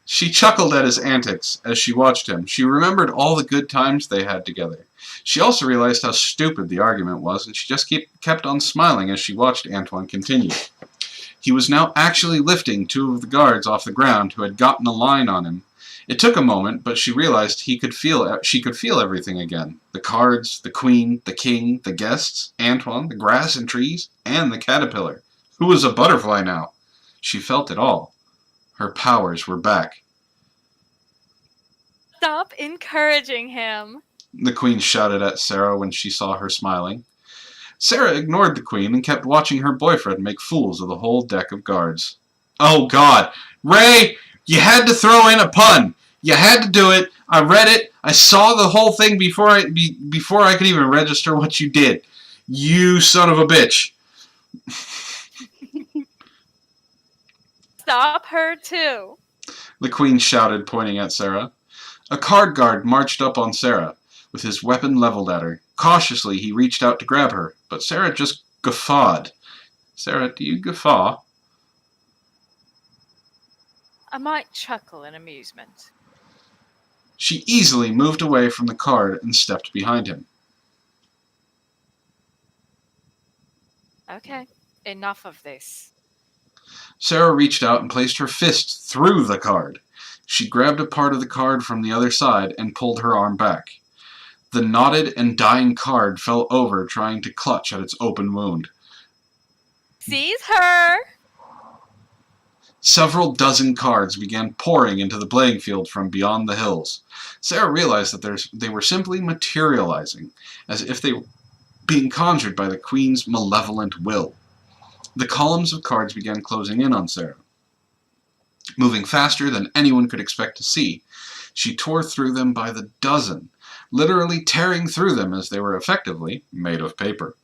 She chuckled at his antics as she watched him. She remembered all the good times they had together. She also realized how stupid the argument was, and she just kept on smiling as she watched Antoine continue. He was now actually lifting two of the guards off the ground who had gotten a line on him. It took a moment, but she realized she could feel everything again. The cards, the queen, the king, the guests, Antoine, the grass and trees, and the caterpillar, who was a butterfly now. She felt it all. Her powers were back. Stop encouraging him. The Queen shouted at Sarah when she saw her smiling. Sarah ignored the Queen and kept watching her boyfriend make fools of the whole deck of guards. Oh God! Ray! You had to throw in a pun! You had to do it! I read it! I saw the whole thing before I could even register what you did. You son of a bitch! Stop her too. The Queen shouted, pointing at Sarah. A card guard marched up on Sarah, with his weapon leveled at her. Cautiously, he reached out to grab her, but Sarah just guffawed. Sarah, do you guffaw? I might chuckle in amusement. She easily moved away from the card and stepped behind him. Okay, enough of this. Sarah reached out and placed her fist through the card. She grabbed a part of the card from the other side and pulled her arm back. The knotted and dying card fell over, trying to clutch at its open wound. Seize her! Several dozen cards began pouring into the playing field from beyond the hills. Sarah realized that they were simply materializing, as if they were being conjured by the Queen's malevolent will. The columns of cards began closing in on Sarah, moving faster than anyone could expect to see. She tore through them by the dozen, literally tearing through them as they were effectively made of paper.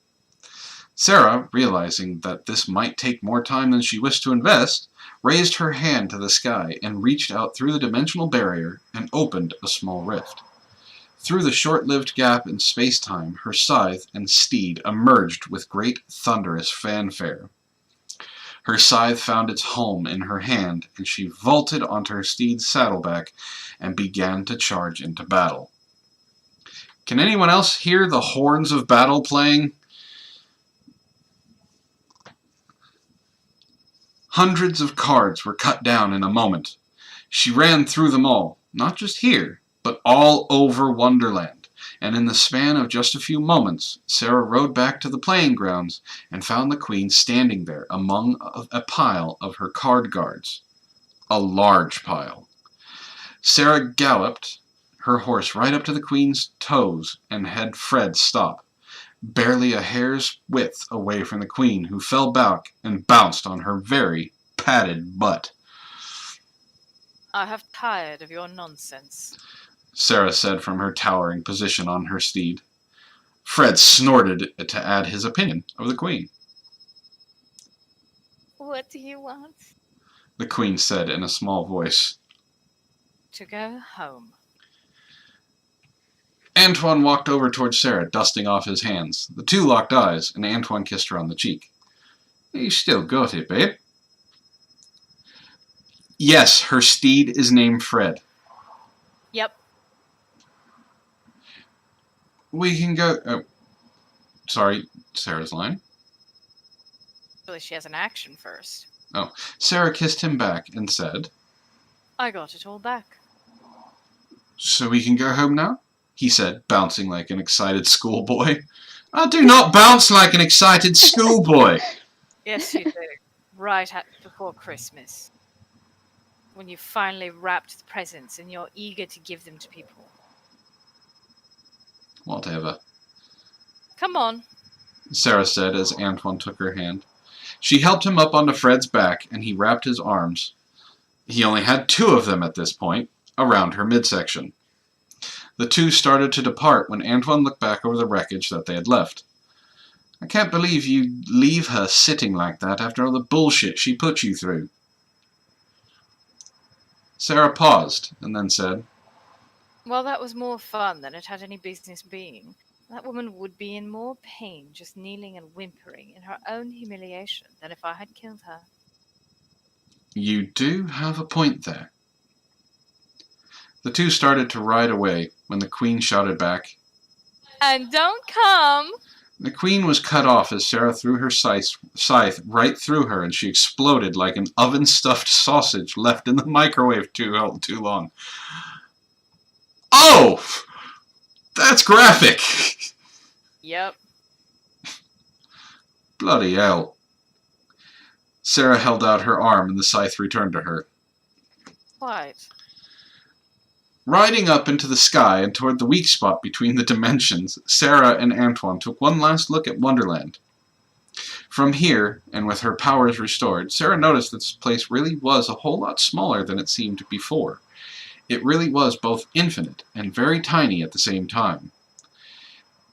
Sarah, realizing that this might take more time than she wished to invest, raised her hand to the sky and reached out through the dimensional barrier and opened a small rift. Through the short-lived gap in space-time, her scythe and steed emerged with great thunderous fanfare. Her scythe found its home in her hand, and she vaulted onto her steed's saddleback and began to charge into battle. Can anyone else hear the horns of battle playing? Hundreds of cards were cut down in a moment. She ran through them all, not just here, but all over Wonderland, and in the span of just a few moments, Sarah rode back to the playing grounds and found the Queen standing there among a pile of her card guards. A large pile. Sarah galloped her horse right up to the Queen's toes and had Fred stop, barely a hair's width away from the Queen, who fell back and bounced on her very padded butt. I have tired of your nonsense, Sarah said from her towering position on her steed. Fred snorted to add his opinion of the Queen. What do you want? The Queen said in a small voice. To go home. Antoine walked over towards Sarah, dusting off his hands. The two locked eyes, and Antoine kissed her on the cheek. You still got it, babe? Yes, her steed is named Fred. Yep. We can go... sorry, Sarah's line. Really, she has an action first. Oh, Sarah kissed him back and said, I got it all back. So we can go home now? He said, bouncing like an excited schoolboy. I do not bounce like an excited schoolboy. Yes, you do. Right before Christmas. When you finally wrapped the presents and you're eager to give them to people. Whatever, Come on. Sarah said as Antoine took her hand. She helped him up onto Fred's back, and he wrapped his arms. He only had two of them at this point, around her midsection. The two started to depart when Antoine looked back over the wreckage that they had left. I can't believe you leave her sitting like that after all the bullshit she put you through. Sarah paused, and then said, Well, that was more fun than it had any business being. That woman would be in more pain just kneeling and whimpering in her own humiliation than if I had killed her. You do have a point there. The two started to ride away when the Queen shouted back, And don't come! The Queen was cut off as Sarah threw her scythe right through her, and she exploded like an oven-stuffed sausage left in the microwave too long. Oh! That's graphic! Yep. Bloody hell. Sarah held out her arm and the scythe returned to her. Quite. Riding up into the sky and toward the weak spot between the dimensions, Sarah and Antoine took one last look at Wonderland. From here, and with her powers restored, Sarah noticed that this place really was a whole lot smaller than it seemed before. It really was both infinite and very tiny at the same time.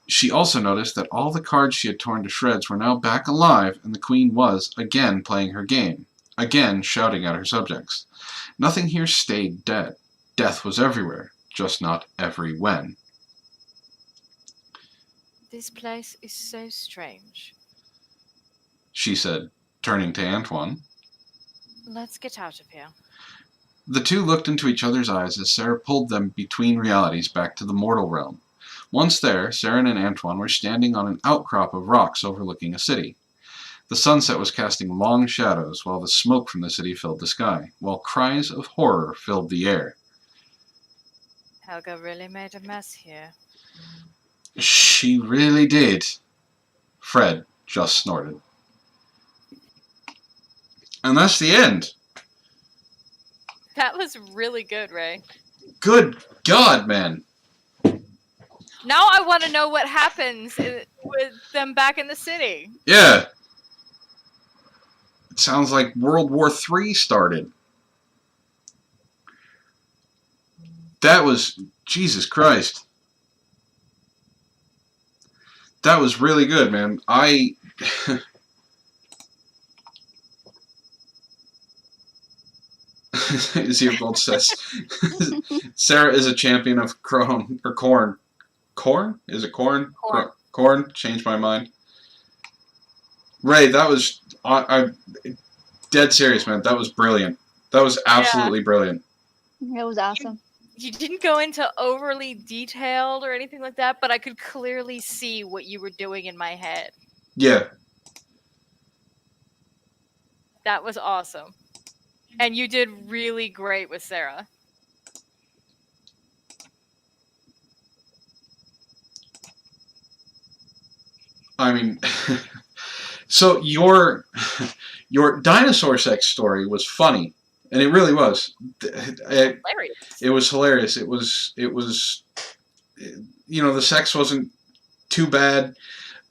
She also noticed that all the cards she had torn to shreds were now back alive, and the Queen was, again, playing her game, again shouting at her subjects. Nothing here stayed dead. Death was everywhere, just not every when. This place is so strange. She said, turning to Antoine. Let's get out of here. The two looked into each other's eyes as Sarah pulled them between realities back to the mortal realm. Once there, Sarah and Antoine were standing on an outcrop of rocks overlooking a city. The sunset was casting long shadows while the smoke from the city filled the sky, while cries of horror filled the air. Helga really made a mess here. She really did. Fred just snorted. And that's the end. That was really good, Ray. Good God, man. Now I want to know what happens with them back in the city. Yeah. It sounds like World War III started. That was... Jesus Christ. That was really good, man. Zeerbold says, Sarah is a champion of corn. Corn? Is it corn? Corn. Corn? Changed my mind. Ray, that was... I'm dead serious, man. That was brilliant. That was absolutely brilliant. It was awesome. You didn't go into overly detailed or anything like that, but I could clearly see what you were doing in my head. Yeah. That was awesome. And you did really great with Sarah. I mean, so your dinosaur sex story was funny, and it really was. Hilarious. It was hilarious. It was, you know, the sex wasn't too bad.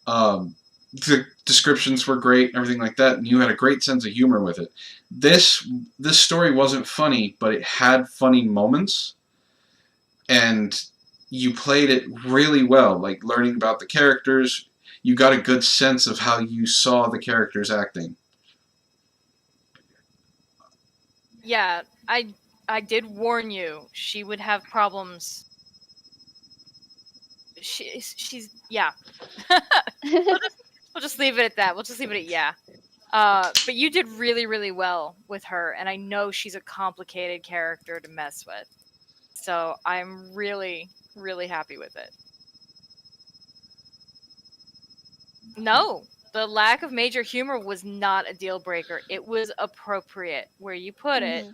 The descriptions were great, everything like that, and you had a great sense of humor with it. This story wasn't funny, but it had funny moments, and you played it really well. Like learning about the characters, you got a good sense of how you saw the characters acting. Yeah, I did warn you. She would have problems. She's yeah. We'll just leave it at that. We'll just leave it at yeah. But you did really, really well with her, and I know she's a complicated character to mess with. So I'm really, really happy with it. No, the lack of major humor was not a deal breaker. It was appropriate where you put it,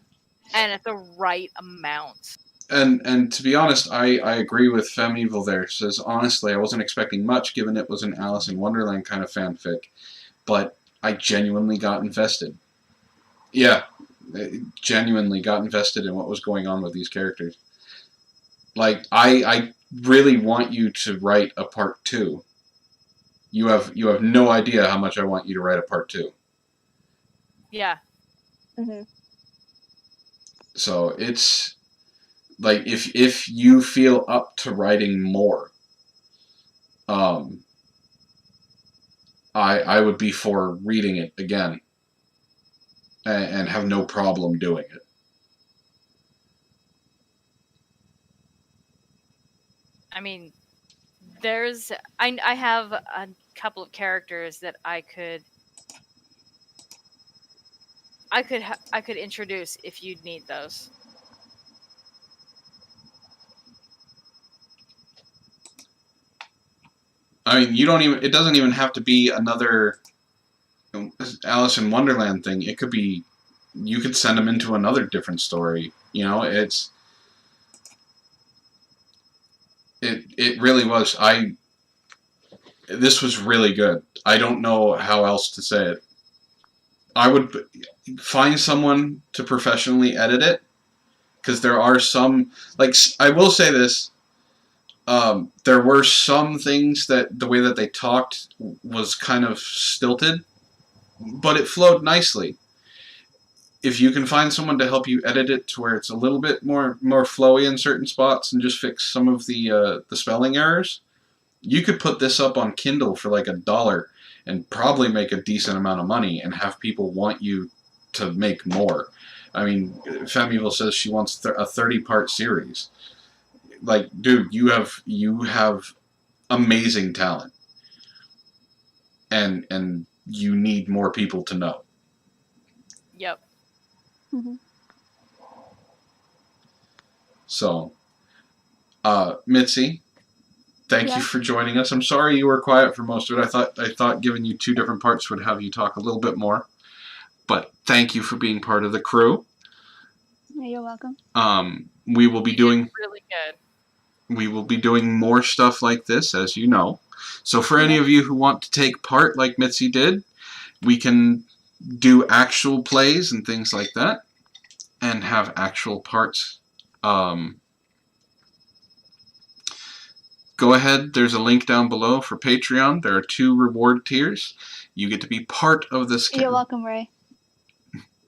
and at the right amount. And to be honest, I agree with Femme Evil there. Says, honestly, I wasn't expecting much given it was an Alice in Wonderland kind of fanfic. But I genuinely got invested. Yeah, genuinely got invested in what was going on with these characters. Like, I really want you to write a part 2. You have no idea how much I want you to write a part 2. Yeah. Mm-hmm. So it's... like, if you feel up to writing more, I would be for reading it again and have no problem doing it. I mean, I have a couple of characters that I could introduce if you'd need those. I mean, it doesn't even have to be another Alice in Wonderland thing. It could be, you could send them into another different story. You know, it really was. This was really good. I don't know how else to say it. I would find someone to professionally edit it because there are some, like, I will say this, there were some things that the way that they talked was kind of stilted, but it flowed nicely. If you can find someone to help you edit it to where it's a little bit more flowy in certain spots and just fix some of the spelling errors, you could put this up on Kindle for like $1 and probably make a decent amount of money and have people want you to make more. I mean, Femevil says she wants a 30-part series. Like, dude, you have amazing talent, and you need more people to know. Yep. Mm-hmm. So, Mitzi, thank you for joining us. I'm sorry you were quiet for most of it. I thought giving you 2 different parts would have you talk a little bit more. But thank you for being part of the crew. You're welcome. We will be doing really good. We will be doing more stuff like this, as you know. So for any of you who want to take part like Mitzi did, we can do actual plays and things like that and have actual parts. Go ahead, there's a link down below for Patreon. There are 2 reward tiers. You get to be part of this. You're welcome, Ray.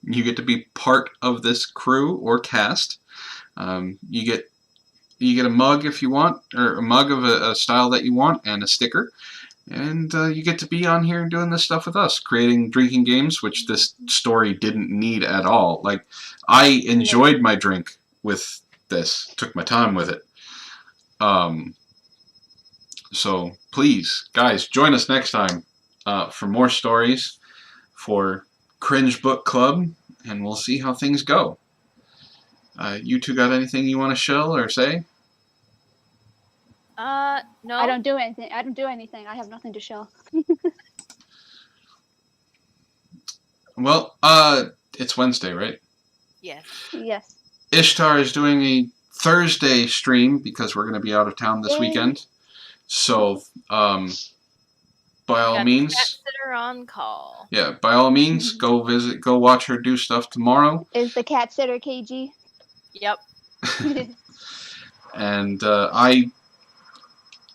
You get to be part of this crew or cast. You get a mug if you want, or a mug of a style that you want, and a sticker. And you get to be on here doing this stuff with us, creating drinking games, which this story didn't need at all. Like, I enjoyed my drink with this, took my time with it. So please, guys, join us next time for more stories for Cringe Book Club, and we'll see how things go. You 2 got anything you want to show or say? No. I don't do anything. I have nothing to show. Well, it's Wednesday, right? Yes. Yes. Ishtar is doing a Thursday stream because we're going to be out of town this weekend. So, by all means, cat sitter on call. Yeah, by all means, go watch her do stuff tomorrow. Is the cat sitter KG? Yep. And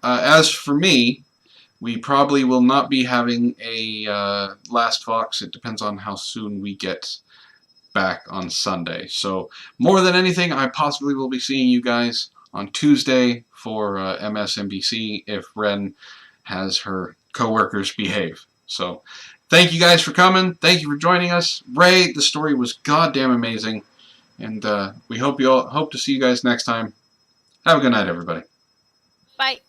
as for me, we probably will not be having a Last Fox. It depends on how soon we get back on Sunday. So more than anything, I possibly will be seeing you guys on Tuesday for MSNBC if Wren has her coworkers behave. So thank you guys for coming. Thank you for joining us. Ray, the story was goddamn amazing. And we hope to see you guys next time. Have a good night, everybody. Bye.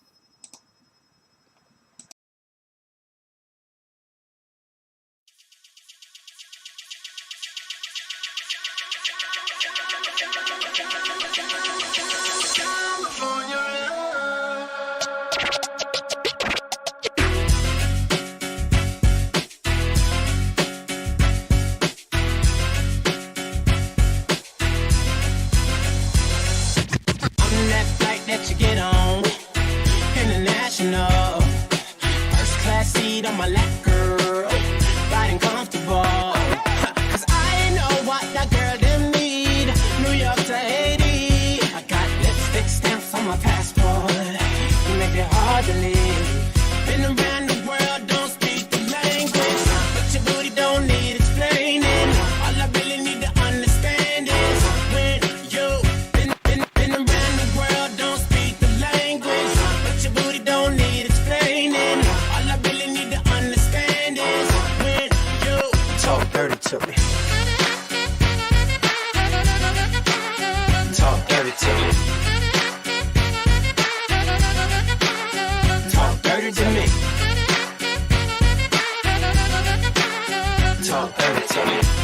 That you get on international, first class seat on my lap, girl, riding comfortable, cause I know what that girl them need. New York to Haiti, I got lipstick stamps on my passport, you make it hard to leave. Been around the world, don't speak the language, but your booty don't need explaining. All I really need to understand is when you been around the world, don't speak the language, but your booty don't need explaining. All I really need to understand is when you talk dirty to me. Talk dirty to me. Talk dirty to me. Talk dirty to me.